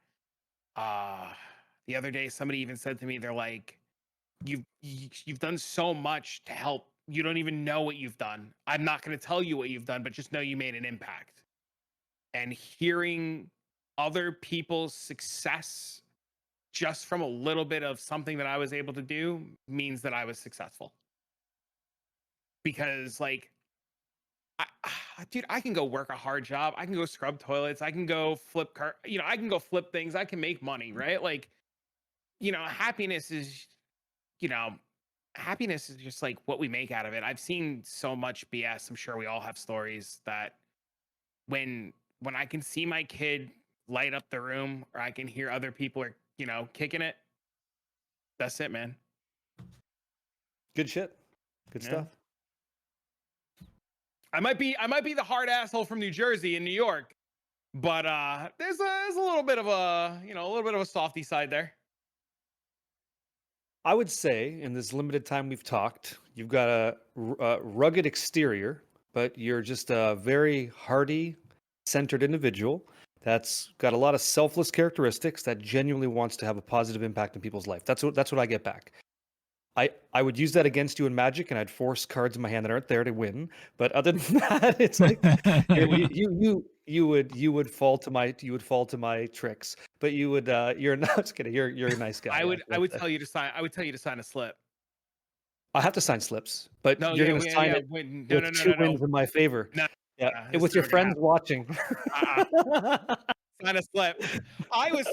[SPEAKER 4] The other day, somebody even said to me, they're like, you've done so much to help. You don't even know what you've done. I'm not going to tell you what you've done, but just know you made an impact. And hearing other people's success just from a little bit of something that I was able to do means that I was successful. Because, like, dude, I can go work a hard job. I can go scrub toilets. I can go flip I can go flip things. I can make money, right? Like, happiness is, happiness is just like what we make out of it. I've seen so much BS. I'm sure we all have stories that when I can see my kid light up the room, or I can hear other people are, kicking it. That's it, man.
[SPEAKER 3] Good shit. Good
[SPEAKER 4] Yeah.
[SPEAKER 3] stuff.
[SPEAKER 4] I might be the hard asshole from New Jersey and New York, but there's a little bit of a softy side there.
[SPEAKER 3] I would say in this limited time we've talked, you've got a rugged exterior, but you're just a very hearty, centered individual that's got a lot of selfless characteristics that genuinely wants to have a positive impact in people's life. That's what I get back. I would use that against you in Magic, and I'd force cards in my hand that aren't there to win. But other than that, it's like you would fall to my tricks. But you're not just kidding. You're a nice guy.
[SPEAKER 4] I would tell you to sign a slip.
[SPEAKER 3] I have to sign slips, but
[SPEAKER 4] No,
[SPEAKER 3] you're
[SPEAKER 4] yeah,
[SPEAKER 3] going to
[SPEAKER 4] yeah,
[SPEAKER 3] sign
[SPEAKER 4] yeah.
[SPEAKER 3] it
[SPEAKER 4] No,
[SPEAKER 3] with two wins in my favor.
[SPEAKER 4] No,
[SPEAKER 3] Yeah,
[SPEAKER 4] it's
[SPEAKER 3] with your
[SPEAKER 4] never gonna
[SPEAKER 3] friends
[SPEAKER 4] happen.
[SPEAKER 3] watching.
[SPEAKER 4] Sign a slip. I was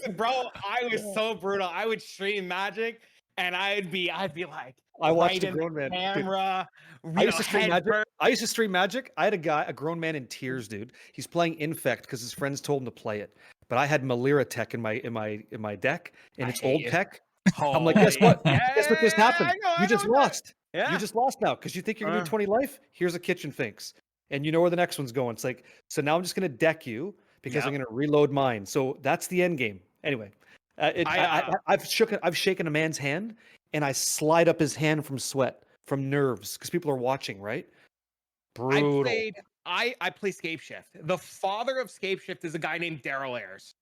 [SPEAKER 4] so brutal. I would stream Magic, and I'd be like,
[SPEAKER 3] I watched
[SPEAKER 4] right
[SPEAKER 3] a
[SPEAKER 4] in the
[SPEAKER 3] grown man. Dude,
[SPEAKER 4] camera.
[SPEAKER 3] I used to stream
[SPEAKER 4] head
[SPEAKER 3] Magic.
[SPEAKER 4] first.
[SPEAKER 3] I used to stream Magic. I had a grown man in tears, dude. He's playing Infect because his friends told him to play it. But I had Malira tech in my deck, and
[SPEAKER 4] I
[SPEAKER 3] it's
[SPEAKER 4] hate
[SPEAKER 3] old
[SPEAKER 4] you.
[SPEAKER 3] tech. I'm like, guess what? Guess what just happened?
[SPEAKER 4] I
[SPEAKER 3] You just
[SPEAKER 4] know.
[SPEAKER 3] lost.
[SPEAKER 4] Yeah.
[SPEAKER 3] You just lost now because you think you're gonna do 20 life. Here's a kitchen finks, and you know where the next one's going. It's like, so now I'm just gonna deck you because I'm gonna reload mine. So that's the end game. Anyway, I've shaken a man's hand, and I slide up his hand from sweat, from nerves, because people are watching, right? Brutal.
[SPEAKER 4] I play Scapeshift. The father of Scapeshift is a guy named Daryl Ayers.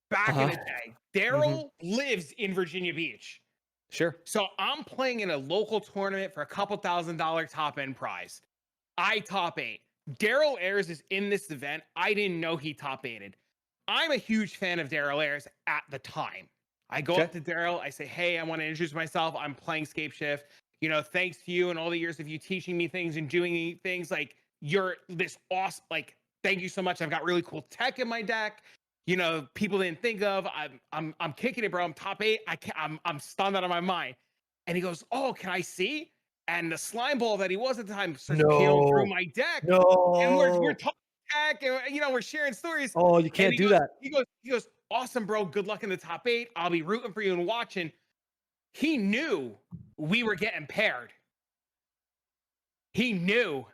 [SPEAKER 4] Back in the day, Daryl lives in Virginia Beach.
[SPEAKER 3] Sure.
[SPEAKER 4] So I'm playing in a local tournament for a couple $1,000 top end prize. I top 8. Daryl Ayers is in this event. I didn't know he top 8'd. I'm a huge fan of Daryl Ayers at the time. I go up to Daryl. I say, hey, I want to introduce myself. I'm playing Scapeshift. you know, thanks to you and all the years of you teaching me things and doing me things, like you're this awesome, like, thank you so much. I've got really cool tech in my deck. You know, people didn't think of. I'm kicking it, bro. I'm top 8. I'm stunned out of my mind. And he goes, "Oh, can I see?" And the slime ball that he was at the time starts peeling through my deck. And we're talking tech, and you know, we're sharing stories.
[SPEAKER 3] Oh, you
[SPEAKER 4] And
[SPEAKER 3] can't do that.
[SPEAKER 4] He goes, "Awesome, bro. Good luck in the top 8. I'll be rooting for you and watching." He knew we were getting paired. He knew.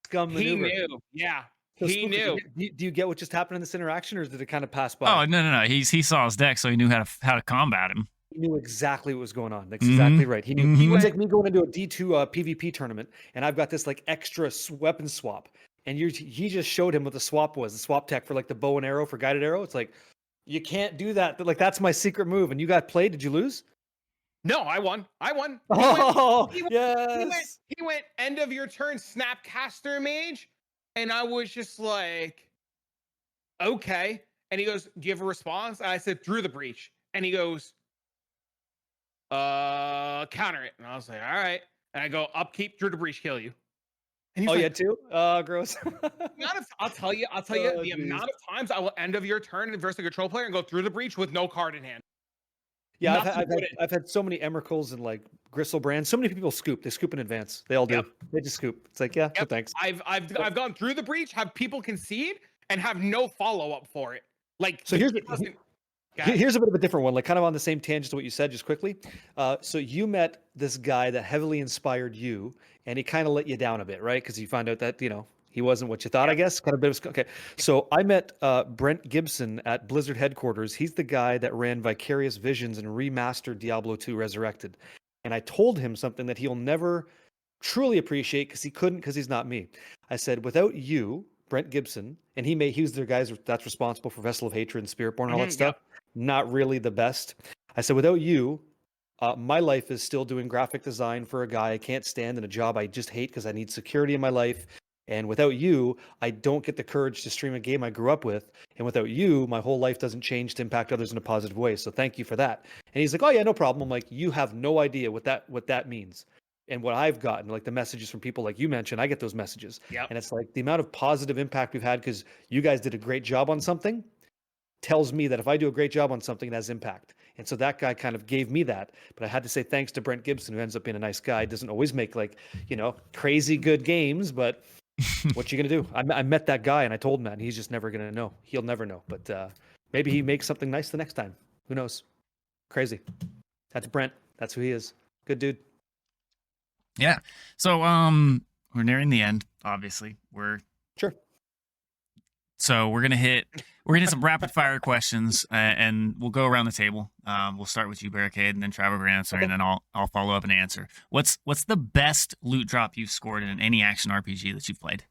[SPEAKER 3] Scum maneuver.
[SPEAKER 4] He knew. Yeah.
[SPEAKER 3] So
[SPEAKER 4] He
[SPEAKER 3] Spooker,
[SPEAKER 4] knew.
[SPEAKER 3] Do you get what just happened in this interaction, or did it kind of pass by?
[SPEAKER 2] Oh no. He saw his deck, so he knew how to combat him.
[SPEAKER 3] He knew exactly what was going on. That's exactly right. He knew. He was like me going into a D2 PvP tournament, and I've got this like extra weapon swap, and he just showed him what the swap was. The swap tech for like the bow and arrow for guided arrow. It's like, you can't do that. Like, that's my secret move. And you got played. Did you lose?
[SPEAKER 4] No, I won.
[SPEAKER 3] Yes.
[SPEAKER 4] He went end of your turn, Snapcaster Mage. And I was just like, okay. And he goes, "Do you have a response?" And I said, "Through the breach." And he goes, counter it. And I was like, all right. And I go, "Upkeep, through the breach, kill you." And he's
[SPEAKER 3] Oh,
[SPEAKER 4] like,
[SPEAKER 3] yeah, too? Gross.
[SPEAKER 4] I'll tell you, the amount of times I will end of your turn versus a control player and go through the breach with no card in hand.
[SPEAKER 3] Yeah, I've had so many Emeralds and like Gristlebrands. So many people scoop. They scoop in advance. They all do.
[SPEAKER 4] Yep.
[SPEAKER 3] They just scoop. It's like, yeah, no thanks.
[SPEAKER 4] I've gone through the breach, have people concede, and have no follow up for it. Like,
[SPEAKER 3] So here's a bit of a different one, like kind of on the same tangent to what you said, just quickly. So you met this guy that heavily inspired you, and he kind of let you down a bit, right? Because you found out that, you know, he wasn't what you thought, I guess. Kind of bit of, okay. So I met Brent Gibson at Blizzard headquarters. He's the guy that ran Vicarious Visions and remastered Diablo 2 Resurrected. And I told him something that he'll never truly appreciate because he couldn't, because he's not me. I said, without you, Brent Gibson, and he was the guy that's responsible for Vessel of Hatred and Spiritborn and all that stuff. Not really the best. I said, without you, my life is still doing graphic design for a guy I can't stand in a job I just hate because I need security in my life. And without you, I don't get the courage to stream a game I grew up with. And without you, my whole life doesn't change to impact others in a positive way. So thank you for that. And he's like, "Oh yeah, no problem." I'm like, "You have no idea what that means." And what I've gotten, like the messages from people like you mentioned, I get those messages.
[SPEAKER 4] Yep.
[SPEAKER 3] And it's like the amount of positive impact we've had because you guys did a great job on something tells me that if I do a great job on something, it has impact. And so that guy kind of gave me that. But I had to say thanks to Brent Gibson, who ends up being a nice guy. Doesn't always make like, you know, crazy good games, but what you gonna do? I met that guy and I told him that, and he's just never gonna know. He'll never know. But maybe he makes something nice the next time. Who knows? Crazy. That's Brent. That's who he is. Good dude.
[SPEAKER 2] Yeah. So we're nearing the end. Obviously,
[SPEAKER 3] Sure.
[SPEAKER 2] So we're gonna hit some rapid fire questions, and we'll go around the table. We'll start with you, Barricade, and then Travic will answer, and then I'll follow up and answer. What's the best loot drop you've scored in any action RPG that you've played?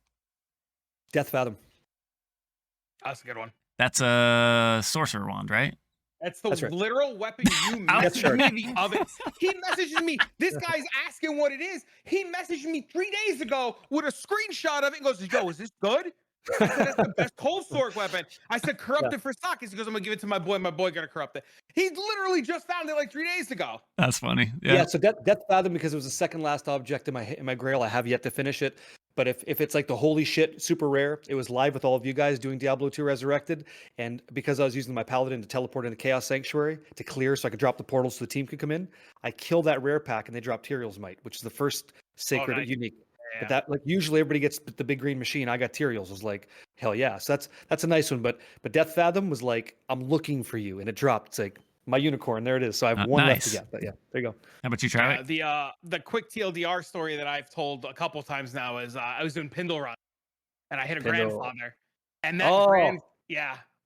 [SPEAKER 3] Death Fathom.
[SPEAKER 4] That's a good one.
[SPEAKER 2] That's a sorcerer wand, right?
[SPEAKER 4] That's the
[SPEAKER 3] right.
[SPEAKER 4] literal weapon you messaged me the other. He messages me. This guy's asking what it is. He messaged me 3 days ago with a screenshot of it and goes, "Yo, is this good?" I said, "That's the best cold sword weapon." I said, "Corrupted for stock." He goes, "I'm gonna give it to my boy. My boy gonna corrupt it." He literally just found it like 3 days ago.
[SPEAKER 2] That's funny.
[SPEAKER 3] Yeah. So Death Fathom, because it was the second last object in my Grail. I have yet to finish it. But if it's like the holy shit super rare, it was live with all of you guys doing Diablo 2 Resurrected, and because I was using my Paladin to teleport into Chaos Sanctuary to clear so I could drop the portals so the team could come in, I killed that rare pack and they dropped Tyrael's Might, which is the first sacred
[SPEAKER 4] nice.
[SPEAKER 3] unique.
[SPEAKER 4] Yeah.
[SPEAKER 3] But that, like, usually everybody gets the big green machine. I got Tyrael's. I was like, hell yeah. So that's a nice one. But Death Fathom was like, "I'm looking for you," and it dropped. It's like my unicorn. There it is. So I have one left to
[SPEAKER 2] nice.
[SPEAKER 3] get. But yeah, there you go.
[SPEAKER 2] How about you, Travic?
[SPEAKER 4] The quick TLDR story that I've told a couple times now is I was doing Pindle Run, and I hit a grandfather, and that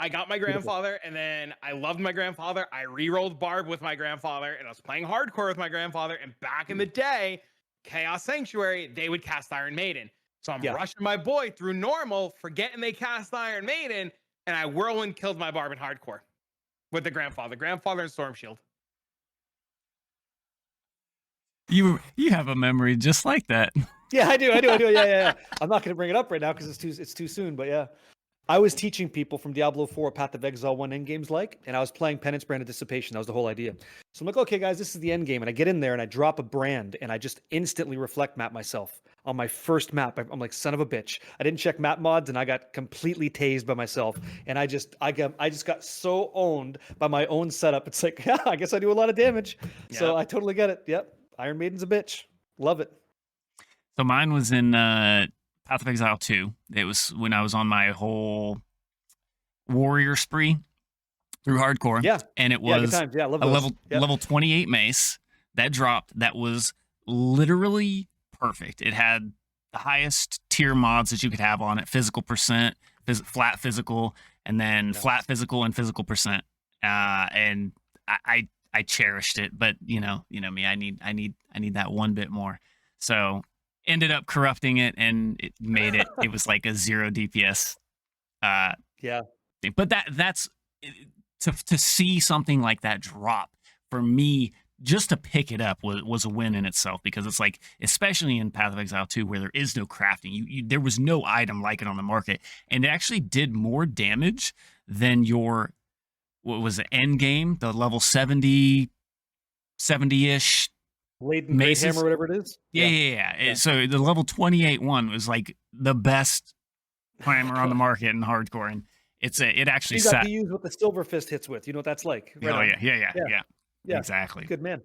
[SPEAKER 4] I got my grandfather, and then I loved my grandfather. I re-rolled Barb with my grandfather, and I was playing hardcore with my grandfather. And back in the day, Chaos Sanctuary, they would cast Iron Maiden. So I'm rushing my boy through normal, forgetting they cast Iron Maiden, and I whirlwind killed my Barb in hardcore with the grandfather and Storm Shield.
[SPEAKER 2] You have a memory just like that.
[SPEAKER 3] Yeah, I do. Yeah. I'm not going to bring it up right now because it's too soon. But yeah. I was teaching people from Diablo 4 Path of Exile 1 endgames and I was playing Penance Brand of Dissipation. That was the whole idea. So I'm like, okay, guys, this is the end game. And I get in there and I drop a brand and I just instantly reflect map myself on my first map. I'm like, son of a bitch. I didn't check map mods and I got completely tased by myself. And I just got so owned by my own setup. It's like, yeah, I guess I do a lot of damage. So
[SPEAKER 4] Yep.
[SPEAKER 3] I totally get it. Yep. Iron Maiden's a bitch. Love it.
[SPEAKER 2] So mine was in Path of Exile 2. It was when I was on my whole warrior spree through hardcore.
[SPEAKER 3] Yeah.
[SPEAKER 2] And it
[SPEAKER 3] Yeah, good
[SPEAKER 2] was
[SPEAKER 3] times. Yeah, I love
[SPEAKER 2] a
[SPEAKER 3] those. Yep.
[SPEAKER 2] level 28 mace that dropped that was literally perfect. It had the highest tier mods that you could have on it: physical percent, flat physical, and then flat physical and physical percent. And I cherished it, but you know me, I need that one bit more. So ended up corrupting it, and it made it. It was like a 0 DPS.
[SPEAKER 3] Yeah.
[SPEAKER 2] Thing. But that's to see something like that drop for me. Just to pick it up was a win in itself, because it's like, especially in Path of Exile 2, where there is no crafting, there was no item like it on the market, and it actually did more damage than your, what was the end game, the level 70-ish
[SPEAKER 3] Laden
[SPEAKER 2] maces.
[SPEAKER 3] Hammer, whatever it is.
[SPEAKER 2] Yeah. So the level 28 one was like the best hammer on the market in hardcore, and it actually
[SPEAKER 3] You got
[SPEAKER 2] sat.
[SPEAKER 3] to use what the Silver Fist hits with. You know what that's like.
[SPEAKER 2] Oh
[SPEAKER 3] on.
[SPEAKER 2] yeah, exactly.
[SPEAKER 3] Good man.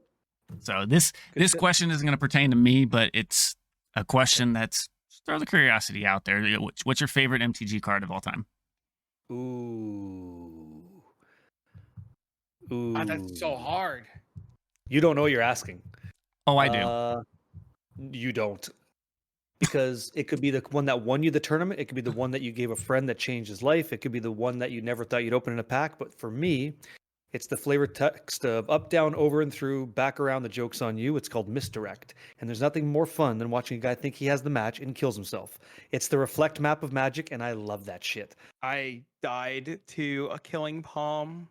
[SPEAKER 2] So this question isn't going to pertain to me, but it's a question that's, just throw the curiosity out there. What's your favorite MTG card of all time?
[SPEAKER 3] Ooh.
[SPEAKER 4] That's so hard.
[SPEAKER 3] You don't know what you're asking.
[SPEAKER 2] Oh, I do.
[SPEAKER 3] You don't. Because it could be the one that won you the tournament. It could be the one that you gave a friend that changed his life. It could be the one that you never thought you'd open in a pack. But for me, it's the flavor text of up, down, over, and through, back around, the joke's on you. It's called Misdirect. And there's nothing more fun than watching a guy think he has the match and kills himself. It's the reflect map of Magic, and I love that shit.
[SPEAKER 4] I died to a killing palm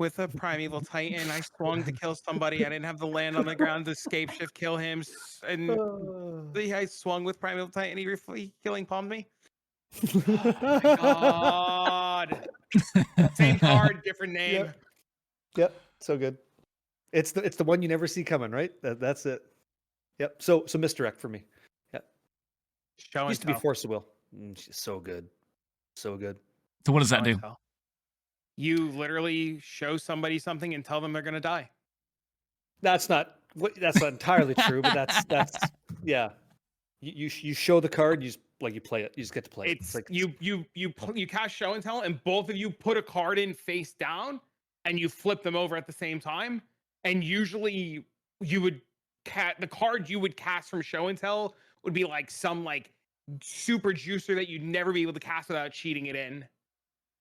[SPEAKER 4] with a Primeval Titan. I swung to kill somebody. I didn't have the land on the ground to escape shift kill him. And I swung with Primeval Titan. He killing palmed me. Oh my god. Same card, different name.
[SPEAKER 3] Yep. So good. It's the one you never see coming, right? That's it. Yep. So Misdirect for me. Yep.
[SPEAKER 4] Show
[SPEAKER 3] Used to be Force of Will. She's so good. So good.
[SPEAKER 2] So what does that do?
[SPEAKER 4] You literally show somebody something and tell them they're gonna die.
[SPEAKER 3] That's not entirely true, but that's yeah. You show the card, you play it. You just get to play it.
[SPEAKER 4] It's
[SPEAKER 3] like
[SPEAKER 4] you cast Show and Tell, and both of you put a card in face down, and you flip them over at the same time. And usually you would the card you would cast from Show and Tell would be like some like super juicer that you'd never be able to cast without cheating it in.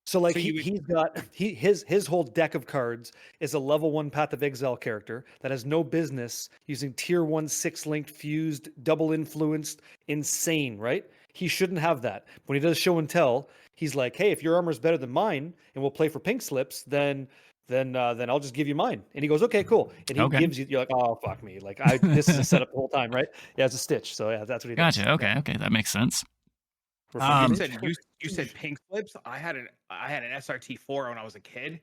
[SPEAKER 3] So like his whole deck of cards is a level 1 Path of Exile character that has no business using tier 1 6-linked fused double influenced insane, right? He shouldn't have that. When he does Show and Tell, he's like, hey, if your armor is better than mine and we'll play for pink slips, then I'll just give you mine. And he goes, okay, cool. And he gives you, you're like, oh fuck me, like this is a setup the whole time, right? Yeah, it's a stitch. So yeah, that's what he does.
[SPEAKER 2] Gotcha. Okay, that makes sense.
[SPEAKER 4] You said pink slips. I had an SRT4 when I was a kid,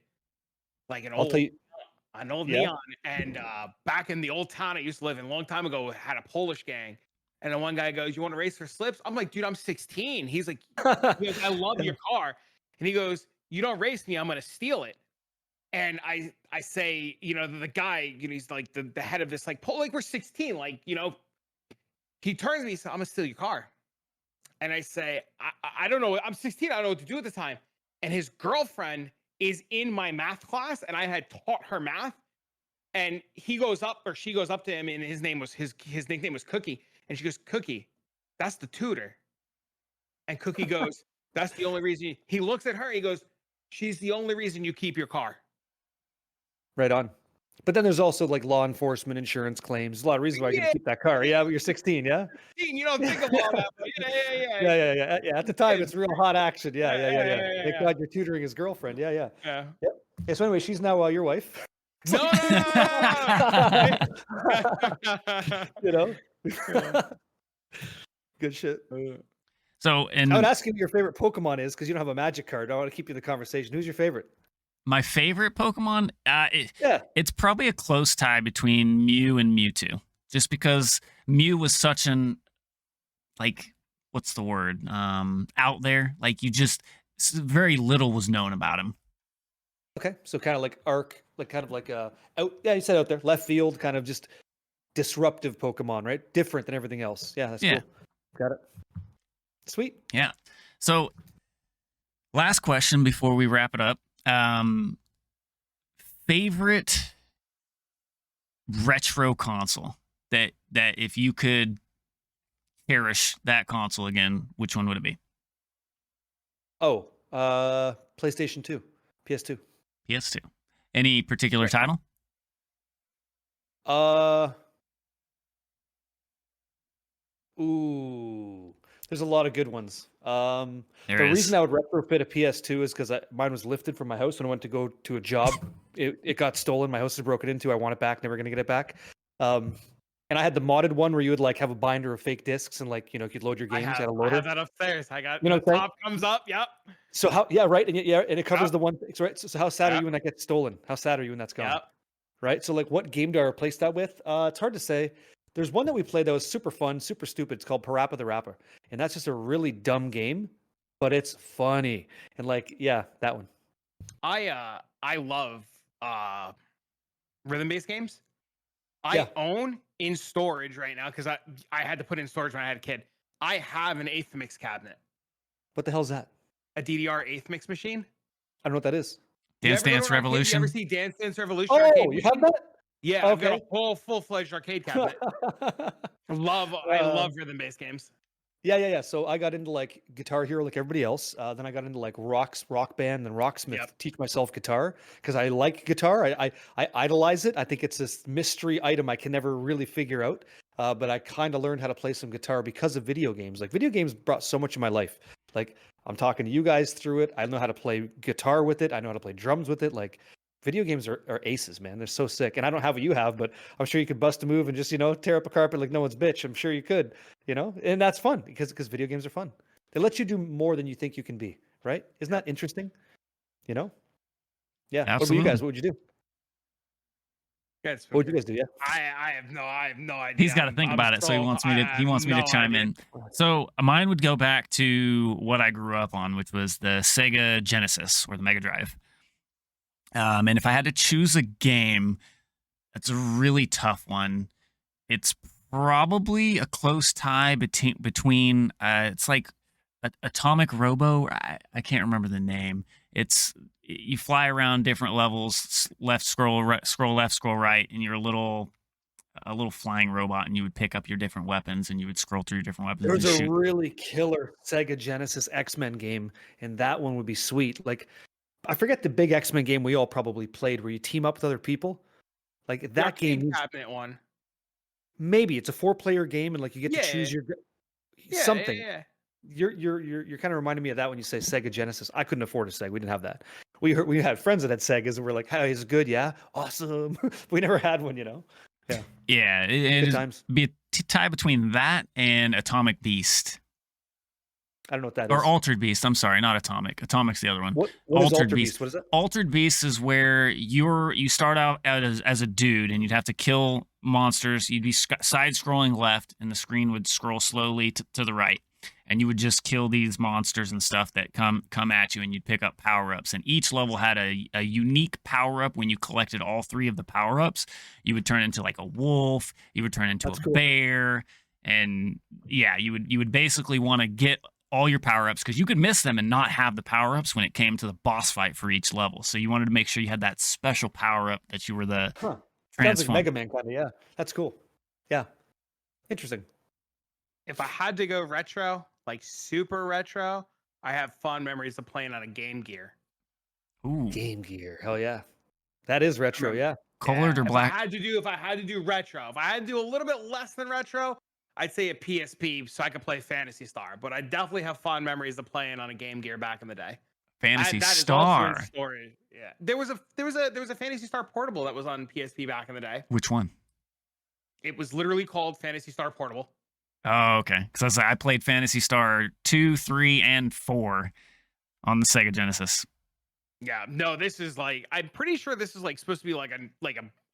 [SPEAKER 4] like an old neon. And back in the old town I used to live in a long time ago, had a Polish gang. And then one guy goes, "You want to race for slips?" I'm like, "Dude, I'm 16." He's like, "I love your car." And he goes, "You don't race me, I'm gonna steal it." And I say, the guy, he's like the head of this, like, we're 16, like, he turns to me and says, "I'm gonna steal your car." And I say, I don't know. I'm 16. I don't know what to do at the time. And his girlfriend is in my math class, and I had taught her math. And she goes up to him, and his nickname was Cookie. And she goes, "Cookie, that's the tutor." And Cookie goes, "That's the only reason." He looks at her. He goes, "She's the only reason you keep your car."
[SPEAKER 3] Right on. But then there's also like law enforcement, insurance claims. There's a lot of reasons why you're gonna keep that car. Yeah, but you're 16, yeah?
[SPEAKER 4] You don't think of all that, but
[SPEAKER 3] Yeah. At the time, it's real hot action. Yeah. Thank God you're tutoring his girlfriend. Yeah.
[SPEAKER 4] Yeah.
[SPEAKER 3] Yeah, so anyway, she's now your wife.
[SPEAKER 4] No.
[SPEAKER 3] Good shit.
[SPEAKER 2] So,
[SPEAKER 3] I would
[SPEAKER 2] and
[SPEAKER 3] ask you what your favorite Pokemon is because you don't have a Magic card. I want to keep you in the conversation. Who's your favorite?
[SPEAKER 2] my favorite Pokemon,
[SPEAKER 3] Yeah.
[SPEAKER 2] it's probably a close tie between Mew and Mewtwo, just because Mew was such an, like, what's the word? Out there. Like, very little was known about him.
[SPEAKER 3] Okay. So kind of like Arc, like kind of like out. Yeah, you said out there, left field, kind of just disruptive Pokemon, right? Different than everything else. Yeah, that's
[SPEAKER 2] Yeah.
[SPEAKER 3] cool. Got it. Sweet.
[SPEAKER 2] Yeah. So, last question before we wrap it up. Favorite retro console that if you could cherish that console again, which one would it be?
[SPEAKER 3] Oh, PlayStation 2, PS2.
[SPEAKER 2] PS2. Any particular title?
[SPEAKER 3] Ooh, there's a lot of good ones.
[SPEAKER 2] There
[SPEAKER 3] The
[SPEAKER 2] is.
[SPEAKER 3] reason I would retrofit a PS2 is because mine was lifted from my house when I went to go to a job. It got stolen. My house was broken into. I want it back. Never gonna get it back. And I had the modded one where you would like have a binder of fake discs and like you could load your games. You had a
[SPEAKER 4] I
[SPEAKER 3] loader.
[SPEAKER 4] have that upstairs. I got
[SPEAKER 3] You know
[SPEAKER 4] the
[SPEAKER 3] what I'm saying?
[SPEAKER 4] top comes up. Yep.
[SPEAKER 3] So how? Yeah, right. And and it covers
[SPEAKER 4] Yep.
[SPEAKER 3] the one. Right. So how sad are
[SPEAKER 4] Yep.
[SPEAKER 3] you when that gets stolen? How sad are you when that's gone?
[SPEAKER 4] Yep.
[SPEAKER 3] Right. So like, what game do I replace that with? It's hard to say. There's one that we played that was super fun, super stupid. It's called Parappa the Rapper, and that's just a really dumb game, but it's funny. And like, yeah, that one.
[SPEAKER 4] I love rhythm-based games. I
[SPEAKER 3] Yeah.
[SPEAKER 4] own in storage right now because I had to put in storage when I had a kid. I have an 8th mix cabinet,
[SPEAKER 3] What the hell's that?
[SPEAKER 4] a DDR 8th mix machine.
[SPEAKER 3] I don't know what that is.
[SPEAKER 4] You
[SPEAKER 2] Dance
[SPEAKER 4] ever go to
[SPEAKER 2] Dance
[SPEAKER 4] an arcade? You
[SPEAKER 2] Revolution.
[SPEAKER 4] ever see Dance Dance Revolution?
[SPEAKER 3] Oh,
[SPEAKER 4] arcade
[SPEAKER 3] you have
[SPEAKER 4] machine?
[SPEAKER 3] that?
[SPEAKER 4] Yeah, I've got
[SPEAKER 3] Okay.
[SPEAKER 4] a whole full-fledged arcade cabinet. I love rhythm-based games.
[SPEAKER 3] Yeah. So I got into like Guitar Hero like everybody else. Then I got into like Rock Band and Rocksmith
[SPEAKER 4] Yep.
[SPEAKER 3] to teach myself guitar because I like guitar. I idolize it. I think it's this mystery item I can never really figure out. But I kind of learned how to play some guitar because of video games. Like video games brought so much in my life. Like I'm talking to you guys through it. I know how to play guitar with it. I know how to play drums with it. Like video games are aces, man. They're so sick. And I don't have what you have, but I'm sure you could bust a move and just, tear up a carpet like no one's bitch. I'm sure you could, and that's fun because video games are fun. They let you do more than you think you can be, right? Isn't that interesting? Yeah.
[SPEAKER 2] Absolutely.
[SPEAKER 3] What about you guys? What would you do?
[SPEAKER 4] Yeah,
[SPEAKER 3] What would you guys do? Yeah.
[SPEAKER 4] I have no idea.
[SPEAKER 2] He's got to think about it, so he wants me to chime in. So mine would go back to what I grew up on, which was the Sega Genesis or the Mega Drive. And if I had to choose a game, that's a really tough one. It's probably a close tie between it's like Atomic Robo. I can't remember the name. You fly around different levels, left scroll, scroll left, scroll right, and you're a little flying robot, and you would pick up your different weapons, and you would scroll through your different weapons.
[SPEAKER 3] There was
[SPEAKER 2] and
[SPEAKER 3] a
[SPEAKER 2] shoot.
[SPEAKER 3] really killer Sega Genesis X-Men game, and that one would be sweet. Like, I forget the big X-Men game we all probably played where you team up with other people. Like that game needs,
[SPEAKER 4] cabinet one.
[SPEAKER 3] maybe it's a 4-player game and like you get to choose your something.
[SPEAKER 4] Yeah.
[SPEAKER 3] You're kind of reminding me of that when you say Sega Genesis. I couldn't afford a Sega. We didn't have that. We had friends that had Segas and we're like, "Hey, is it good? Yeah, awesome." We never had one, Yeah.
[SPEAKER 2] Yeah,
[SPEAKER 3] Good
[SPEAKER 2] it'd
[SPEAKER 3] times.
[SPEAKER 2] be a tie between that and Atomic Beast.
[SPEAKER 3] I don't know what that is.
[SPEAKER 2] Or Altered Beast. I'm sorry, not Atomic. Atomic's the other one.
[SPEAKER 3] What is Altered Beast? What is that?
[SPEAKER 2] Altered Beast is where you start out as a dude and you'd have to kill monsters. You'd be side-scrolling left and the screen would scroll slowly to the right. And you would just kill these monsters and stuff that come at you, and you'd pick up power-ups. And each level had a unique power-up. When you collected all 3 of the power-ups, you would turn into like a wolf, you would turn into a bear, and yeah, you would basically want to get all your power-ups because you could miss them and not have the power-ups when it came to the boss fight for each level. So you wanted to make sure you had that special power-up that you were the
[SPEAKER 3] Sounds
[SPEAKER 2] transform.
[SPEAKER 3] like Mega Man kind of, yeah. That's cool. Yeah. Interesting.
[SPEAKER 4] If I had to go retro, like super retro, I have fond memories of playing on a Game Gear.
[SPEAKER 2] Ooh,
[SPEAKER 3] Game Gear. Hell yeah. That is retro, yeah.
[SPEAKER 2] colored or
[SPEAKER 4] If
[SPEAKER 2] black?
[SPEAKER 4] I had to do retro, if I had to do a little bit less than retro, I'd say a PSP so I could play Phantasy Star. But I definitely have fond memories of playing on a Game Gear back in the day.
[SPEAKER 2] Fantasy
[SPEAKER 4] That is also
[SPEAKER 2] Star.
[SPEAKER 4] in storage. Yeah, there was a Phantasy Star Portable that was on PSP back in the day.
[SPEAKER 2] Which one?
[SPEAKER 4] It was literally called Phantasy Star Portable.
[SPEAKER 2] Oh, okay. Because I played Phantasy Star 2, 3, and 4 on the Sega Genesis.
[SPEAKER 4] Yeah, no, this is like, I'm pretty sure this is like supposed to be like a,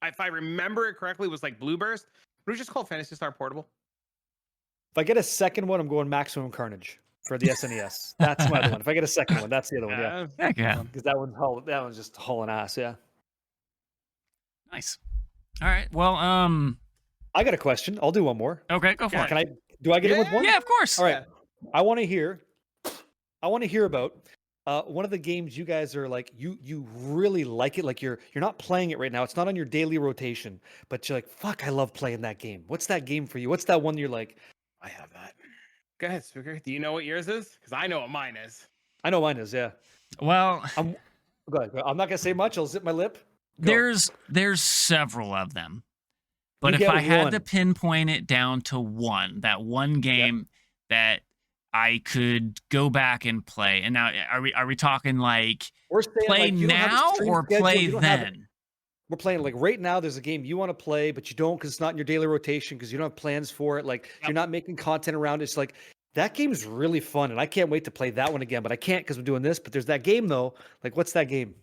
[SPEAKER 4] if I remember it correctly, it was like Blue Burst, but it was just called Phantasy Star Portable.
[SPEAKER 3] If I get a second one, I'm going Maximum Carnage for the SNES. That's my other one. If I get a second one, that's the other one. Yeah,
[SPEAKER 2] Heck yeah.
[SPEAKER 3] because that one's just hauling ass. Yeah.
[SPEAKER 2] Nice. All right. Well,
[SPEAKER 3] I got a question. I'll do one more.
[SPEAKER 2] okay, go for
[SPEAKER 4] Yeah.
[SPEAKER 2] it.
[SPEAKER 3] Can I? Do I get in with one?
[SPEAKER 2] Yeah, of course.
[SPEAKER 3] All right. I want to hear about one of the games you guys are like you really like it, like you're not playing it right now. It's not on your daily rotation, but you're like, fuck, I love playing that game. What's that game for you? What's that one you're like,
[SPEAKER 4] I have that. Go ahead, Spooker. Do you know what yours is? Because I know what mine is.
[SPEAKER 3] I know mine is, yeah.
[SPEAKER 2] Well,
[SPEAKER 3] Go ahead. I'm not gonna say much. I'll zip my lip. Go.
[SPEAKER 2] there's several of them. But
[SPEAKER 3] You
[SPEAKER 2] if
[SPEAKER 3] get
[SPEAKER 2] I had
[SPEAKER 3] one.
[SPEAKER 2] to pinpoint it down to one, that one game that I could go back and play. And now are we talking like
[SPEAKER 3] We're saying,
[SPEAKER 2] play
[SPEAKER 3] like, you don't have a
[SPEAKER 2] now
[SPEAKER 3] stream
[SPEAKER 2] or
[SPEAKER 3] schedule,
[SPEAKER 2] play
[SPEAKER 3] you don't have it.
[SPEAKER 2] then?
[SPEAKER 3] We're playing like right now. There's a game you want to play, but you don't because it's not in your daily rotation because you don't have plans for it. Like you're not making content around it. It's like that game's really fun, and I can't wait to play that one again. But I can't because I'm doing this. But there's that game though. Like, what's that game?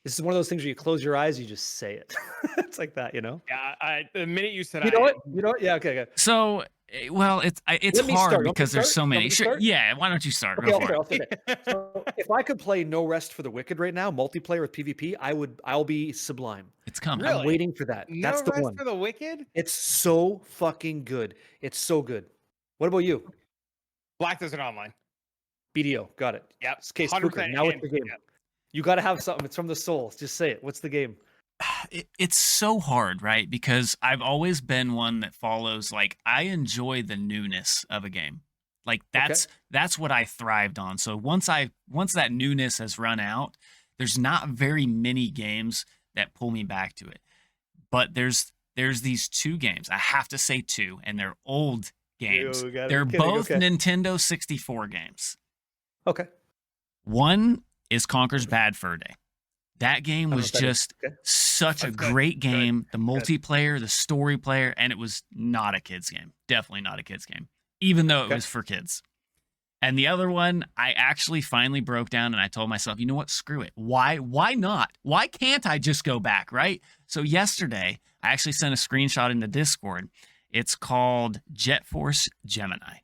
[SPEAKER 3] This is one of those things where you close your eyes, you just say it. It's like that, you know.
[SPEAKER 4] Yeah, the minute you said
[SPEAKER 3] You know what? You know what? Yeah. Okay.
[SPEAKER 2] So, well, it's
[SPEAKER 3] Let me
[SPEAKER 2] hard
[SPEAKER 3] start.
[SPEAKER 2] because there's so
[SPEAKER 3] Want me
[SPEAKER 2] many.
[SPEAKER 3] to
[SPEAKER 2] Sure,
[SPEAKER 3] start?
[SPEAKER 2] yeah. Why don't you start?
[SPEAKER 3] Okay,
[SPEAKER 2] Go
[SPEAKER 3] I'll
[SPEAKER 2] for
[SPEAKER 3] start.
[SPEAKER 2] it.
[SPEAKER 3] I'll start. So if I could play No Rest for the Wicked right now, multiplayer with PvP, I'll be sublime.
[SPEAKER 2] It's coming.
[SPEAKER 4] Really?
[SPEAKER 3] I'm waiting for that.
[SPEAKER 4] No
[SPEAKER 3] That's the
[SPEAKER 4] Rest
[SPEAKER 3] one.
[SPEAKER 4] for the Wicked?
[SPEAKER 3] It's so fucking good. It's so good. What about you?
[SPEAKER 4] Black Desert Online.
[SPEAKER 3] BDO. Got it.
[SPEAKER 4] Yep.
[SPEAKER 3] It's case
[SPEAKER 4] 100%
[SPEAKER 3] Spooker. Now it's
[SPEAKER 4] and-
[SPEAKER 3] the game.
[SPEAKER 4] yeah.
[SPEAKER 3] You got to have something. It's from the soul. Just say it. What's the game?
[SPEAKER 2] It's so hard, right? Because I've always been one that follows, like, I enjoy the newness of a game. Like that's what I thrived on. So once that newness has run out, there's not very many games that pull me back to it. But there's these two games. I have to say two, and they're old games. They're both Nintendo 64 games.
[SPEAKER 3] Okay.
[SPEAKER 2] One is Conker's Bad Fur Day. That game was just such a great game. The multiplayer, the story player, and it was not a kid's game. Definitely not a kid's game, even though it was for kids. And the other one, I actually finally broke down and I told myself, you know what? Screw it. Why not? Why can't I just go back, right? So yesterday, I actually sent a screenshot in the Discord. It's called Jet Force Gemini.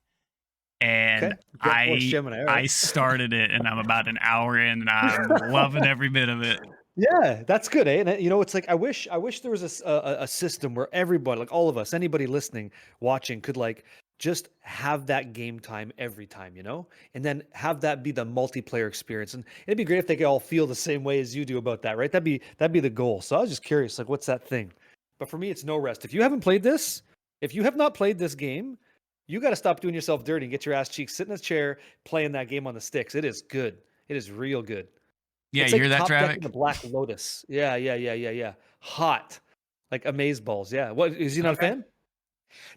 [SPEAKER 2] And I started it and I'm about an hour in and I'm loving every bit of it.
[SPEAKER 3] Yeah, that's good, eh? And you know, it's like I wish there was a system where everybody, like all of us, anybody listening, watching, could like just have that game time every time, you know, and then have that be the multiplayer experience. And it'd be great if they could all feel the same way as you do about that, right? That'd be the goal. So I was just curious, like, what's that thing? But for me, it's No Rest. If you have not played this game, you got to stop doing yourself dirty and get your ass cheeks, sit in a chair, playing that game on the sticks. It is good. It is real good.
[SPEAKER 2] Yeah,
[SPEAKER 3] It's
[SPEAKER 2] you
[SPEAKER 3] like
[SPEAKER 2] hear that,
[SPEAKER 3] Top Deck
[SPEAKER 2] Travic?
[SPEAKER 3] and the Black Lotus. Yeah. Hot, like amazeballs. Yeah. What, is he not a fan?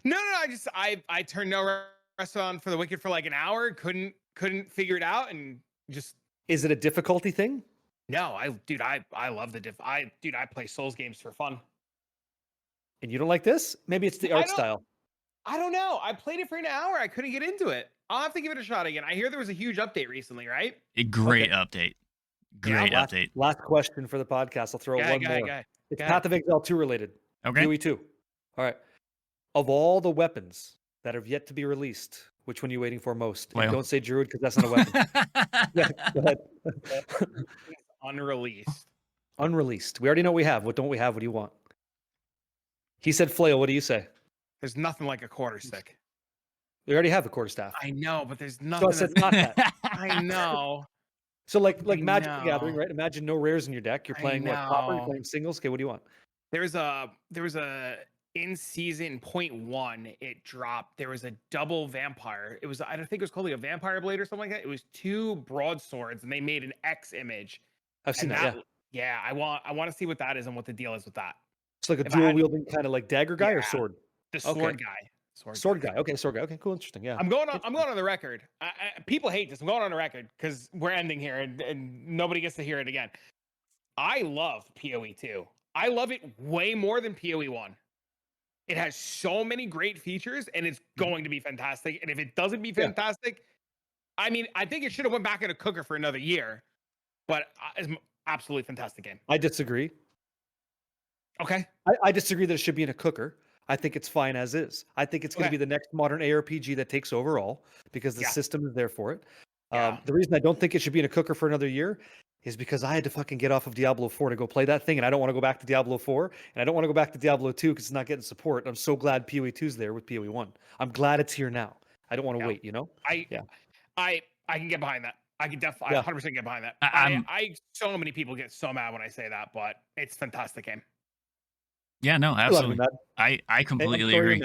[SPEAKER 4] No. I turned No Rest on for the Wicked for like an hour. Couldn't figure it out, and just.
[SPEAKER 3] Is it a difficulty thing?
[SPEAKER 4] No, I love the I play Souls games for fun.
[SPEAKER 3] And you don't like this? Maybe it's the art style.
[SPEAKER 4] I don't know. I played it for an hour. I couldn't get into it. I'll have to give it a shot again. I hear there was a huge update recently, right?
[SPEAKER 2] A great update. Great update.
[SPEAKER 3] Last question for the podcast. I'll throw one more. It's Path of Exile 2 related.
[SPEAKER 2] Okay.
[SPEAKER 3] PoE 2. All right. Of all the weapons that have yet to be released, which one are you waiting for most? And don't say Druid because that's not a weapon. Yeah, go ahead.
[SPEAKER 4] Unreleased.
[SPEAKER 3] Unreleased. We already know what we have. What don't we have? What do you want? He said flail. What do you say?
[SPEAKER 4] There's nothing like a quarterstick.
[SPEAKER 3] We already have a quarterstaff.
[SPEAKER 4] I know, but there's nothing.
[SPEAKER 3] So it's not that.
[SPEAKER 4] I know.
[SPEAKER 3] So like Magic the Gathering, right? Imagine no rares in your deck. You're playing what, Pauper? You're playing singles. Okay, what do you want?
[SPEAKER 4] There was a in season 0.1. It dropped. There was a double vampire. It was, I don't think it was called like a vampire blade or something like that. It was two broadswords, and they made an X image.
[SPEAKER 3] I've seen that.
[SPEAKER 4] Yeah. I want to see what that is and what the deal is with that.
[SPEAKER 3] It's like a dual wielding kind of like dagger guy or sword.
[SPEAKER 4] The sword guy.
[SPEAKER 3] Sword guy. Okay, sword guy. Okay, cool, interesting. Yeah.
[SPEAKER 4] I'm going on the record. People hate this. I'm going on the record because we're ending here and nobody gets to hear it again. I love PoE 2. I love it way more than PoE 1. It has so many great features, and it's going to be fantastic. And if it doesn't be fantastic, I mean, I think it should have went back in a cooker for another year. But it's absolutely fantastic game.
[SPEAKER 3] I disagree.
[SPEAKER 4] Okay.
[SPEAKER 3] I disagree that it should be in a cooker. I think it's fine as is. I think it's going to be the next modern ARPG that takes over all because the system is there for it. The reason I don't think it should be in a cooker for another year is because I had to fucking get off of Diablo 4 to go play that thing, and I don't want to go back to Diablo 4, and I don't want to go back to Diablo 2 because it's not getting support. I'm so glad PoE 2's there with PoE 1. I'm glad it's here now. I don't want to wait, you know?
[SPEAKER 4] I can get behind that. I can definitely 100% get behind that. I so many people get so mad when I say that, but it's a fantastic game.
[SPEAKER 2] Yeah, no, absolutely. I completely agree.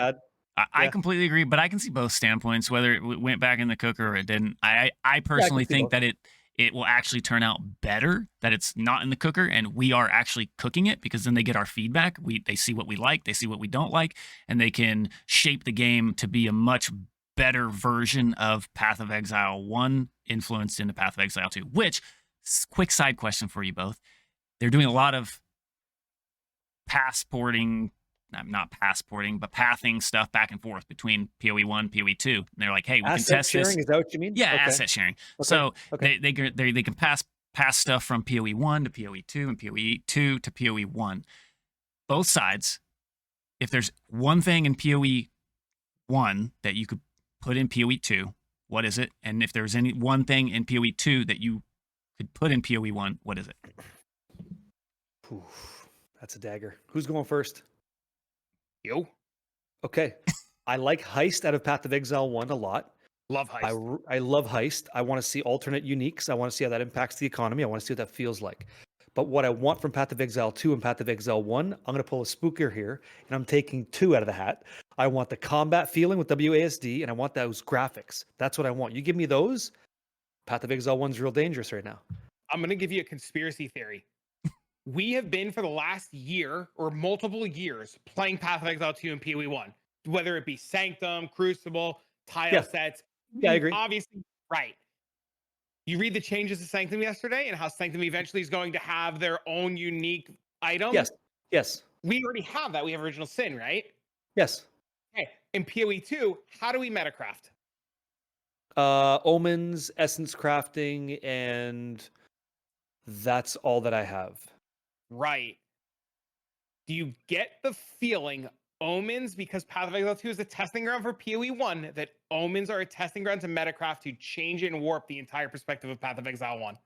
[SPEAKER 2] I completely agree, but I can see both standpoints, whether it went back in the cooker or it didn't. I personally think that it will actually turn out better that it's not in the cooker and we are actually cooking it, because then they get our feedback. They see what we like, they see what we don't like, and they can shape the game to be a much better version of Path of Exile 1 influenced into Path of Exile 2, which, quick side question for you both. They're doing a lot of not passporting, but pathing stuff back and forth between PoE 1, PoE 2. And they're like, hey, we can test
[SPEAKER 3] sharing,
[SPEAKER 2] this.
[SPEAKER 3] Is that what you mean?
[SPEAKER 2] Yeah, asset sharing.
[SPEAKER 3] Okay.
[SPEAKER 2] So they can pass stuff from PoE 1 to PoE 2 and PoE 2 to PoE 1. Both sides, if there's one thing in PoE 1 that you could put in PoE 2, what is it? And if there's any one thing in PoE 2 that you could put in PoE 1, what is it?
[SPEAKER 3] Oof, that's a dagger. Who's going first?
[SPEAKER 4] You.
[SPEAKER 3] Okay. I like Heist out of Path of Exile 1 a lot.
[SPEAKER 4] Love Heist.
[SPEAKER 3] I love Heist. I want to see alternate uniques. I want to see how that impacts the economy. I want to see what that feels like. But what I want from Path of Exile 2 and Path of Exile 1, I'm going to pull a Spooker here, and I'm taking 2 out of the hat. I want the combat feeling with WASD, and I want those graphics. That's what I want. You give me those, Path of Exile 1's real dangerous right now.
[SPEAKER 4] I'm going to give you a conspiracy theory. We have been for the last year or multiple years playing Path of Exile 2 and PoE 1, whether it be Sanctum, Crucible, tile sets.
[SPEAKER 3] Yeah, I agree.
[SPEAKER 4] Obviously, right. You read the changes to Sanctum yesterday and how Sanctum eventually is going to have their own unique item.
[SPEAKER 3] Yes.
[SPEAKER 4] We already have that. We have Original Sin, right?
[SPEAKER 3] Yes.
[SPEAKER 4] Okay. In PoE 2, how do we metacraft?
[SPEAKER 3] Omens, essence crafting, and that's all that I have.
[SPEAKER 4] Right. Do you get the feeling Omens, because Path of Exile 2 is a testing ground for PoE 1, that Omens are a testing ground to metacraft to change and warp the entire perspective of Path of Exile 1?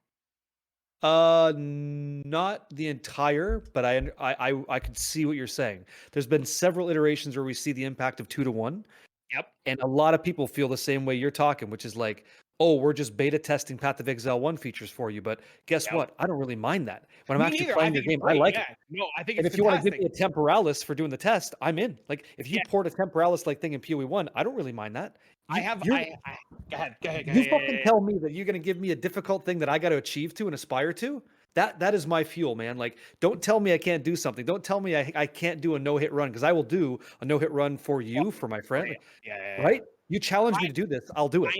[SPEAKER 3] Not the entire, but I could see what you're saying. There's been several iterations where we see the impact of 2 to 1.
[SPEAKER 4] Yep.
[SPEAKER 3] And a lot of people feel the same way you're talking, which is like, oh, we're just beta testing Path of Exile 1 features for you. But guess what? I don't really mind that. When I'm actually playing the game, I like it.
[SPEAKER 4] No, I think
[SPEAKER 3] and
[SPEAKER 4] it's
[SPEAKER 3] if you want to give me a Temporalis for doing the test, I'm in. Like, if you port a Temporalis like thing in PoE 1, I don't really mind that.
[SPEAKER 4] Go ahead.
[SPEAKER 3] You fucking tell me that you're going to give me a difficult thing that I got to achieve to and aspire to. That is my fuel, man. Like, don't tell me I can't do something. Don't tell me I can't do a no-hit run, because I will do a no-hit run for you, for my friend. Right? You challenge me to do this, I'll do it.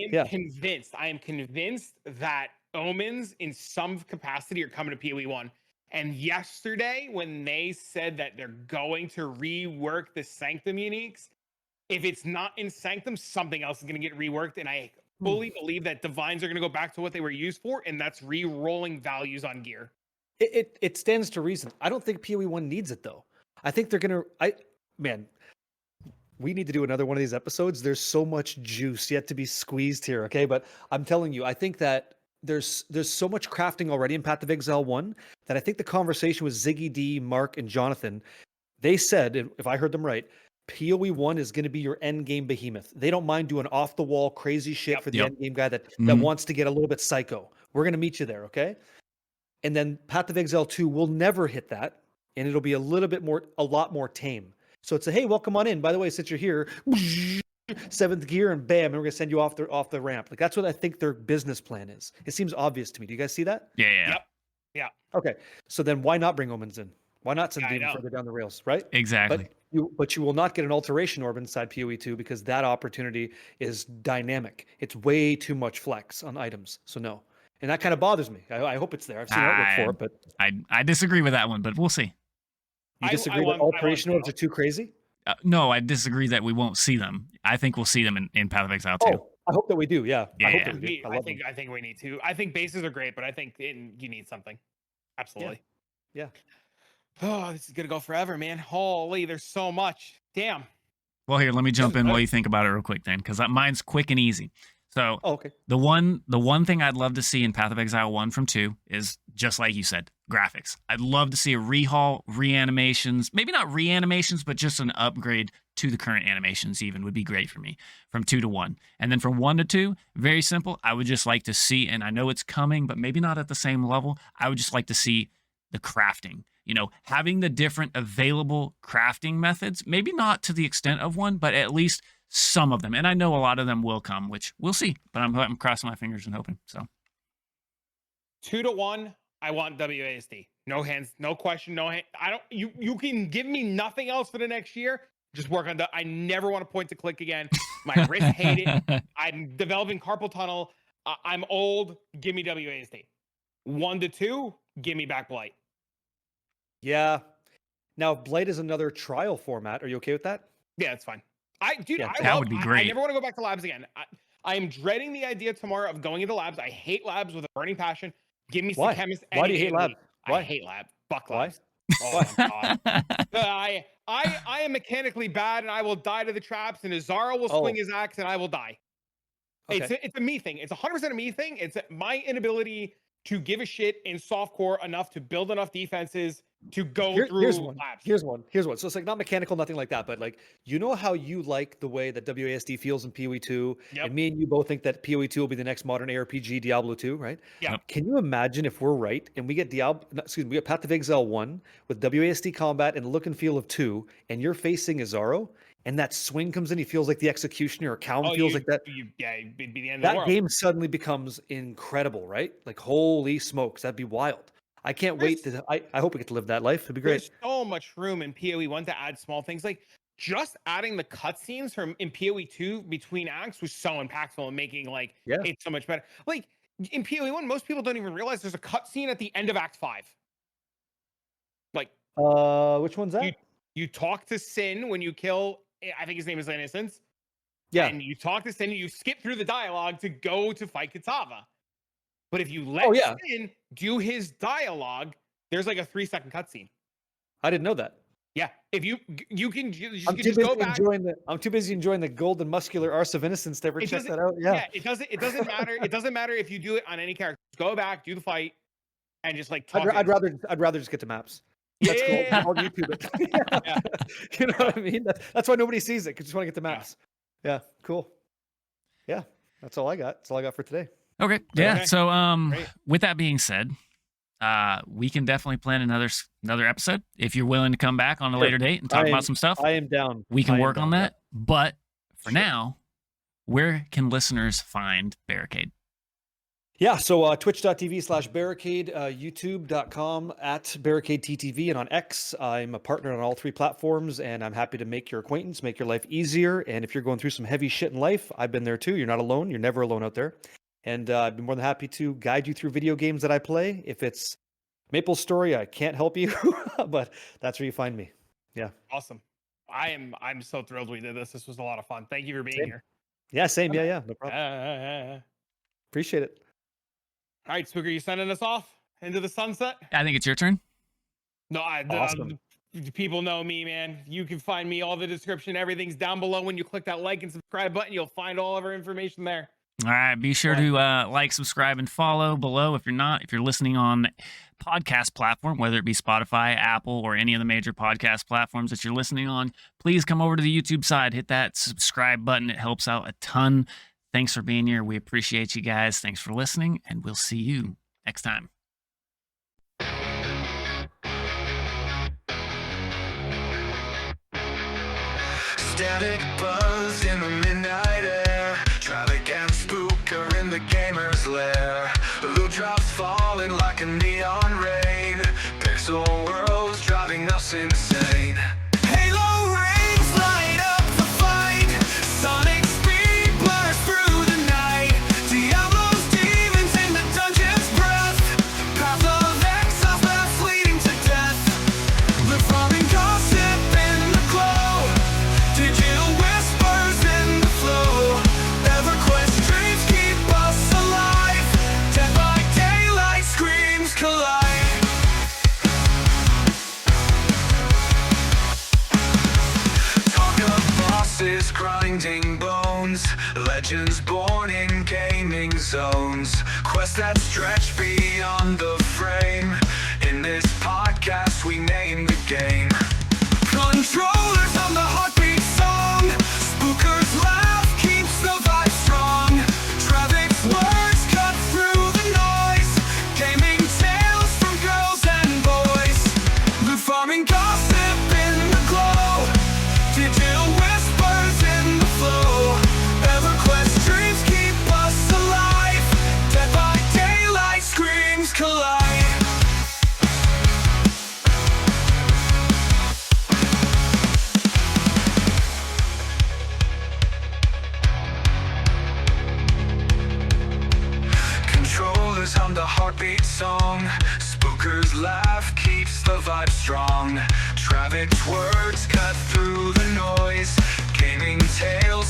[SPEAKER 4] I am convinced that Omens in some capacity are coming to PoE 1. And yesterday, when they said that they're going to rework the Sanctum uniques, if it's not in Sanctum, something else is going to get reworked. And I fully believe that Divines are going to go back to what they were used for, and that's re-rolling values on gear.
[SPEAKER 3] It stands to reason. I don't think PoE 1 needs it, though. I think they're going to... We need to do another one of these episodes. There's so much juice yet to be squeezed here, okay? But I'm telling you, I think that there's so much crafting already in Path of Exile 1 that I think the conversation with Ziggy D, Mark, and Jonathan, they said, if I heard them right, PoE 1 is going to be your end game behemoth. They don't mind doing off the wall crazy shit for the end game guy that wants to get a little bit psycho. We're going to meet you there, okay? And then Path of Exile 2 will never hit that, and it'll be a lot more tame. So it's hey, welcome on in. By the way, since you're here, 7th gear and bam, and we're gonna send you off the ramp. Like, that's what I think their business plan is. It seems obvious to me. Do you guys see that?
[SPEAKER 2] Yeah.
[SPEAKER 4] Yeah.
[SPEAKER 3] Okay. So then why not bring Omens in? Why not send them further down the rails, right?
[SPEAKER 2] Exactly.
[SPEAKER 3] But you will not get an alteration orb inside PoE 2 because that opportunity is dynamic. It's way too much flex on items. So no. And that kind of bothers me. I hope it's there. I've seen artwork for it, but
[SPEAKER 2] I disagree with that one, but we'll see.
[SPEAKER 3] You disagree that alteration orbs are too crazy?
[SPEAKER 2] No, I disagree that we won't see them. I think we'll see them in Path of Exile too.
[SPEAKER 3] Oh, I hope that we do. Yeah, I hope
[SPEAKER 2] Yeah.
[SPEAKER 3] that we do. I love them.
[SPEAKER 4] I think we need to. I think bases are great, but I think you need something. Absolutely.
[SPEAKER 3] Yeah.
[SPEAKER 4] Oh, this is gonna go forever, man. Holy, there's so much. Damn.
[SPEAKER 2] Well, here, let me jump in
[SPEAKER 4] Good.
[SPEAKER 2] while you think about it real quick then, because mine's quick and easy. So
[SPEAKER 3] Oh, okay.
[SPEAKER 2] the one thing I'd love to see in Path of Exile 1 from 2 is, just like you said, graphics. I'd love to see a rehaul, reanimations, maybe not reanimations, but just an upgrade to the current animations even would be great for me from 2 to 1. And then from 1 to 2, very simple. I would just like to see, and I know it's coming, but maybe not at the same level. I would just like to see the crafting. You know, having the different available crafting methods, maybe not to the extent of 1, but at least some of them. And I know a lot of them will come, which we'll see, but I'm crossing my fingers and hoping. So
[SPEAKER 4] 2 to 1, I want WASD. No hands, no question, no hand. I don't. You can give me nothing else for the next year. Just work on I never want to point to click again. My wrist hate it. I'm developing carpal tunnel. I'm old. Give me WASD. 1 to 2, give me back blight.
[SPEAKER 3] Yeah. Now, Blight is another trial format. Are you okay with that?
[SPEAKER 4] Yeah, that's fine.
[SPEAKER 3] Yeah,
[SPEAKER 2] that would be
[SPEAKER 4] I
[SPEAKER 2] great.
[SPEAKER 4] never want to go back to labs again. I am dreading the idea tomorrow of going into labs. I hate labs with a burning passion. Give me some
[SPEAKER 3] Why?
[SPEAKER 4] chemists.
[SPEAKER 3] Why do you hate lab? Why?
[SPEAKER 4] I hate lab. Fuck
[SPEAKER 3] Why?
[SPEAKER 4] labs. Oh my god. I am mechanically bad and I will die to the traps and Azara will swing his axe and I will die.
[SPEAKER 3] Okay.
[SPEAKER 4] It's a me thing. It's 100% a me thing. It's my inability to give a shit in softcore enough to build enough defenses to go through
[SPEAKER 3] here's one.
[SPEAKER 4] labs.
[SPEAKER 3] Here's one. So it's like not mechanical, nothing like that, but like, you know how you like the way that WASD feels in PoE 2,
[SPEAKER 4] Yep.
[SPEAKER 3] and me and you both think that PoE 2 will be the next modern ARPG, Diablo 2, right?
[SPEAKER 4] Yeah.
[SPEAKER 3] Can you imagine if we're right and we get we get Path of Exile 1 with WASD combat and the look and feel of 2, and you're facing Azaro, and that swing comes in, he feels like the executioner, or Calm feels like that.
[SPEAKER 4] It'd be the end of the
[SPEAKER 3] That
[SPEAKER 4] world.
[SPEAKER 3] game suddenly becomes incredible, right? Like, holy smokes, that'd be wild. I can't wait to. I hope we get to live that life. It'd be great.
[SPEAKER 4] There's so much room in PoE 1 to add small things. Like just adding the cutscenes from in PoE 2 between acts was so impactful and making like it so much better. Like in PoE 1, most people don't even realize there's a cutscene at the end of Act 5. Like
[SPEAKER 3] which one's that?
[SPEAKER 4] You talk to Sin when you kill, I think his name is Innocence.
[SPEAKER 3] Yeah.
[SPEAKER 4] And you talk to Sin and you skip through the dialogue to go to fight Kitava. But if you let Sin do his dialogue, there's like a 3-second cutscene.
[SPEAKER 3] I didn't know that.
[SPEAKER 4] Yeah, if you can
[SPEAKER 3] I'm too
[SPEAKER 4] just
[SPEAKER 3] busy
[SPEAKER 4] go back.
[SPEAKER 3] I'm too busy enjoying the golden muscular arse of innocence to ever check that out. Yeah.
[SPEAKER 4] It doesn't matter. It doesn't matter if you do it on any character. Just go back, do the fight, and just like talk.
[SPEAKER 3] I'd rather just get to maps. That's cool. I'll YouTube it. You know what I mean? That's why nobody sees it, because you just want to get the maps. Yeah, cool. Yeah, that's all I got. That's all I got for today.
[SPEAKER 2] Okay. Yeah.
[SPEAKER 4] Okay.
[SPEAKER 2] So
[SPEAKER 4] Great.
[SPEAKER 2] with that being said, we can definitely plan another episode if you're willing to come back on a later date and talk about some stuff.
[SPEAKER 3] I am down.
[SPEAKER 2] We can work on that. But for now, where can listeners find Barricade?
[SPEAKER 3] Yeah, so twitch.tv/barricade, youtube.com @barricadettv, and on X, I'm a partner on all 3 platforms, and I'm happy to make your acquaintance, make your life easier. And if you're going through some heavy shit in life, I've been there too. You're not alone. You're never alone out there. And I'd be more than happy to guide you through video games that I play. If it's Maple Story, I can't help you, but that's where you find me. Yeah.
[SPEAKER 4] Awesome. I'm so thrilled we did this. This was a lot of fun. Thank you for being here.
[SPEAKER 3] Yeah, same. Yeah, no problem. Appreciate it.
[SPEAKER 4] All right, Spooker, you sending us off into the sunset?
[SPEAKER 2] I think it's your turn.
[SPEAKER 4] No,
[SPEAKER 3] Awesome.
[SPEAKER 4] People know me, man. You can find me, all the description, everything's down below. When you click that like and subscribe button, you'll find all of our information there.
[SPEAKER 2] All right. Be sure to like, subscribe, and follow below. If you're listening on podcast platform, whether it be Spotify, Apple, or any of the major podcast platforms that you're listening on, please come over to the YouTube side, hit that subscribe button. It helps out a ton. Thanks for being here. We appreciate you guys. Thanks for listening, and we'll see you next time.
[SPEAKER 1] Static buzz in the midnight air. Travic and Spooker in the gamer's lair. Blue drops falling like a neon rain. Pixel worlds driving us insane. Halo rings light up the fight. Sonic speed blurs through the night. Diablo's demons in the dungeon's breath. Path of Exile paths leading to death. Live farming gossip in the glow. grinding bones, legends born in gaming zones, quests that stretch beyond the frame. In this podcast we name the game. Controllers on the heartbeat song, Spooker's laugh keeps the vibe strong, Travic's words cut through the noise, gaming tales from girls and boys, the farming gossip in the glow, digital whispers in the flow, EverQuest dreams keep us alive, Dead by Daylight screams collide. Controllers hum the heartbeat song, Spooker's laugh keeps the vibe strong, Travic's words cut through the noise, gaming tales